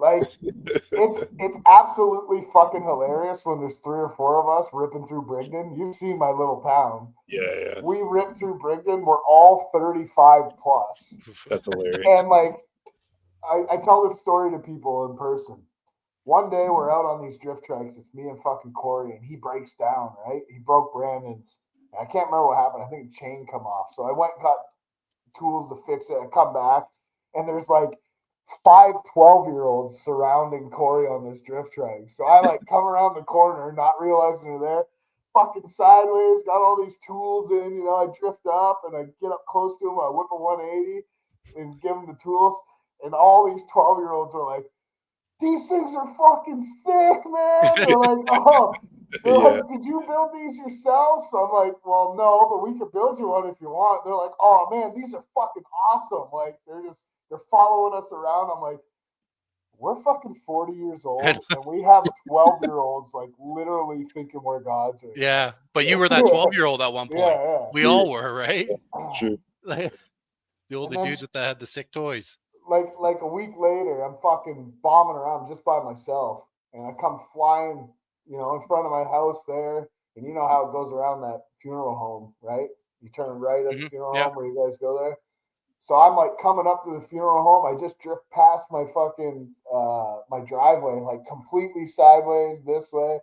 Like, it's absolutely fucking hilarious when there's 3 or 4 of us ripping through Brigden. You've seen my little town. Yeah, We rip through Brigden. We're all 35 plus. that's hilarious. And like, I tell this story to people in person. One day we're out on these drift trikes. It's me and fucking Corey, and he breaks down. Right, he broke Brandon's. I can't remember what happened. I think a chain come off. So I went and got tools to fix it. I come back, and there's like 5 12-year-olds surrounding Corey on this drift trike. So I like come around the corner, not realizing they're there, fucking sideways, got all these tools in. You know, I drift up and I get up close to him. I whip a 180 and give him the tools. And all these 12-year-olds are like, these things are fucking sick, man. They're like, oh, they're Yeah, like, did you build these yourself? So I'm like, well, no, but we could build you one if you want. They're like, oh man, these are fucking awesome. Like they're following us around. I'm like, we're fucking 40 years old and we have 12-year-olds like literally thinking we're gods right Yeah, but you were that 12-year-old at one point. Yeah. We true, all were, right? true. Like the And older then dudes that had the sick toys. like a week later, I'm fucking bombing around just by myself, and I come flying, in front of my house there, and you know how it goes around that funeral home, right? You turn right at the funeral Yeah. home where you guys go there. So I'm like coming up to the funeral home. I just drift past my fucking my driveway, like completely sideways this way,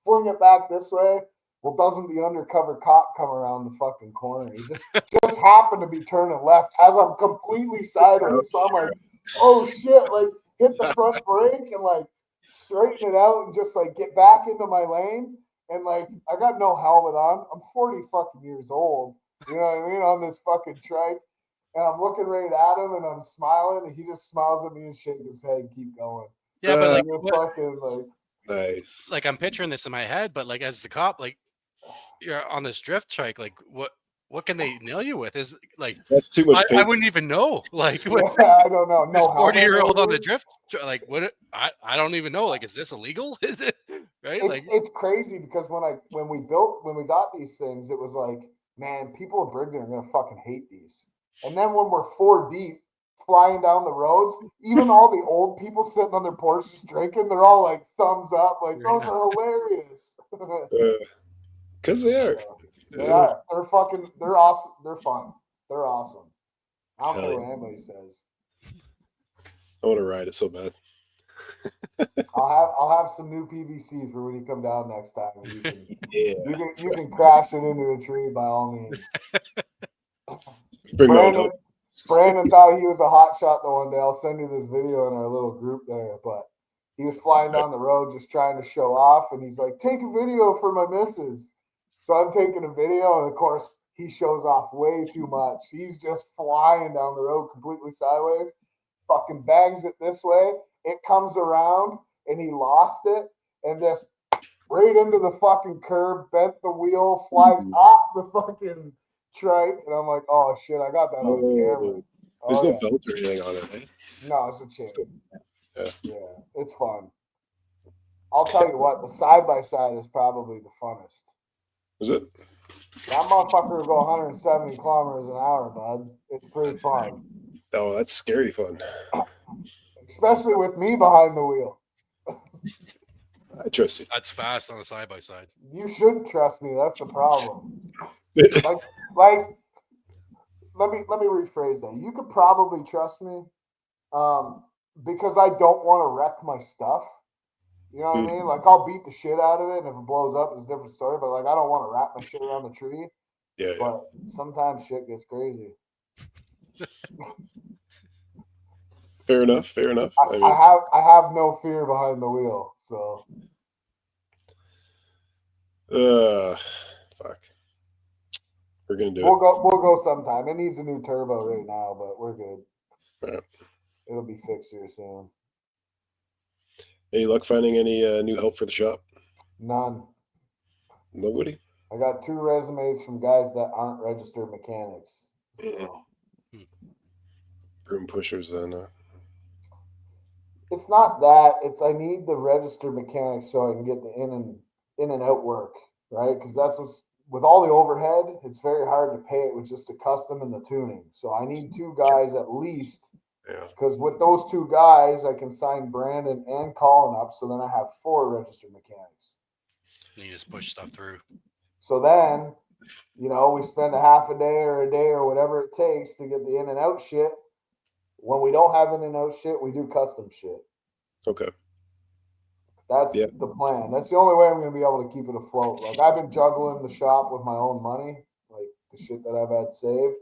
fling it back this way. Well, doesn't the undercover cop come around the fucking corner? He just happened to be turning left as I'm completely sideways. So I'm like, oh shit, like hit the front brake and like straighten it out and just like get back into my lane. And like I got no helmet on. I'm 40 fucking years old. You know what I mean? On this fucking trike. And I'm looking right at him and I'm smiling and he just smiles at me and shakes his head and keep going. Yeah, but like You're fucking like Nice. like I'm picturing this in my head, but like as the cop, like you're on this drift trike, like what can they nail you with? Is like That's too much I paper. wouldn't even know. Like what I don't know. this No 40-year-old on the helmet. drift like what I don't even know. Like is this illegal? Is it right? Like It's crazy because when we got these things, it was like, man, people in Brigden are gonna fucking hate these. And then when we're 4 deep flying down the roads, even all the old people sitting on their porches drinking, they're all like thumbs up, like those are hilarious. Because they are. They are. They're awesome. They're fun. They're awesome. I don't Hell care yeah. what anybody says. I want to ride it so bad. I'll have some new PVC for when you come down next time. Yeah. You can crash it into a tree by all means. Bring my own Brandon thought he was a hot shot the one day. I'll send you this video in our little group there, but he was flying down the road just trying to show off, and he's like, "Take a video for my missus." So I'm taking a video, and of course he shows off way too much. He's just flying down the road completely sideways, fucking bangs it this way. It comes around, and he lost it, and just right into the fucking curb, bent the wheel, flies off the fucking trike, and I'm like, oh shit, I got that on camera. There's no belt or anything on it, eh? No, it's a chain. Yeah. Yeah, it's fun. I'll tell you what, the side-by-side is probably the funnest. Is it? That motherfucker will go 170 kilometers an hour, bud. It's pretty fun. Oh, that's scary fun. Especially with me behind the wheel. I trust you. That's fast on a side by side. You shouldn't trust me. That's the problem. like, let me rephrase that. You could probably trust me, because I don't want to wreck my stuff. You know what I mean? Like, I'll beat the shit out of it, and if it blows up, it's a different story. But like, I don't want to wrap my shit around the tree. Yeah. But sometimes shit gets crazy. Fair enough. I have no fear behind the wheel, so. Fuck. We're gonna do We'll it. We'll go sometime. It needs a new turbo right now, but we're good. Yeah. It'll be fixed here soon. Any luck finding any new help for the shop? None. Nobody. I got 2 resumes from guys that aren't registered mechanics. So. Broom pushers, then. It's not that. It's I need the registered mechanics so I can get the in and out work, right? Because that's what's with all the overhead. It's very hard to pay it with just the custom and the tuning. So I need 2 guys at least. Yeah. Because with those 2 guys, I can sign Brandon and Colin up. So then I have 4 registered mechanics. And you just push stuff through. So then, we spend a half a day or whatever it takes to get the in and out shit. When we don't have in and out shit, we do custom shit. Okay. That's the plan. That's the only way I'm going to be able to keep it afloat. Like, I've been juggling the shop with my own money, like the shit that I've had saved.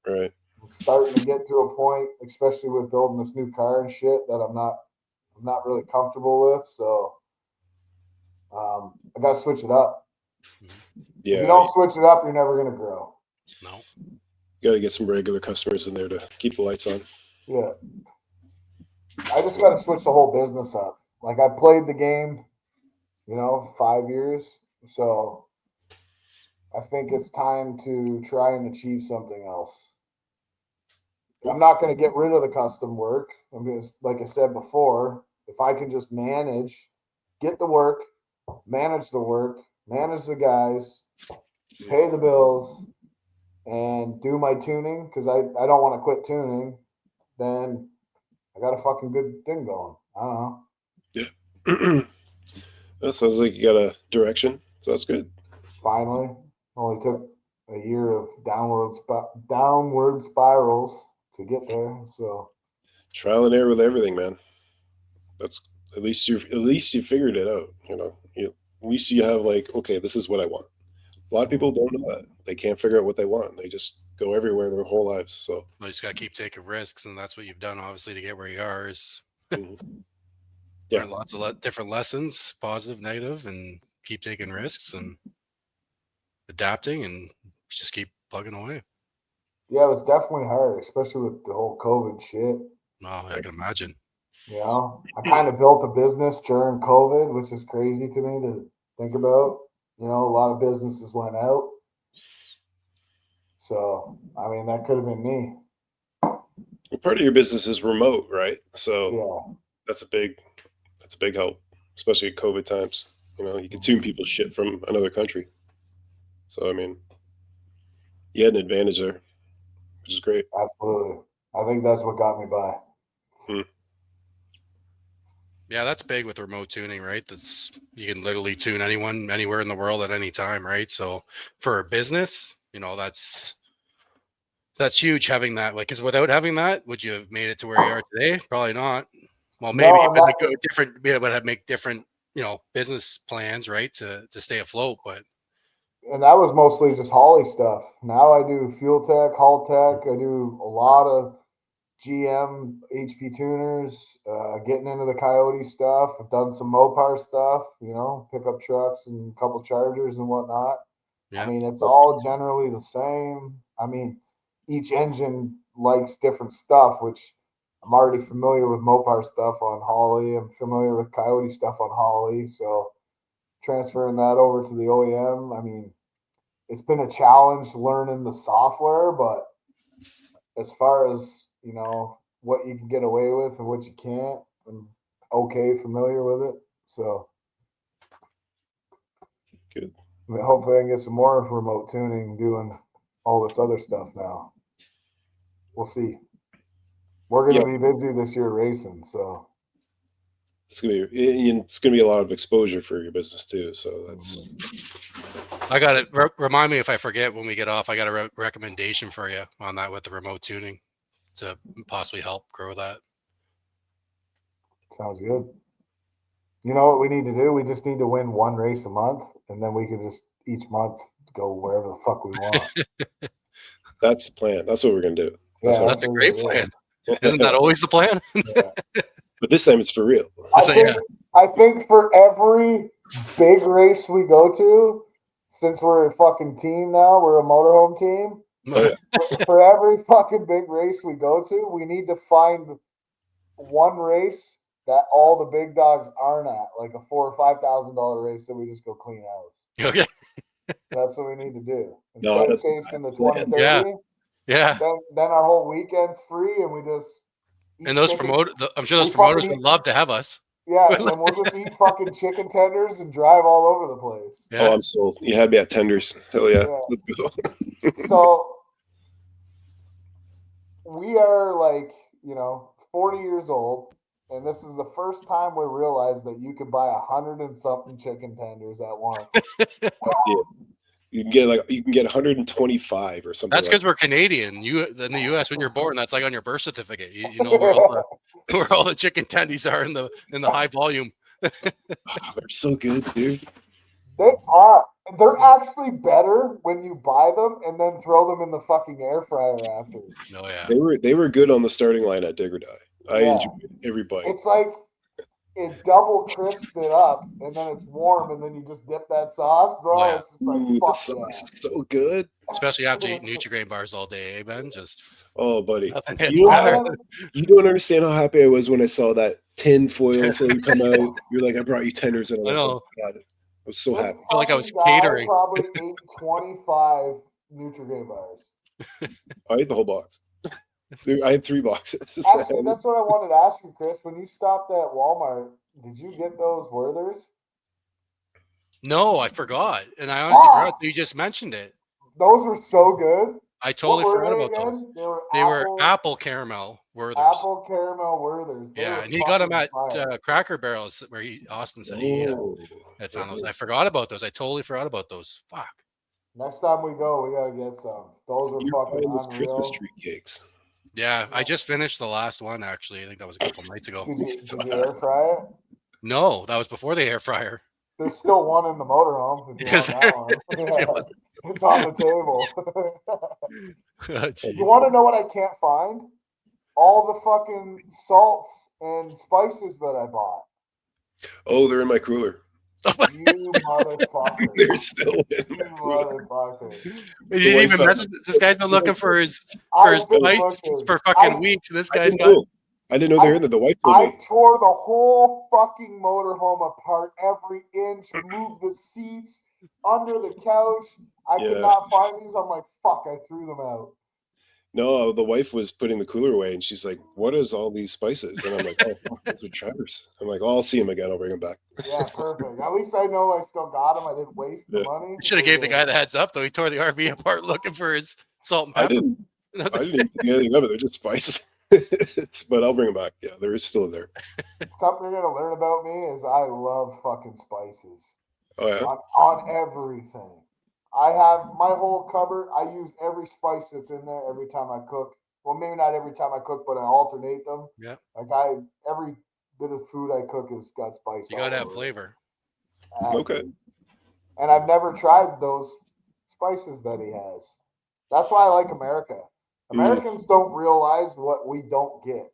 Right. It's starting to get to a point, especially with building this new car and shit, that I'm not really comfortable with. So I got to switch it up. Yeah. If you don't switch it up, you're never going to grow. No. You got to get some regular customers in there to keep the lights on. Yeah. I just got to switch the whole business up. Like, I've played the game, 5 years. So I think it's time to try and achieve something else. I'm not going to get rid of the custom work. I'm going to, like I said before, if I can just get the work, manage the guys, pay the bills, and do my tuning, because I don't want to quit tuning, then I got a fucking good thing going. I don't know. Yeah. That sounds like you got a direction. So that's good. Finally. Only took a year of downward spirals to get there. So trial and error with everything, man. That's at least you figured it out. At least you have okay, this is what I want. A lot of people don't know that. They can't figure out what they want. They just go everywhere their whole lives. So you just got to keep taking risks, and that's what you've done, obviously, to get where you are. Is yeah, lots of different lessons, positive, negative, and keep taking risks and adapting, and just keep plugging away. Yeah, it was definitely hard, especially with the whole COVID shit. Oh, I can imagine. I kind of built a business during COVID, which is crazy to me to think about. A lot of businesses went out. So, I mean, that could have been me. Part of your business is remote, right? So yeah, that's a big help, especially at COVID times. You can tune people's shit from another country. So, I mean, you had an advantage there, which is great. Absolutely. I think that's what got me by. Yeah, that's big with remote tuning, right? You can literally tune anyone anywhere in the world at any time, right? So for a business, that's huge having that. Like, because without having that, would you have made it to where you are today? Probably not. Well, maybe No, but like different, would have make different, business plans, right, to stay afloat. But and that was mostly just Holly stuff. Now I do fuel tech, hull tech. I do a lot of GM HP tuners, getting into the Coyote stuff. I've done some Mopar stuff, pickup trucks and a couple chargers and whatnot. Yeah. I mean, it's all generally the same. I mean, each engine likes different stuff, which I'm already familiar with Mopar stuff on Holly. I'm familiar with Coyote stuff on Holly. So transferring that over to the OEM, I mean, it's been a challenge learning the software, but as far as, you know, what you can get away with and what you can't, I'm okay familiar with it. So Good. I mean, hopefully I can get some more remote tuning doing all this other stuff now. We'll see. We're going to be busy this year racing, so it's gonna be a lot of exposure for your business too. So that's. I got it. Remind me if I forget when we get off. I got a recommendation for you on that with the remote tuning to possibly help grow that. Sounds good. You know what we need to do? We just need to win one race a month, and then we can just each month go wherever the fuck we want. That's the plan. That's what we're gonna do. That's a great plan. Isn't that always the plan? Yeah. But this time it's for real. I think for every big race we go to, since we're a fucking team now, we're a motorhome team. Oh, yeah. For every fucking big race we go to, we need to find one race that all the big dogs aren't at, like a $4,000 or $5,000 race that we just go clean out. Okay. That's what we need to do. Instead of chasing the 20, 30, yeah. Then our whole weekend's free and we just and those I'm sure those promoters would love to have us. Yeah, and we'll just eat fucking chicken tenders and drive all over the place. Yeah. Oh, I'm sold. You had me at tenders. Hell yeah. Let's go. So we are like, 40 years old, and this is the first time we realized that you could buy 100 and something chicken tenders at once. Yeah. You can get 125 or something. That's because we're Canadian. In the U.S. when you're born, that's like on your birth certificate. You know where all the chicken tendies are in the high volume. They're so good, dude. They are. They're actually better when you buy them and then throw them in the fucking air fryer after. Oh yeah. They were good on the starting line at Dig or Die. I enjoyed every bite. It's like it double crisps it up, and then it's warm, and then you just dip that sauce, bro. Oh, yeah. It's just like, the sauce is so good. Especially after eating Nutri-Grain bars all day, eh, Ben? Oh, buddy. You don't understand how happy I was when I saw that tin foil thing come out. You're like, I brought you tenders, and I'm like, oh, God. I was so happy. I feel like I was catering. Probably ate 25 Nutri-Grain bars. I ate the whole box. I had 3 boxes. Actually, that's what I wanted to ask you, Chris. When you stopped at Walmart, did you get those Werthers? No, I forgot. And I honestly forgot. You just mentioned it. Those were so good. I totally forgot about those. They were apple caramel Werthers. Apple caramel Werthers. Yeah, and he got them at Cracker Barrels where Austin said he had found those. I forgot about those. I totally forgot about those. Fuck. Next time we go, we gotta get some. Those are fucking unreal. Christmas tree cakes. Yeah, I just finished the last one actually. I think that was a couple nights ago. Did you air fry it? No, that was before the air fryer. There's still one in the motorhome. If you want that one. It's on the table. You want to know what I can't find? All the fucking salts and spices that I bought. Oh, they're in my cooler. You motherfucker. They're still in my cooler. Motherfucker. You didn't even message. This guy's been looking for his spice for fucking weeks. And this guy's got. I didn't know they were in there. The wife told me. I tore the whole fucking motorhome apart, every inch, moved the seats under the couch. I could not find these. I'm like, fuck, I threw them out. No, the wife was putting the cooler away, and she's like, what is all these spices? And I'm like, oh, fuck, those are Trevor's. I'm like, oh, I'll see him again. I'll bring him back. Yeah, perfect. At least I know I still got him. I didn't waste the money. Should have gave the guy the heads up, though. He tore the RV apart looking for his salt and pepper. I didn't even think anything of it. They're just spices. But I'll bring them back. Yeah, they're still there. Something you're gonna learn about me is I love fucking spices. Oh yeah. On everything. I have my whole cupboard. I use every spice that's in there every time I cook. Well, maybe not every time I cook, but I alternate them. Yeah. Like every bit of food I cook has got spice. You gotta have flavor. Okay. And I've never tried those spices that he has. That's why I like America. Americans don't realize what we don't get.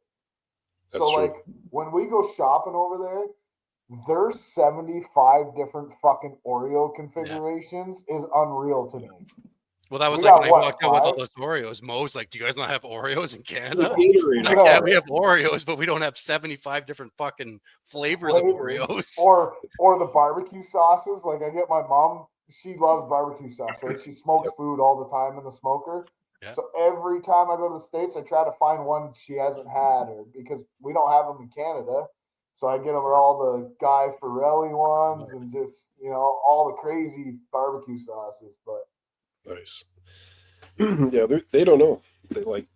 That's so true. like when we go shopping over there, their 75 different fucking Oreo configurations is unreal to me. Well, that was We like got when I what, walked out with all 5? those Oreos. Mo's like, "Do you guys not have Oreos in Canada?" Gatorade. Like, Yeah. yeah, we have Oreos, but we don't have 75 different fucking flavors of Oreos. Or the barbecue sauces. Like I get my mom, she loves barbecue sauce, right? She smokes food all the time in the smoker. Yeah. So every time I go to the States, I try to find one she hasn't had, or because we don't have them in Canada. So I get her all the Guy Fieri ones and just, all the crazy barbecue sauces. But Nice. Yeah, they don't know. They like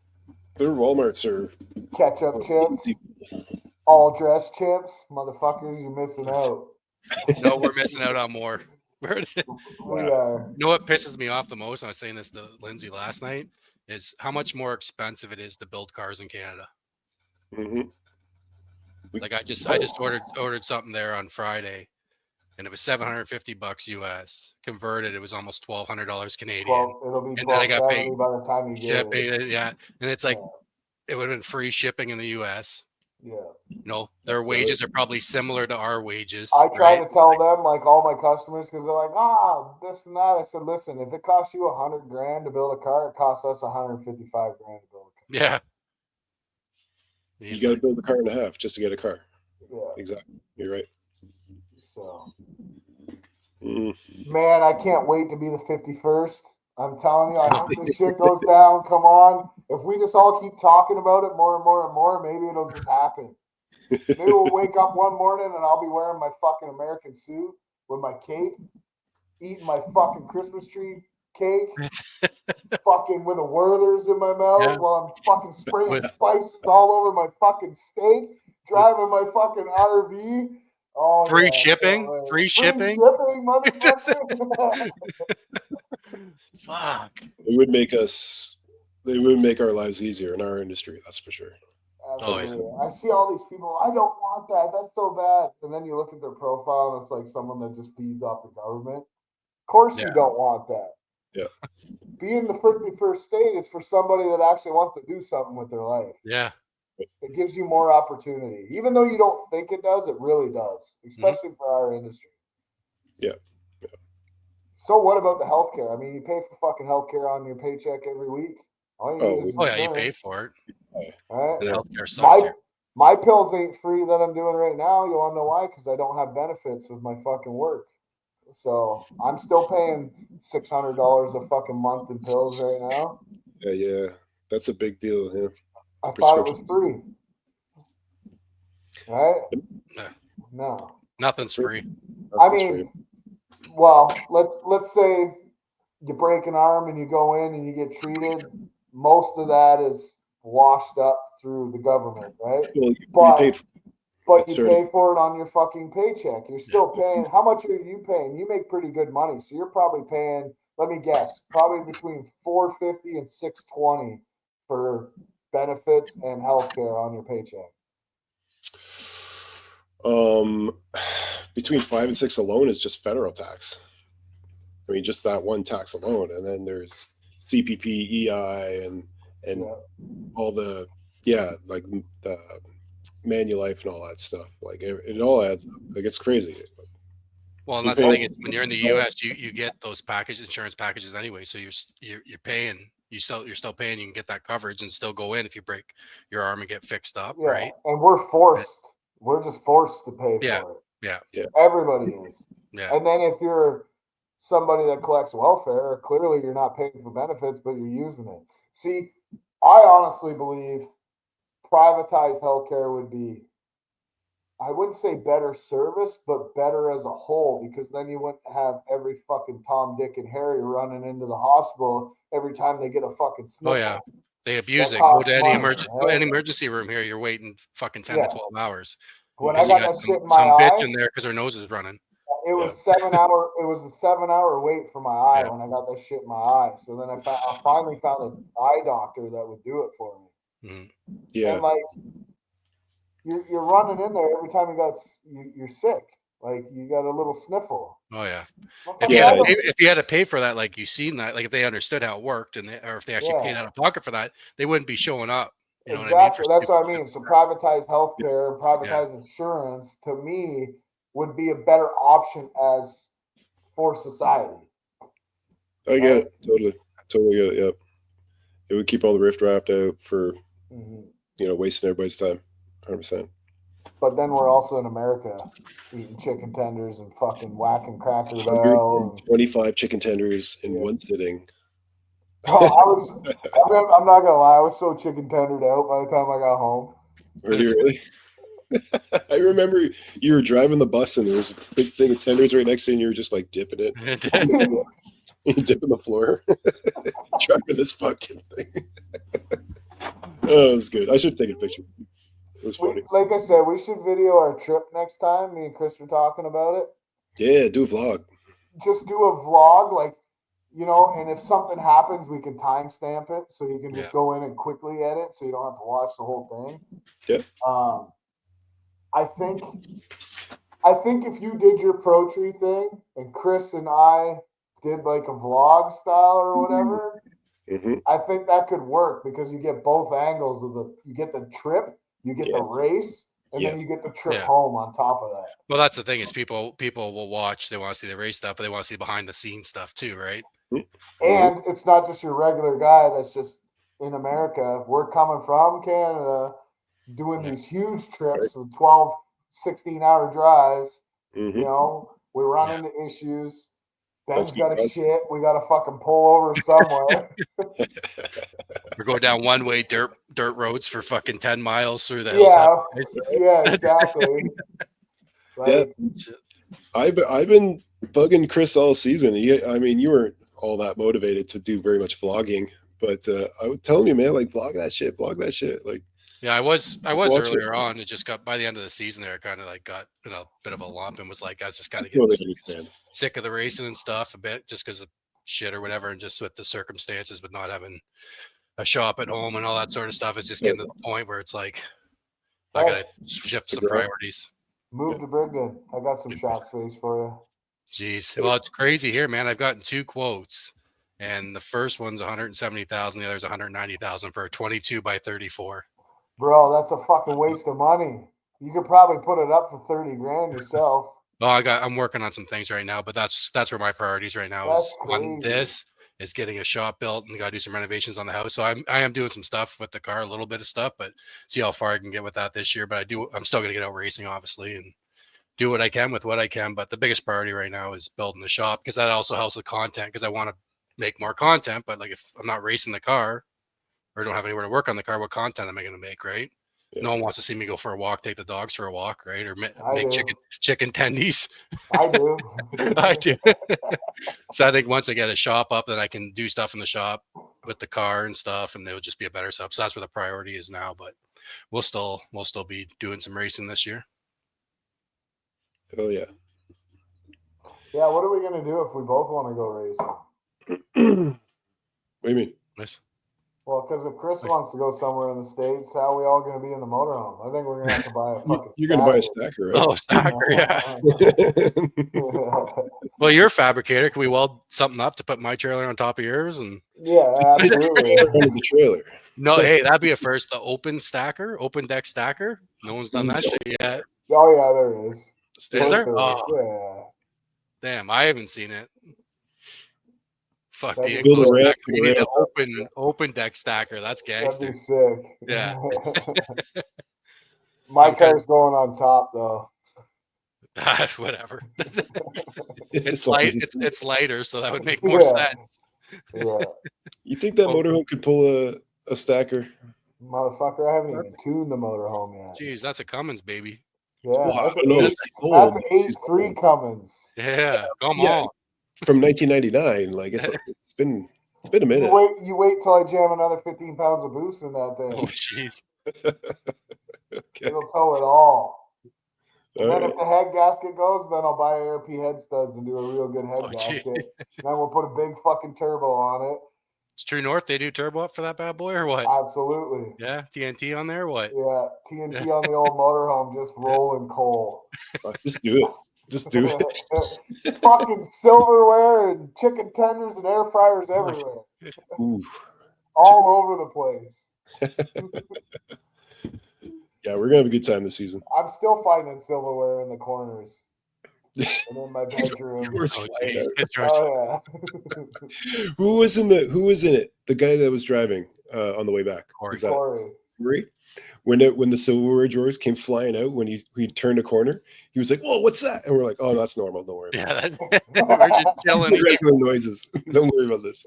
their Walmarts are ketchup chips, all dressed chips, motherfuckers, you're missing out. No, we're missing out on more. We Yeah. are. You know what pisses me off the most? And I was saying this to Lindsay last night, is how much more expensive it is to build cars in Canada. Mhm. Like I just ordered something there on Friday, and it was $750 US. Converted, it was almost $1,200 Canadian. Well, it'll be And then I got paid $1,270 by the time you get it. shipping. Yeah, and it's like it would have been free shipping in the US. Yeah. Their wages are probably similar to our wages. I try right? to tell them, like all my customers, because they're like, this and that. I said, listen, if it costs you $100,000 to build a car, it costs us $155,000 to build a car. Yeah. You got to build a car and a half just to get a car. Yeah. Exactly. You're right. So, Mhm. man, I can't wait to be the 51st. I'm telling you, I hope this shit goes down. Come on. If we just all keep talking about it more and more and more, maybe it'll just happen. Maybe we'll wake up one morning and I'll be wearing my fucking American suit with my cape, eating my fucking Christmas tree cake, fucking with a Werther's in my mouth while I'm fucking spraying spices all over my fucking steak, driving my fucking RV. Oh, free shipping, free shipping, motherfucker. Fuck. It would make our lives easier in our industry. That's for sure. Absolutely. I see all these people. I don't want that. That's so bad. And then you look at their profile, and it's like someone that just feeds off the government. Of course, you don't want that. Yeah. Being the 51st state is for somebody that actually wants to do something with their life. Yeah. It gives you more opportunity. Even though you don't think it does, it really does, especially for our industry. Yeah. So what about the healthcare? I mean, you pay for fucking healthcare on your paycheck every week. All you need is insurance. Yeah, you pay for it. Right? The healthcare sucks here. My pills ain't free that I'm doing right now. You want to know why? Because I don't have benefits with my fucking work. So I'm still paying $600 a fucking month in pills right now. Yeah. That's a big deal. Yeah. I thought it was free. Right? No. Nothing's free. I mean, well, let's say you break an arm and you go in and you get treated. Most of that is washed up through the government, right? Well, but you pay for it on your fucking paycheck. You're still paying. How much are you paying? You make pretty good money, so you're probably paying. Let me guess, probably between $450 and $620 for benefits and healthcare on your paycheck. Between 5 and 6 alone is just federal tax. I mean, just that one tax alone, and then there's CPP, EI, and all the like the Manulife and all that stuff. Like it all adds up. Like it's crazy. Well, and that's the thing is when you're in the U.S., you get those insurance packages anyway. So you're paying. You're still paying. You can get that coverage and still go in if you break your arm and get fixed up, right? And we're forced. We're just forced to pay for it. Yeah. Everybody is. Yeah. And then if you're somebody that collects welfare, clearly you're not paying for benefits, but you're using it. See, I honestly believe privatized healthcare would be, I wouldn't say better service, but better as a whole, because then you wouldn't have every fucking Tom, Dick, and Harry running into the hospital every time they get a fucking sniffle. Oh, yeah. They abuse it. Go to any emergency room here. You're waiting fucking 10 to 12 hours. When I got that shit in my eye, bitch in there because her nose is running. It was 7 hour. It was a 7 hour wait for my eye when I got that shit in my eye. So then I finally found an eye doctor that would do it for me. Mm-hmm. Yeah. And like you're running in there every time you're sick. Like you got a little sniffle. Oh yeah. If you had to pay for that, like you seen that, like if they understood how it worked or if they actually paid out of pocket for that, they wouldn't be showing up. You know exactly. what I mean? That's what I mean. So privatized healthcare, privatized insurance, to me, would be a better option as for society. I get it. Totally get it. Yep. It would keep all the rift raft out for, wasting everybody's time. 100%. But then we're also in America eating chicken tenders and fucking whacking Cracker Barrel. 125 chicken tenders in one sitting. Oh, I'm not gonna lie, I was so chicken tendered out by the time I got home. Were you really? I remember you were driving the bus and there was a big thing of tenders right next to you and you were just like dipping it. You're dipping the floor. Driving this fucking thing. Oh, it was good. I should take a picture. It was funny. Like I said, we should video our trip next time. Me and Chris were talking about it. Yeah, do a vlog. Just do a vlog, like, and if something happens, we can timestamp it so you can just go in and quickly edit so you don't have to watch the whole thing. Yeah. I think if you did your pro tree thing and Chris and I did like a vlog style or whatever, I think that could work because you get both angles of you get the trip, you get the race, and then you get the trip home on top of that. Well, that's the thing is people will watch, they want to see the race stuff, but they want to see behind the scenes stuff too, right? And it's not just your regular guy that's just in America. We're coming from Canada doing these huge trips with 12, 16-hour drives. We run into issues. Ben's got a shit. We got to fucking pull over somewhere. We're going down one-way dirt roads for fucking 10 miles through the hills. Yeah, exactly. I've been bugging Chris all season. You weren't all that motivated to do very much vlogging, but I was telling you, man, like vlog that shit. Like, yeah, I was earlier on. It just got by the end of the season there, kind of like got a bit of a lump and was like, I was just kind of getting sick of the racing and stuff a bit, just because of shit or whatever, and just with the circumstances with not having a shop at home and all that sort of stuff. It's just getting to the point where it's like I gotta shift some priorities. Move to Brigham. I got some shop space for you. Jeez, well, it's crazy here, man. I've gotten 2 quotes, and the first one's 170,000, the other's 190,000 for a 22 by 34. Bro, that's a fucking waste of money. You could probably put it up for 30 grand yourself. Well, I'm working on some things right now, but that's where my priorities right now is on this is getting a shop built and got to do some renovations on the house. So I am doing some stuff with the car, a little bit of stuff, but see how far I can get with that this year. But I'm still going to get out racing, obviously, and do what I can with what I can. But the biggest priority right now is building the shop because that also helps with content because I want to make more content. But like if I'm not racing the car or don't have anywhere to work on the car, what content am I going to make, right? Yeah. No one wants to see me go for a walk, take the dogs for a walk, right? Or make chicken tendies. I do. I do. So I think once I get a shop up, then I can do stuff in the shop with the car and stuff, and it'll just be a better setup. So that's where the priority is now. But we'll still be doing some racing this year. Oh yeah. Yeah. What are we gonna do if we both want to go racing? What do you mean? Nice. Well, because if Chris wants to go somewhere in the States, how are we all going to be in the motorhome? I think we're going to have to buy a fucking You're going to buy a stacker, right? Oh, stacker, yeah. Well, you're a fabricator. Can we weld something up to put my trailer on top of yours? And yeah, absolutely. The trailer. No, hey, that'd be a first. The open deck stacker. No one's done that shit yet. Oh, yeah, there is. Is there? Oh, yeah. Damn, I haven't seen it. Fuck the ramp. You need an open deck stacker. That's gangster. That'd be sick. Yeah. My car's going on top though. Whatever. It's light. It's lighter, so that would make more sense. Yeah. You think that motorhome could pull a stacker? Motherfucker, I haven't even tuned the motorhome yet. Jeez, that's a Cummins, baby. Yeah, well, that's 8.3 Cummins. Yeah, come on. From 1999, like it's been a minute. You wait till I jam another 15 pounds of boost in that thing. Oh jeez. Okay. It'll tow it all. And then if the head gasket goes, then I'll buy ARP head studs and do a real good head gasket. And then we'll put a big fucking turbo on it. It's True North. They do turbo up for that bad boy or what? Absolutely. Yeah, TNT on there. What? Yeah, TNT on the old motorhome, just rolling coal. Just do it. Just do it. Fucking silverware and chicken tenders and air fryers everywhere. Ooh. All over the place. Yeah, we're gonna have a good time this season. I'm still finding silverware in the corners. and in my bedroom. Drawers Oh, flying geez. out. It's yours. Oh yeah. Who was in it? The guy that was driving on the way back. Corey. Was that Corey. Corey? When the silverware drawers came flying out when he turned a corner, he was like, "Whoa, what's that?" And we're like, "Oh, that's normal. Don't worry about it. Yeah, we're just chilling. These are regular noises. Don't worry about this."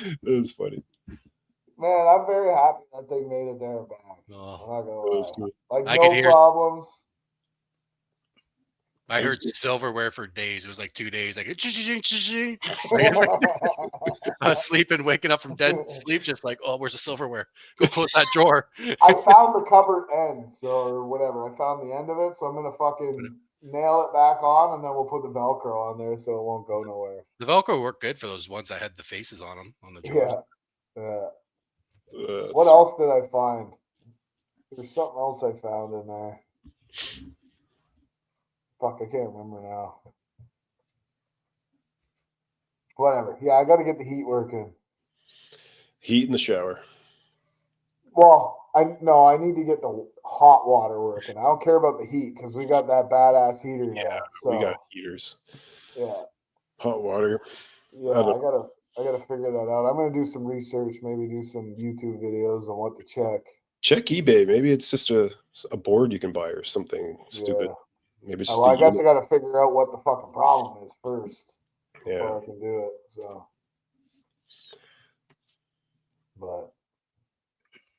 It was funny. Man, I'm very happy that they made it there and back. I'm Oh, not gonna It was lie. good. Like I no could hear- problems. I That was heard good. silverware for days. It was like 2 days. Like I was sleeping, waking up from dead sleep, just like, oh, where's the silverware? Go close that drawer. I found the cupboard end, or whatever. I found the end of it, so I'm gonna fucking nail it back on, and then we'll put the Velcro on there so it won't go nowhere. The Velcro worked good for those ones that had the faces on them on the drawers. Yeah. What else did I find? There's something else I found in there. Fuck, I can't remember now. Whatever. Yeah, I got to get the heat working. Heat in the shower. Well, I need to get the hot water working. I don't care about the heat because we got that badass heater now. Yeah, So, we got heaters. Yeah. Hot water. Yeah, I gotta figure that out. I'm gonna do some research, maybe do some YouTube videos on what to check. Check eBay. Maybe it's just a board you can buy or something stupid. Yeah. Maybe it's just Well, I guess I got to figure out what the fucking problem is first before I can do it. So, but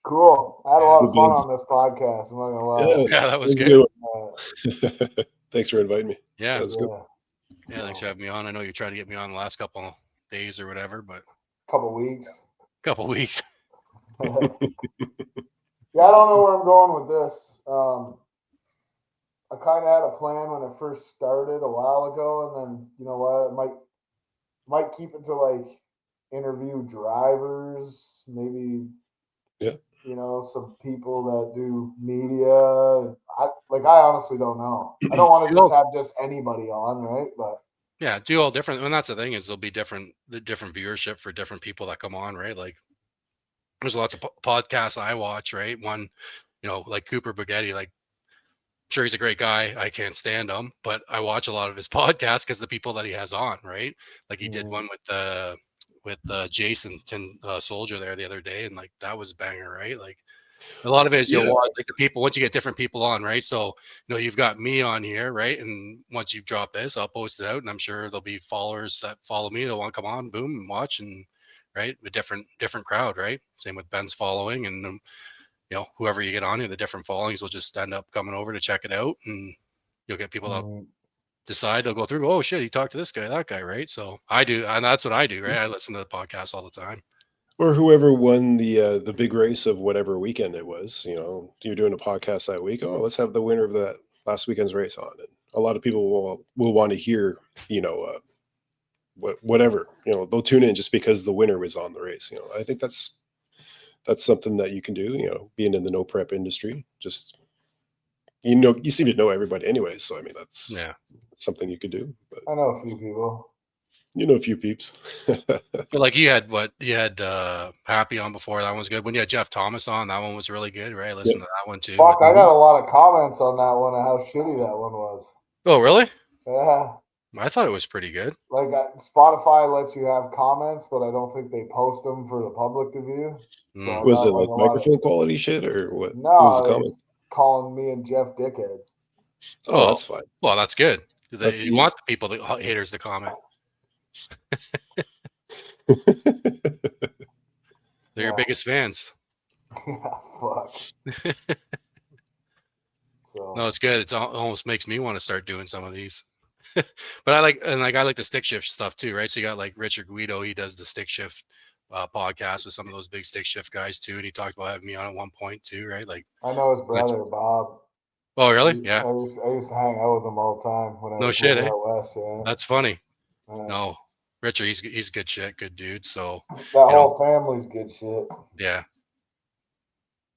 cool. I had a lot of fun on this podcast. I'm not gonna lie. Yeah, that was good. Thanks for inviting me. Yeah, that was good. Yeah, thanks for having me on. I know you're trying to get me on the last couple days or whatever, but couple weeks. Yeah, I don't know where I'm going with this. I kind of had a plan when it first started a while ago, and then you know what, I might keep it to like interview drivers, maybe. Yeah. You know, some people that do media. I honestly don't know. I don't want to just have just anybody on, right? But yeah, do all different. And that's the thing is there'll be different viewership for different people that come on, right? Like there's lots of podcasts I watch, right? One, you know, like Cooper Bugatti, like sure he's a great guy. I can't stand him, but I watch a lot of his podcasts because the people that he has on, right? Like he did one with Jason Soldier there the other day, and like that was a banger, right? Like a lot of it is you'll watch like the people once you get different people on, right? So you know you've got me on here, right? And once you drop this, I'll post it out, and I'm sure there'll be followers that follow me that want to come on, boom, and watch, and right, a different crowd, right? Same with Ben's following, and you know whoever you get on here, the different followings will just end up coming over to check it out, and you'll get people that decide they'll go through. Oh shit, he talked to this guy, that guy, right? So I do, and that's what I do, right? I listen to the podcast all the time. Or whoever won the big race of whatever weekend it was. You know, you're doing a podcast that week. Oh, let's have the winner of that last weekend's race on. And a lot of people will want to hear, you know, whatever. You know, they'll tune in just because the winner was on the race. You know, I think that's something that you can do. You know, being in the no prep industry, just you seem to know everybody anyway. So I mean, that's something you could do. But I know a few people. You know a few peeps. But like you had Happy on before, that one was good. When you had Jeff Thomas on, that one was really good, right? I listened to that one too. Fuck, I got a lot of comments on that one and how shitty that one was. Oh, really? Yeah. I thought it was pretty good. Like Spotify lets you have comments, but I don't think they post them for the public to view. So was it like microphone quality shit or what? No, what was the comment? Calling me and Jeff dickheads. Oh, that's fine. Well, that's good. You want the people, the haters, to comment. They're your biggest fans. Yeah, fuck. No, it's good. It almost makes me want to start doing some of these. But I like the stick shift stuff too, right? So you got like Richard Guido, he does the stick shift podcast with some of those big stick shift guys too, and he talked about having me on at one point too, right? Like I know his brother Bob. Oh, really? Yeah. I used to hang out with him all the time when I was out west. Yeah. That's funny. No, Richard, he's good shit, good dude. So that whole family's good shit. Yeah.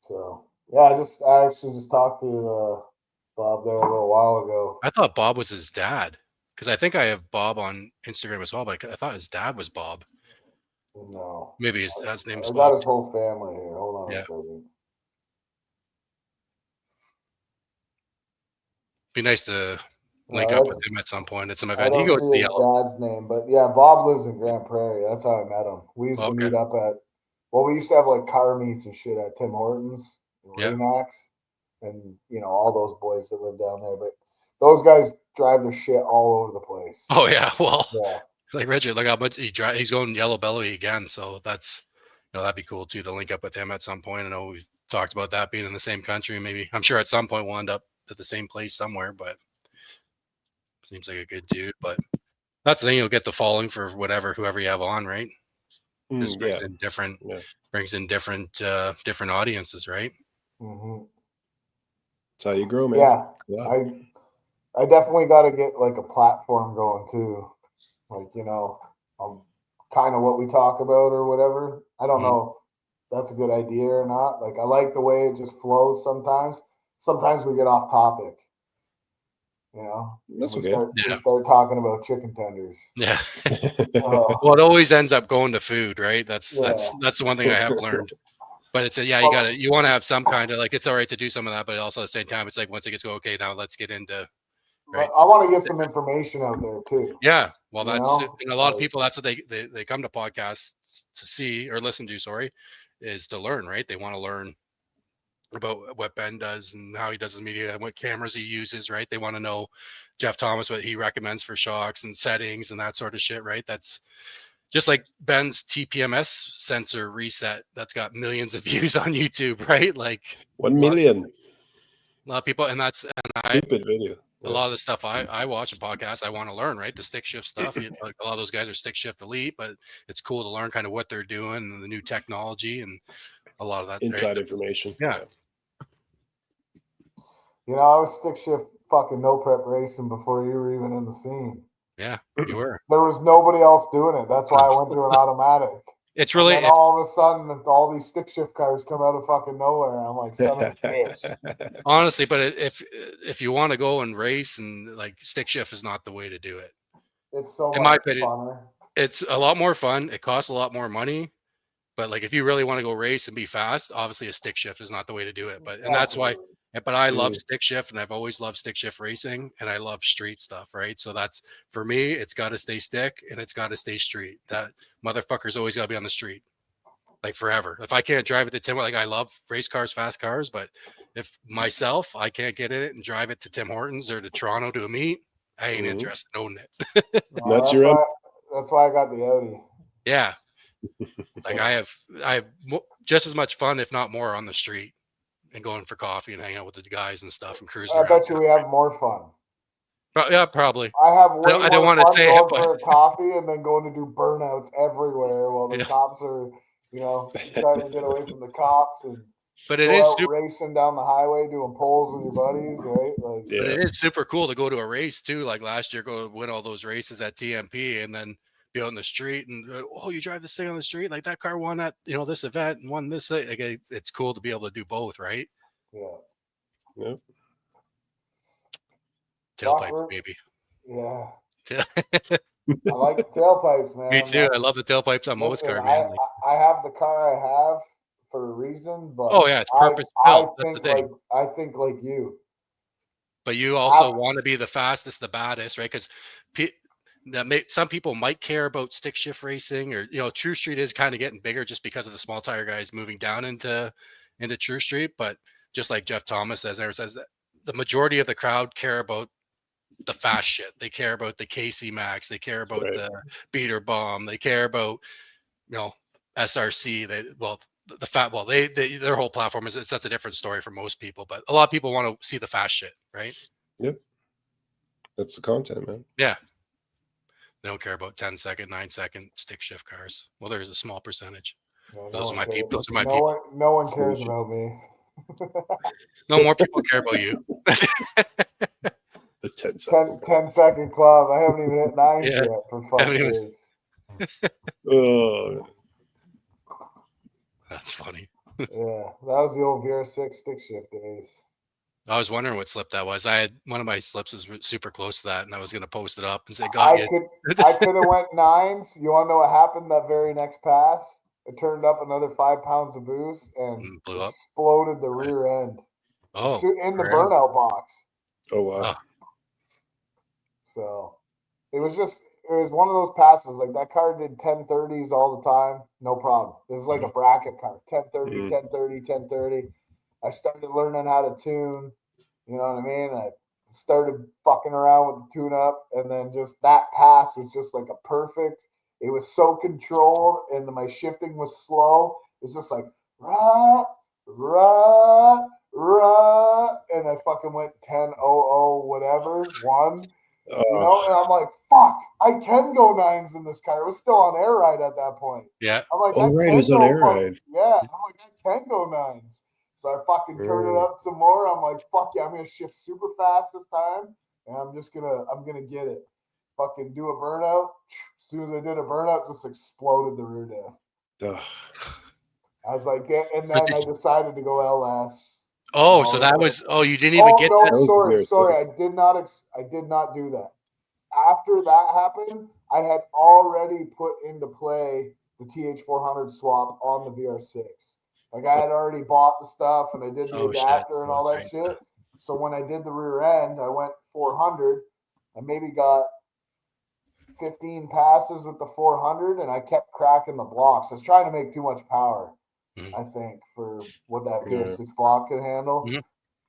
So yeah, I actually just talked to Bob there a little while ago. I thought Bob was his dad because I think I have Bob on Instagram as well, but I thought his dad was Bob. No, maybe his dad's name is Bob. I got his whole family here. Hold on a second. Be nice to link up with him at some point at some I event. He don't goes to see the his yellow. dad's name, but yeah, Bob lives in Grand Prairie. That's how I met him. We used to meet up at, well, we used to have like car meets and shit at Tim Hortons and Remax, and all those boys that live down there. But those guys drive their shit all over the place. Oh yeah, well, yeah. Like Richard, look how much he's going yellow belly again. So that's, that'd be cool too to link up with him at some point. I know we've talked about that being in the same country. Maybe I'm sure at some point we'll end up at the same place somewhere, but seems like a good dude. But that's the thing, you'll get the following for whoever you have on, right? Just brings in different different audiences, right? Mm-hmm. That's how you grow, man. Yeah. I definitely got to get like a platform going too. Like, kind of what we talk about or whatever. I don't know if that's a good idea or not. Like, I like the way it just flows sometimes. Sometimes we get off topic, That's we okay. we start talking about chicken tenders. Yeah. Well, it always ends up going to food, right? That's the one thing I have learned. But it's you want to have some kind of, like, it's all right to do some of that, but also at the same time, it's like once it gets going, okay, now let's get into. Right. I want to get some information out there too. Yeah. Well, that's a lot of people. That's what they come to podcasts to see or listen to. Sorry, is to learn. Right. They want to learn about what Ben does and how he does his media and what cameras he uses. Right. They want to know Jeff Thomas, what he recommends for shocks and settings and that sort of shit. Right. That's just like Ben's TPMS sensor reset. That's got millions of views on YouTube. Right. Like 1 million. A lot of people, and stupid video. A lot of the stuff I watch and podcasts, I want to learn, right? The stick shift stuff. Like a lot of those guys are stick shift elite, but it's cool to learn kind of what they're doing and the new technology and a lot of that inside information. Yeah. I was stick shift fucking no prep racing before you were even in the scene. Yeah, you were. There was nobody else doing it. That's why I went to an automatic. It's really, and then all of a sudden, all these stick shift cars come out of fucking nowhere. I'm like, son of a bitch. Honestly, but if you want to go and race, and like, stick shift is not the way to do it. It's so in much my opinion, funner. It's a lot more fun. It costs a lot more money. But like, if you really want to go race and be fast, obviously a stick shift is not the way to do it. But that's why. But I love stick shift, and I've always loved stick shift racing, and I love street stuff, right? So that's, for me, it's got to stay stick and it's got to stay street. That motherfucker's always got to be on the street, like, forever. If I can't drive it to Tim, like, I love race cars, fast cars, but if myself, I can't get in it and drive it to Tim Hortons or to Toronto to a meet, I ain't interested in owning it. That's why I got the Audi. Yeah. Like, I have just as much fun, if not more, on the street and going for coffee and hanging out with the guys and stuff and cruising around. I bet you we have more fun. Yeah, probably. I have way I don't want to say going it, but for a coffee and then going to do burnouts everywhere while the cops are, trying to get away from the cops, and but it is racing down the highway doing poles with your buddies, right? Like, but it is super cool to go to a race too. Like last year, go win all those races at TMP and then be on the street and you drive this thing on the street, like that car won that, this event and won this. Like, it's cool to be able to do both, right? Yeah. Tailpipes, baby. Yeah. I like the tailpipes, man. Me too. I love the tailpipes on most cars, man. I have the car I have for a reason, but it's purpose built. That's the thing. I think like you. But you also want to be the fastest, the baddest, right? Because some people might care about stick shift racing, or True Street is kind of getting bigger just because of the small tire guys moving down into True Street. But just like Jeff Thomas says that the majority of the crowd care about the fast shit. They care about the KC Max. They care about the beater bomb. They care about SRC. Their whole platform that's a different story for most people. But a lot of people want to see the fast shit, right? Yep. That's the content, man. Yeah. They don't care about 10-second, 9-second stick shift cars. Well, there's a small percentage. Those are my people. Those are my people. No one cares about me. No, more people care about you. The 10-second club. I haven't even hit 9 yet, for fuck's sake. Oh, that's funny. Yeah, that was the old VR6 stick shift days. I was wondering what slip that was. I had one of my slips was super close to that, and I was going to post it up and say, I could have went 9s. You want to know what happened that very next pass? It turned up another 5 pounds of booze and exploded the rear end. Oh, in the burnout box. Oh, wow. So it was one of those passes. Like that car did 1030s all the time, no problem. It was like a bracket car, 1030, 1030, 1030. I started learning how to tune. You know what I mean? I started fucking around with the tune up, and then just that pass was just like a perfect. It was so controlled, and my shifting was slow. It's just like rah, rah, rah, and I fucking went 10-0-0 whatever one. You know, and I'm like, fuck, I can go nines in this car. It was still on air ride at that point. Yeah. I'm like, Oh, right, it was on air ride. Yeah, I'm like, I can go nines. So I fucking turn it up some more. I'm like, fuck yeah, I'm gonna shift super fast this time, and I'm gonna get it. Fucking do a burnout. As soon as I did a burnout, just exploded the rear diff. I was like, and then I decided to go LS. Oh, so that was. Oh, you didn't even get that. Sorry. I did not do that. After that happened, I had already put into play the TH400 swap on the VR6. Like I had already bought the stuff and I did the adapter and all that shit. So when I did the rear end, I went 400. I maybe got 15 passes with the 400, and I kept cracking the blocks. I was trying to make too much power, I think, for what that VR6 block could handle.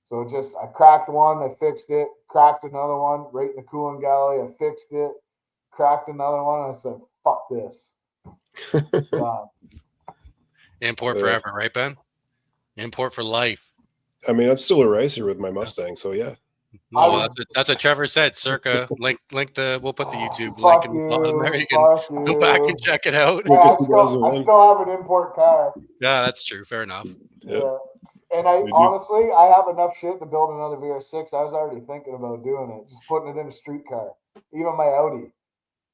So I cracked one, I fixed it, cracked another one right in the cooling gallery, I fixed it, cracked another one, I said, fuck this. Import forever, right, Ben? Import for life. I mean, I'm still a racer with my Mustang, so yeah. No, that's what Trevor said. Circa link we'll put the YouTube link in the bottom there. You can go back and check it out. Yeah, I still have an import car. Yeah, that's true. Fair enough. Yeah. And honestly, I have enough shit to build another VR6. I was already thinking about doing it, just putting it in a street car. Even my Audi.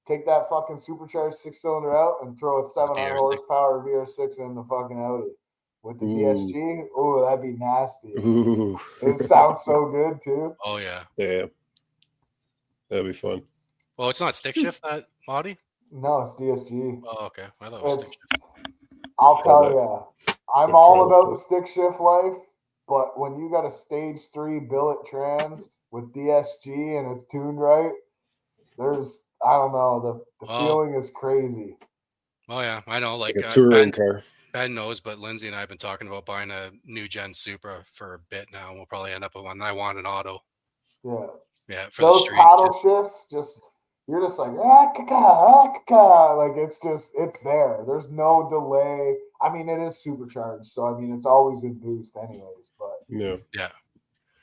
Take that fucking supercharged 6-cylinder out and throw a 700 horsepower VR6 in the fucking Audi. With the DSG, that'd be nasty. It sounds so good too. Oh yeah. Yeah. That'd be fun. Well, it's not stick shift, that Audi? No, it's DSG. Oh, okay. I thought it was stick shift. I'll tell you, I'm all about the stick shift life, but when you got a stage 3 billet trans with DSG and it's tuned right, I don't know, the feeling is crazy. Oh yeah, I know. Like a touring car. Ben knows, but Lindsay and I have been talking about buying a new gen Supra for a bit now. We'll probably end up with one. I want an auto. Yeah. Yeah. For those the street. Paddle shifts, you're just like, like it's there. There's no delay. I mean, it is supercharged, so I mean, it's always in boost anyways. But yeah.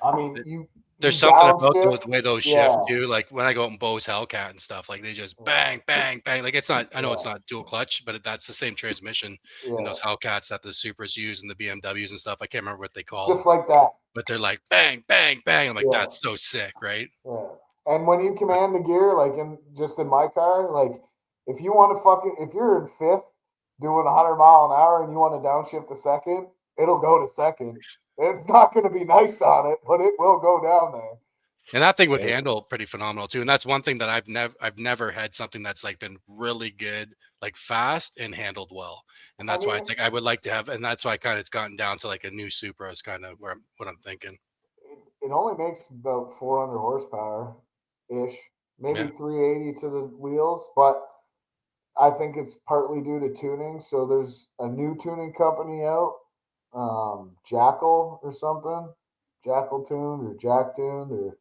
I mean, there's something about the way those shift too. Like when I go out in Bose Hellcat and stuff, like they just bang, bang, bang. Like it's not. I know it's not dual clutch, but that's the same transmission in those Hellcats that the Supras use and the BMWs and stuff. I can't remember what they call just like that. But they're like bang, bang, bang. I'm like, that's so sick, right? Yeah. And when you command the gear, like in my car, like if you want to if you're in fifth doing 100 mile an hour and you want to downshift to second, it'll go to second. It's not going to be nice on it, but it will go down there. And that thing would handle pretty phenomenal too. And that's one thing that I've never had something that's like been really good, like fast and handled well. And that's why it's like I would like to have, and that's why it's gotten down to like a new Supra is kind of what I'm thinking. It only makes about 400 horsepower ish, maybe 380 to the wheels, but I think it's partly due to tuning. So there's a new tuning company out, Jackal or something, Jackal tuned or Jack tuned, or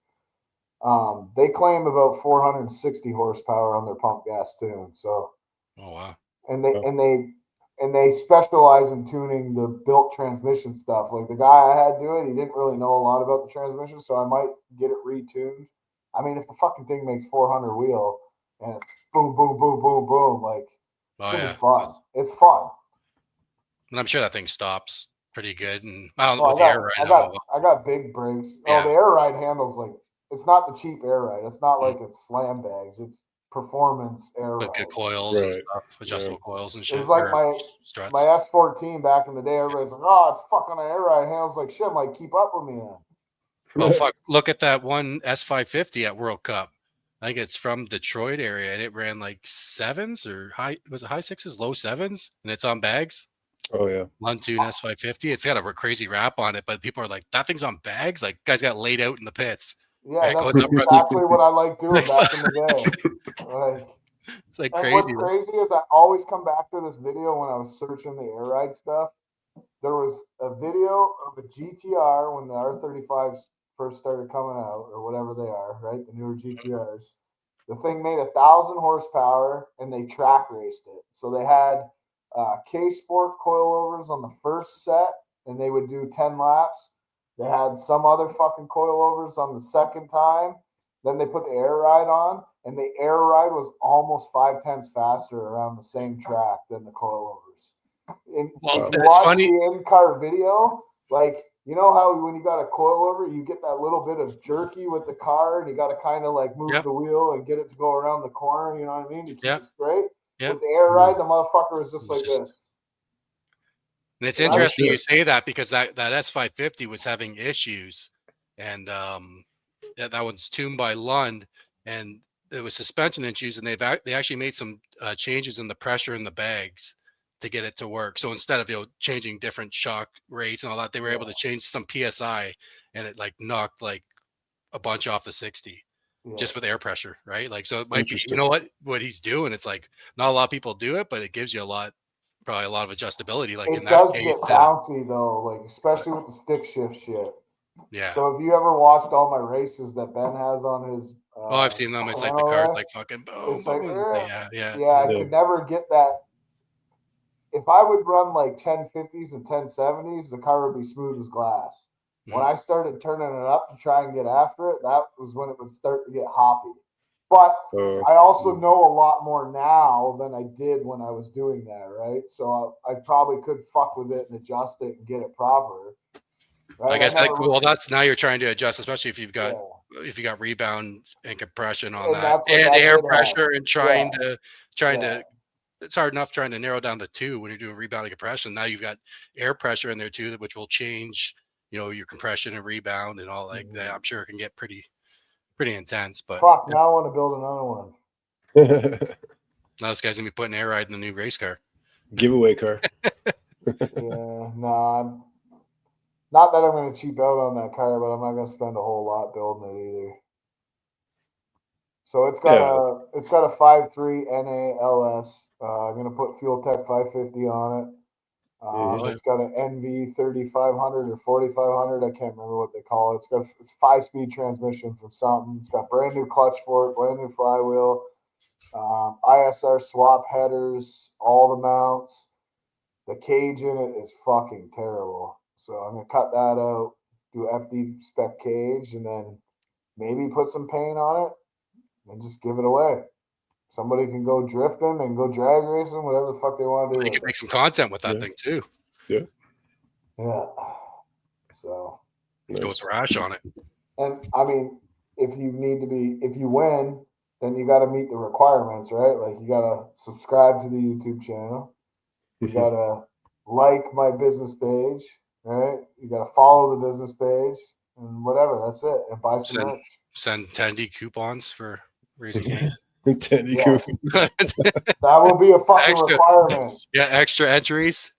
they claim about 460 horsepower on their pump gas tune. So, and they specialize in tuning the built transmission stuff. Like the guy I had do it, he didn't really know a lot about the transmission, so I might get it retuned. I mean, if the fucking thing makes 400 wheel and it's boom, boom, boom, boom, boom, like it's gonna be fun. It's fun. And I'm sure that thing stops pretty good. And I don't know the air ride. I got big brakes. Oh, the air ride handles like it's not the cheap air ride. It's not like it's slam bags. It's performance air ride. Good coils and stuff, adjustable coils and shit. It was like my S14 back in the day. Everybody's like, "Oh, it's fucking an air ride handles like shit." I'm like, keep up with me then. Well, fuck! Look at that one S550 at World Cup. I think it's from Detroit area, and it ran like sevens or high. Was it high sixes, low sevens, and it's on bags. Oh yeah, Lantune S550. It's got a crazy wrap on it, but people are like, "That thing's on bags." Like, guys got laid out in the pits. Yeah, It that's goes up front. exactly what I like doing back in the day. Like, It's like and crazy. what's crazy is I always come back to this video when I was searching the air ride stuff. There was a video of a GTR when the R35s first started coming out, or whatever they are, right? The newer GTRs. The thing made 1,000 horsepower, and they track raced it. So they had K-Sport coilovers on the first set, and they would do 10 laps. They had some other fucking coilovers on the second time. Then they put the air ride on, and the air ride was almost 5/10 faster around the same track than the coilovers. And Well, if you it's watch funny. the in-car video, like, you know how when you got a coilover, you get that little bit of jerky with the car, and you got to kind of like move Yep. the wheel and get it to go around the corner. You know what I mean? To keep it straight. Yep. With the air ride, the motherfucker was just like this. And it's Right? interesting you say that, because that S550 was having issues, and that one's tuned by Lund, and it was suspension issues, and they actually made some changes in the pressure in the bags to get it to work. So instead of changing different shock rates and all that, they were able to change some PSI, and it like knocked like a bunch off the 60 just with air pressure, right? Like, so it might be, what he's doing. It's like not a lot of people do it, but it gives you probably a lot of adjustability. Like in It that does case, get bouncy though, like especially with the stick shift shit. yeah. So if you ever watched all my races that Ben has on his, I've seen them. It's like the car's like fucking boom, it's like, boom. Yeah. I could never get that. If I would run like 1050s and 1070s, the car would be smooth as glass. When I started turning it up to try and get after it, that was when it would start to get hoppy. But I also know a lot more now than I did when I was doing that, right? So I probably could fuck with it and adjust it and get it proper. Right? I guess that's now you're trying to adjust, especially if you've got rebound and compression on that, and air pressure, and trying to it's hard enough trying to narrow down the two when you're doing rebound and compression. Now you've got air pressure in there too, which will change, your compression and rebound and all like that. I'm sure it can get pretty intense. But fuck, now I want to build another one. Now this guy's gonna be putting air ride in the new race car. Giveaway car. Nah. Not that I'm going to cheap out on that car, but I'm not going to spend a whole lot building it either. So it's got a 5.3 NALS. I'm going to put Fuel Tech 550 on it. It's got an NV 3500 or 4500. I can't remember what they call it. It's 5-speed transmission from something. It's got brand new clutch for it, brand new flywheel, ISR swap headers, all the mounts. The cage in it is fucking terrible. So I'm going to cut that out, do FD spec cage, and then maybe put some paint on it and just give it away. Somebody can go drifting and go drag racing, whatever the fuck they want to do. You can make some content with that thing too. Yeah. So go with rash on it. And I mean, if you win, then you got to meet the requirements, right? Like you got to subscribe to the YouTube channel. You got to like my business page, right? You got to follow the business page and whatever. That's it. And buy some merch. Send Tandy coupons for Raising Cane's. Tandy coupons. That will be a fucking requirement. Yeah, extra entries.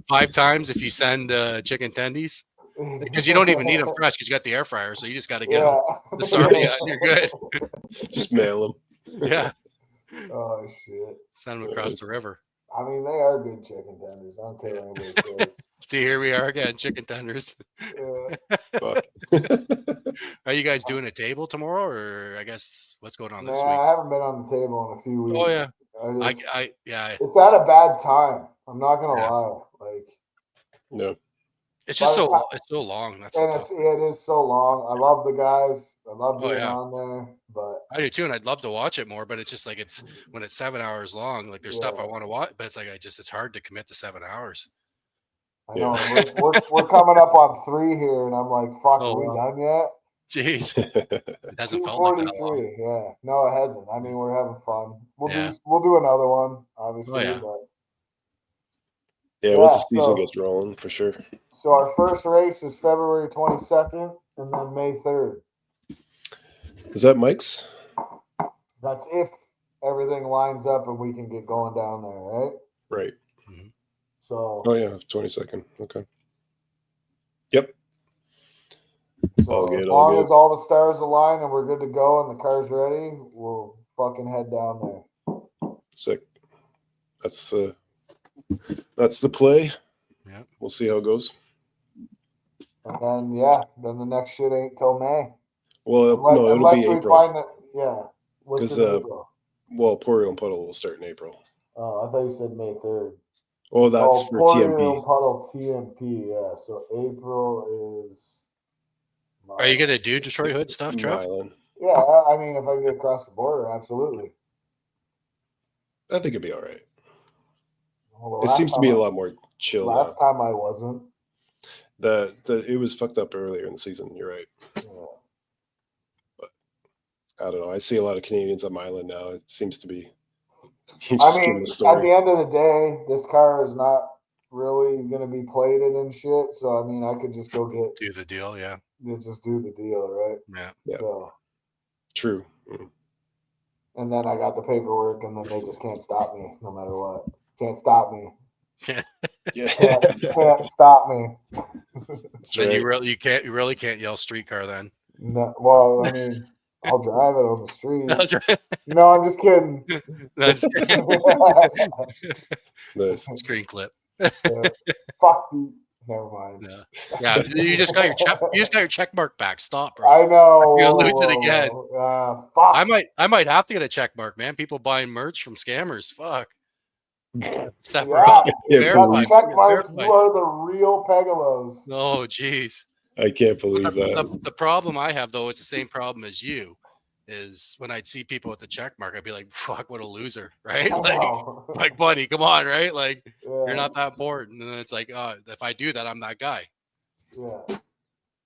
5 times if you send chicken tendies. Because you don't even need them fresh because you got the air fryer, so you just got to get them the Sarnia and you're good. Just mail them. Yeah. Oh shit. Send them across the river. I mean, they are good chicken tenders. I don't care what anybody says. See, here we are again, chicken tenders. Are you guys doing a table tomorrow, or I guess what's going on this week? I haven't been on the table in a few weeks. Oh yeah. It's at a bad time. I'm not gonna lie. Like, no. It's just so long. That's it is so long. I love the guys. I love being on there, but I do too, and I'd love to watch it more. But it's just like when it's 7 hours long. Like there's stuff I want to watch, but it's like it's hard to commit to 7 hours. I know we're coming up on 3 here, and I'm like, fuck, are we done yet? Jeez, it hasn't felt like that long. Yeah, no, it hasn't. I mean, we're having fun. We'll do another one, obviously. Once the season gets rolling, for sure. So our first race is February 22nd, and then May 3rd. Is that Mike's? That's if everything lines up and we can get going down there, right? Right. Mm-hmm. So. Oh yeah, 22nd. Okay. Yep. So All good, as all long good. as all the stars align and we're good to go and the car's ready, we'll fucking head down there. Sick. That's the play. Yeah. We'll see how it goes. And then the next shit ain't till May. Well, no, it'll be Unless we April. find that, what's Because in April? well, Porio and Puddle will start in April. Oh, I thought you said May 3rd. Oh, that's for Porio TMP. Puddle TMP, yeah. So April is. Are you gonna do Detroit Hood stuff, Trev? Milan. Yeah, I mean, if I can get across the border, absolutely. I think it'd be all right. Well, It seems to be a lot more chill now. Last time I wasn't. It was fucked up earlier in the season. You're right. Yeah. But I don't know. I see a lot of Canadians on my island now. It seems to be. I mean, at the end of the day, this car is not really going to be plated and shit. So, I mean, I could just go do the deal, yeah. Just do the deal, right? Yeah. So, true. Mm. And then I got the paperwork, and then they just can't stop me, no matter what. Can't stop me. Yeah. Can't stop me. That's Then right. you really can't yell streetcar then. No, well, I mean, I'll drive it on the street. That's right. No, I'm just kidding. That's Nice. screen clip. Fuck the. Never mind. Yeah. You just got your check mark back. Stop, bro. I know. You'll lose it again. Fuck. I might have to get a check mark, man. People buying merch from scammers. Fuck. Step her Yeah, up. you got the check mark. You are the real Pegelos. Oh, jeez. I can't believe that. The problem I have though is the same problem as you. Is when I'd see people with the check mark, I'd be like, "Fuck, what a loser!" Right? Like, buddy, come on, right? Like, you're not that important. And then it's like, if I do that, I'm that guy. Yeah.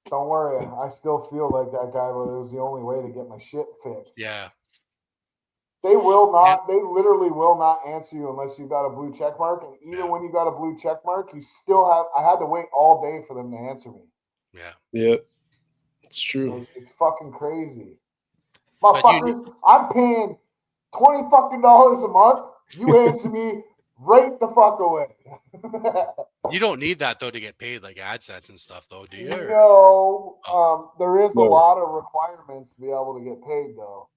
Don't worry, I still feel like that guy, but it was the only way to get my shit fixed. Yeah. They will not. They literally will not answer you unless you got a blue check mark. And even when you got a blue check mark, you still have. I had to wait all day for them to answer me. Yeah. Yeah. It's true. Like, it's fucking crazy. Motherfuckers, I'm paying $20 a month. You answer me right the fuck away. You don't need that though to get paid like AdSense and stuff, though, do you? No, there is a lot of requirements to be able to get paid though.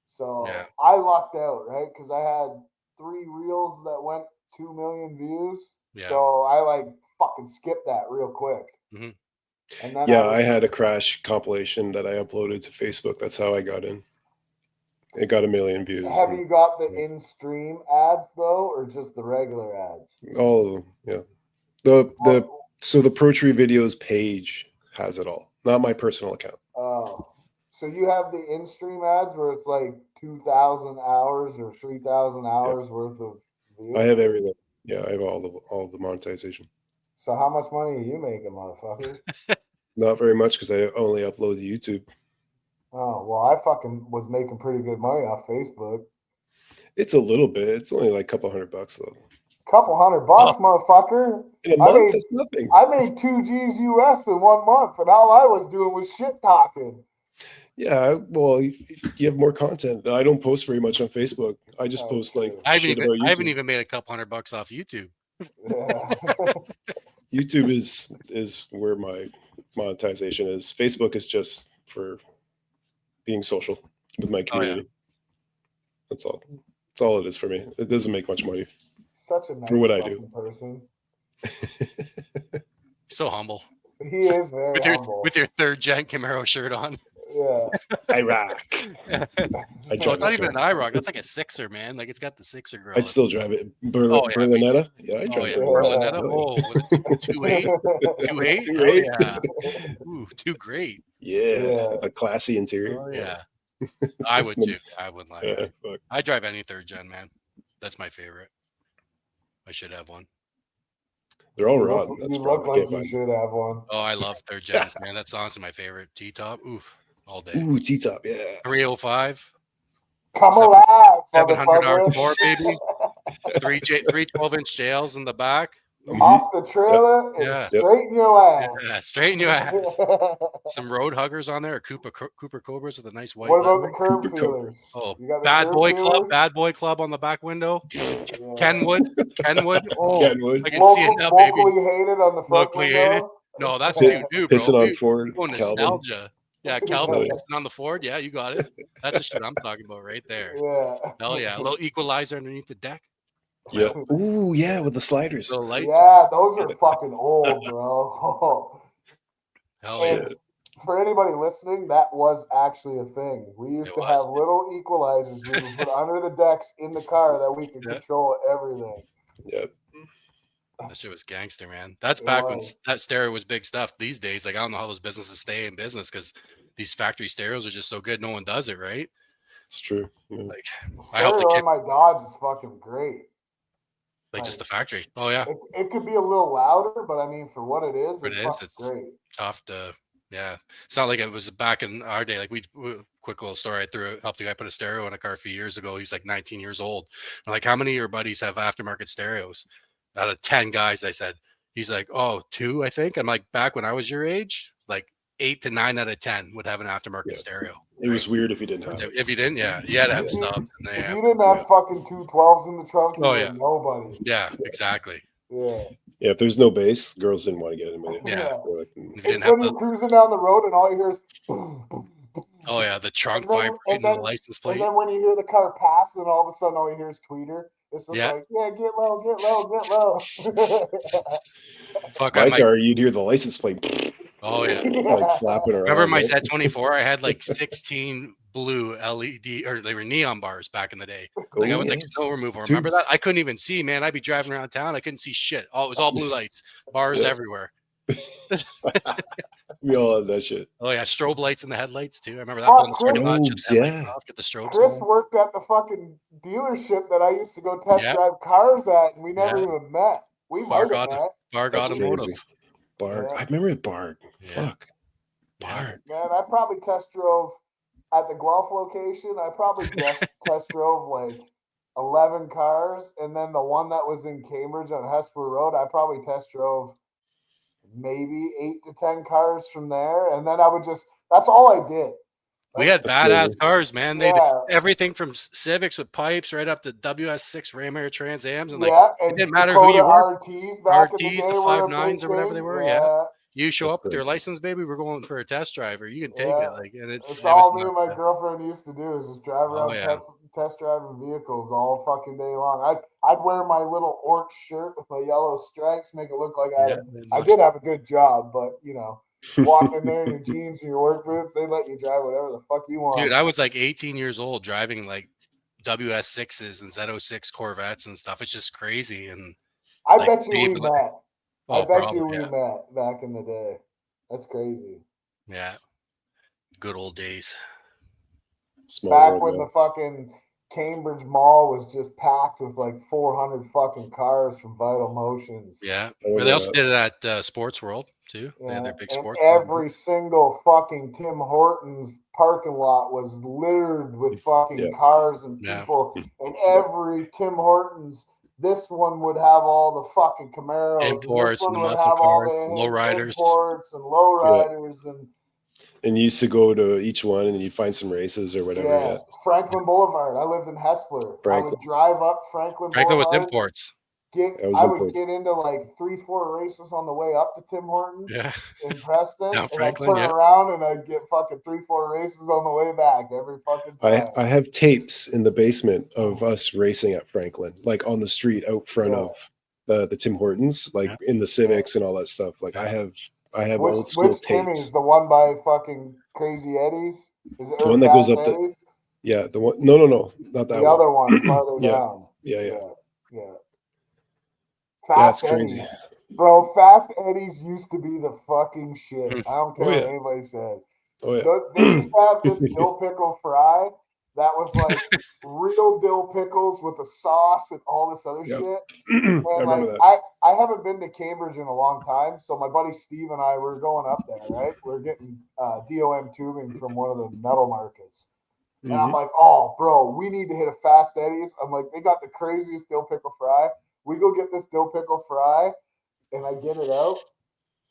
So I lucked out, right? Because I had 3 reels that went 2 million views. Yeah. So I fucking skipped that real quick. Mm-hmm. And then I had a crash compilation that I uploaded to Facebook. That's how I got in. It got 1 million views. Have you got the in-stream ads though, or just the regular ads? All of them, yeah. So the Pro Tree Videos page has it all, not my personal account. Oh, so you have the in-stream ads where it's like 2,000 hours or 3,000 hours worth of views? I have everything. Yeah, I have all the monetization. So how much money are you making, motherfucker? Not very much because I only upload to YouTube. Oh, well, I fucking was making pretty good money off Facebook. It's a little bit. It's only like a couple $100 though. Couple $100, mother. In a month, that's nothing. I made 2 G's US in 1 month, and all I was doing was shit talking. Yeah, well, you have more content. I don't post very much on Facebook. I just post shit about YouTube. I haven't even made a couple $100 off YouTube. Yeah. YouTube is where my monetization is. Facebook is just for being social with my community. That's all. That's all it is for me. It doesn't make much money. Such a nice for what I do. Person. So humble. He is very humble. With your 3rd gen Camaro shirt on. Yeah. IROC. It's not even an IROC. That's like a 6er, man. Like it's got the 6er grill. I still drive it. Berlinetta? Yeah, I drive it. Berlinetta. Oh, 2.8? 2.8? Yeah. Ooh, too great. Yeah. The classy interior. Oh, yeah. I would too. I wouldn't lie. I drive any 3rd gen, man. That's my favorite. I should have one. They're all rotten. You look like you should have one. Oh, I love 3rd gens, man. That's honestly my favorite. T-top. Oof. All day. Ooh, T-top, yeah. 305. Come alive, 700 R4, baby. 3 12-inch jails in the back. Off the trailer and straight in your ass. Yeah, straight in your ass. Some road huggers on there, or Cooper Cobras with a nice white. What about the curb feelers? Oh, Bad Boy Club on the back window. Yeah. Kenwood. Oh, Kenwood. I can see it now, baby. Locally hated on the front window. No, that's too new, bro. Pissing on We Ford, go Calvin. nostalgia. Yeah, Calvin Oh, yeah. pissing on the Ford. Yeah, you got it. That's the shit I'm talking about right there. Yeah. Hell yeah, a little equalizer underneath the deck. Yep. Ooh, yeah, with the sliders. Little lights. Yeah, those are fucking old, bro. Hell yeah. And for anybody listening, that was actually a thing. We used It to was. have little equalizers we would put under the decks in the car that we could Yeah. control everything. Yep. That shit was gangster, man. That's It back when was. that stereo was big stuff. These days, like I don't know how those businesses stay in business because these factory stereos are just so good. No one does it, right? It's true. Yeah. Like The I helped a stereo kid, on my Dodge is fucking great. like just the factory. Oh yeah, It could be a little louder, but I mean, for what it is, but it's it is. fucking It's great. tough to. Yeah, it's not like it was back in our day. Like quick little story. Helped a guy put a stereo in a car a few years ago. He's like 19 years old. I'm like, how many of your buddies have aftermarket stereos? Out of 10 guys, I said. He's like, oh, 2, I think. I'm like, back when I was your age, like 8 to 9 out of 10 would have an aftermarket stereo. It was weird if you didn't have it. If you didn't, yeah, you had to have If you, subs. if you didn't have fucking 212s in the trunk, you Oh, were yeah. nobody. Yeah, exactly. Yeah. Yeah, if there's no bass, girls didn't want to get in with you. Yeah. They're like, If you It's didn't have when you're cruising down the road and all you hear is boom, boom, boom. oh yeah, the trunk And then- vibrating the license plate. And then when you hear the car pass, and all of a sudden all you hear is tweeter. It's just like, yeah, get low, get low, get low. Fuck, my car, you'd hear the license plate oh yeah, like flapping around. remember my right? Z24? I had like 16 blue LED, or they were neon bars back in the day. Like I Oh, was like yes. snow removal. Remember Tubes. that? I couldn't even see, man. I'd be driving around town. I couldn't see shit. Oh, it was all blue lights, bars everywhere. We all have that shit. Oh yeah, strobe lights in the headlights too. I remember that. Fuck, pulling the parking lot, shut Strobes, the headlights yeah. off, get the strobes Chris going. worked at the fucking dealership that I used to go test Yeah. drive cars at, and we never Yeah. even met. We Barg might have met. Automotive. Crazy. Barg. Yeah. I remember Barg. Yeah. Fuck. Barg. Man, I probably test drove at the Guelph location. I probably test drove like 11 cars, and then the one that was in Cambridge on Hesper Road, I probably test drove maybe 8 to 10 cars from there, and then I would that's all I did. We had That's badass crazy. cars, man. They Yeah. everything from Civics with pipes right up to WS6 Ram Air Trans Ams, and like and it didn't matter who you were. RTs back in the RTs, day the were a 5.9s big or whatever thing. they were. Yeah. You show That's up with your license, baby. We're going for a test drive, or you can take Yeah. it. Like, and it That's was all me and nuts, my girlfriend used to do is just drive around yeah. test driving vehicles all fucking day long. I'd wear my little orange shirt with my yellow stripes, make it look like I did have a good job, but you know, walk in there in your jeans and your work boots, they let you drive whatever the fuck you want. Dude, I was like 18 years old driving like WS6s and Z06 Corvettes and stuff. It's just crazy. And I like, bet you we met. I bet you we yeah. met back in the day. That's crazy. Yeah. Good old days. Small Back world, when man. the fucking Cambridge Mall was just packed with like 400 fucking cars from Vital Motions. Yeah. Well, they also did it at Sports World too. Yeah. They had their big And sports. every single fucking Tim Hortons parking lot was littered with fucking cars and people. And every Tim Hortons, this one would have all the fucking Camaros. Imports and this one and the would muscle have cars, all the lowriders. imports and lowriders and you used to go to each one and you'd find some races or whatever. Yeah. Franklin Boulevard. I lived in Hesper. I would drive up Franklin was Boulevard. imports. I would get into like 3-4 races on the way up to Tim Hortons in Preston. Down and Franklin, I'd turn around and I'd get fucking 3-4 races on the way back every fucking time. I have tapes in the basement of us racing at Franklin, like on the street out front of the Tim Hortons, like in the Civics and all that stuff. Like I have old school which tapes. Timmy's, the one by fucking Crazy Eddie's? Is it the one that goes up Eddie's? The one. No, not that the one. other one farther down. Yeah. Fast that's Eddie's. crazy. Bro, Fast Eddie's used to be the fucking shit. I don't care what anybody said. Oh yeah. They used to have this dill pickle fry that was like real dill pickles with the sauce and all this other shit. And I remember that. I haven't been to Cambridge in a long time, so my buddy Steve and I were going up there, right? We're getting DOM tubing from one of the metal markets. And I'm like, oh, bro, we need to hit a Fast Eddie's. I'm like, they got the craziest dill pickle fry. We go get this dill pickle fry, and I get it out.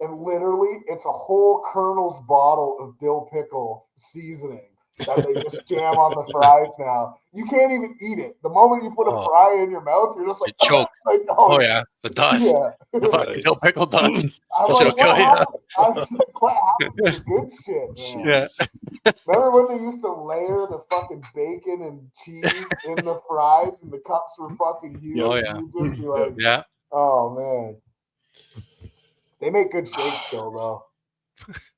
And literally, it's a whole Colonel's bottle of dill pickle seasoning. that they just jam on the fries now. You can't even eat it. The moment you put a fry in your mouth, you're just like, You choke. like Oh yeah, the dust. Yeah. The fucking dill pickle dust. I'm That shit'll like, what kill you. happened? I was like, what happened to the good shit, man? Yeah. Remember when they used to layer the fucking bacon and cheese in the fries and the cups were fucking huge? Oh, yeah. You'd just be like, Yeah. oh man. They make good shakes still though.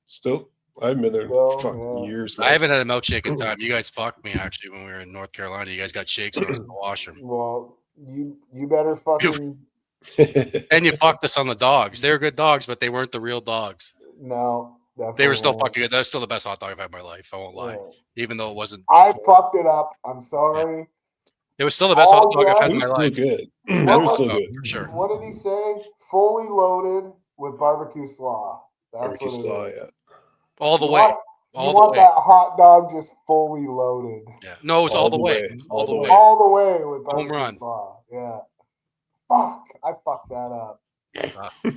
Still? I've been there fucking years. I haven't had a milkshake in time. You guys fucked me actually when we were in North Carolina. You guys got shakes when I was in the washroom. Well, you better fucking and you fucked us on the dogs. They were good dogs, but they weren't the real dogs. No, definitely. They were still fucking good. That's still the best hot dog I've had in my life. I won't lie. Yeah. Even though it wasn't. I fucked it up. I'm sorry. Yeah. It was still the best hot dog I've had in my life. Good. It was still good. For sure. What did he say? Fully loaded with barbecue slaw. That's barbecue what it slaw, is. yeah. All the You way. want, all you the want way. that hot dog just fully loaded. Yeah. No, it's all the way. All the way. All the way with Home barbecue run. slaw. Yeah. Fuck. I fucked that up.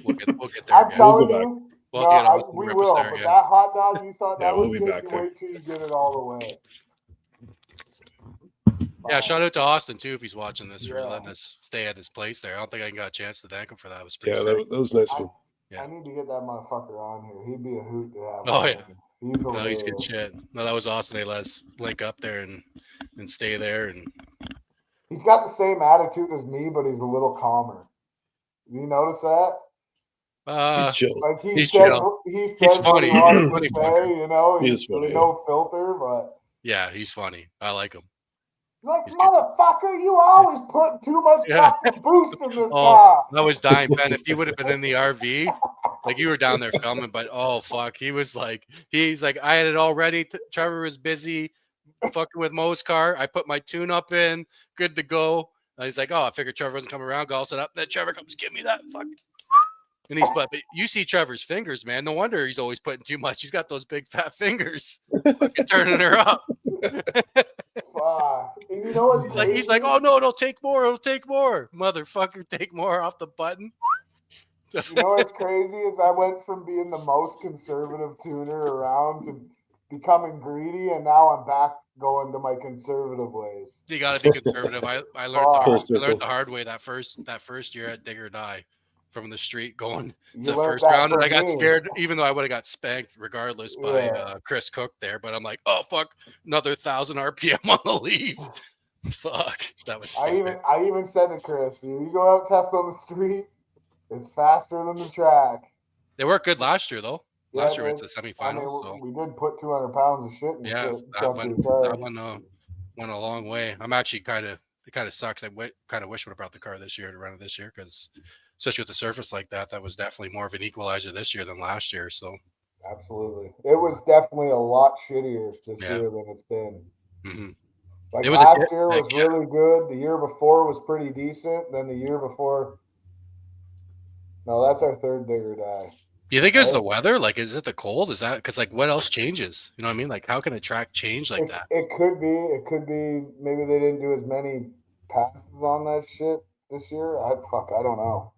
We'll get there. I'm telling you. We'll have to get Austin to we rip will. us there But again. that hot dog you thought Yeah, that we'll was be good, back you there. wait till you get it all the way. Yeah, shout out to Austin too if he's watching this for Yeah. letting us stay at his place there. I don't think I got a chance to thank him for that. It was pretty Yeah, sick. that was nice of him. Yeah. I need to get that motherfucker on here. He'd be a hoot to have. Oh on. yeah. He's No, he's good hilarious. shit. No, that was awesome. They let us link up there and stay there. And he's got the same attitude as me, but he's a little calmer. You notice that? He's chill. Like he's says, chill. he says He's what funny. he wants to Funny say, fucker. you know. He is funny, no filter, but yeah, he's funny. I like him. like, He's motherfucker, you always put too much Yeah. fucking boost in this car. I was dying, Ben. If you would have been in the RV, like you were down there filming, but oh fuck, he's like, I had it all ready. Trevor was busy fucking with Mo's car. I put my tune up in, good to go. And he's like, oh, I figured Trevor wasn't coming around. Galls it up. Then Trevor comes, give me that fuck. And but you see Trevor's fingers, man. No wonder he's always putting too much. He's got those big fat fingers, fucking turning her up. And you know what's crazy? He's like, oh no, it'll take more. It'll take more. Motherfucker, take more off the button. You know what's crazy is I went from being the most conservative tuner around to becoming greedy, and now I'm back going to my conservative ways. You got to be conservative. I learned the hard way that first year at Dig or Die, from the street going to the first round, and I got scared, even though I would have got spanked regardless by Chris Cook there. But I'm like, oh fuck, another 1,000 RPM on the leave. Fuck, that was stupid. I even said to Chris, you go out test on the street, it's faster than the track. They worked good last year though. Last year we went to the semifinals. So. We did put 200 pounds of shit in that one went a long way. I'm actually it kind of sucks. I kind of wish I would have brought the car this year to run it this year, because especially with the surface like that was definitely more of an equalizer this year than last year. So absolutely, it was definitely a lot shittier this year than it's been. Mm-hmm. Like last year was really good. The year before was pretty decent. Then the year before, no, that's our third Dig or Die. Do you think it's the weather? Like, is it the cold? Is that because, like, what else changes? You know what I mean? Like, how can a track change like that? It could be. It could be. Maybe they didn't do as many passes on that shit this year. I don't know.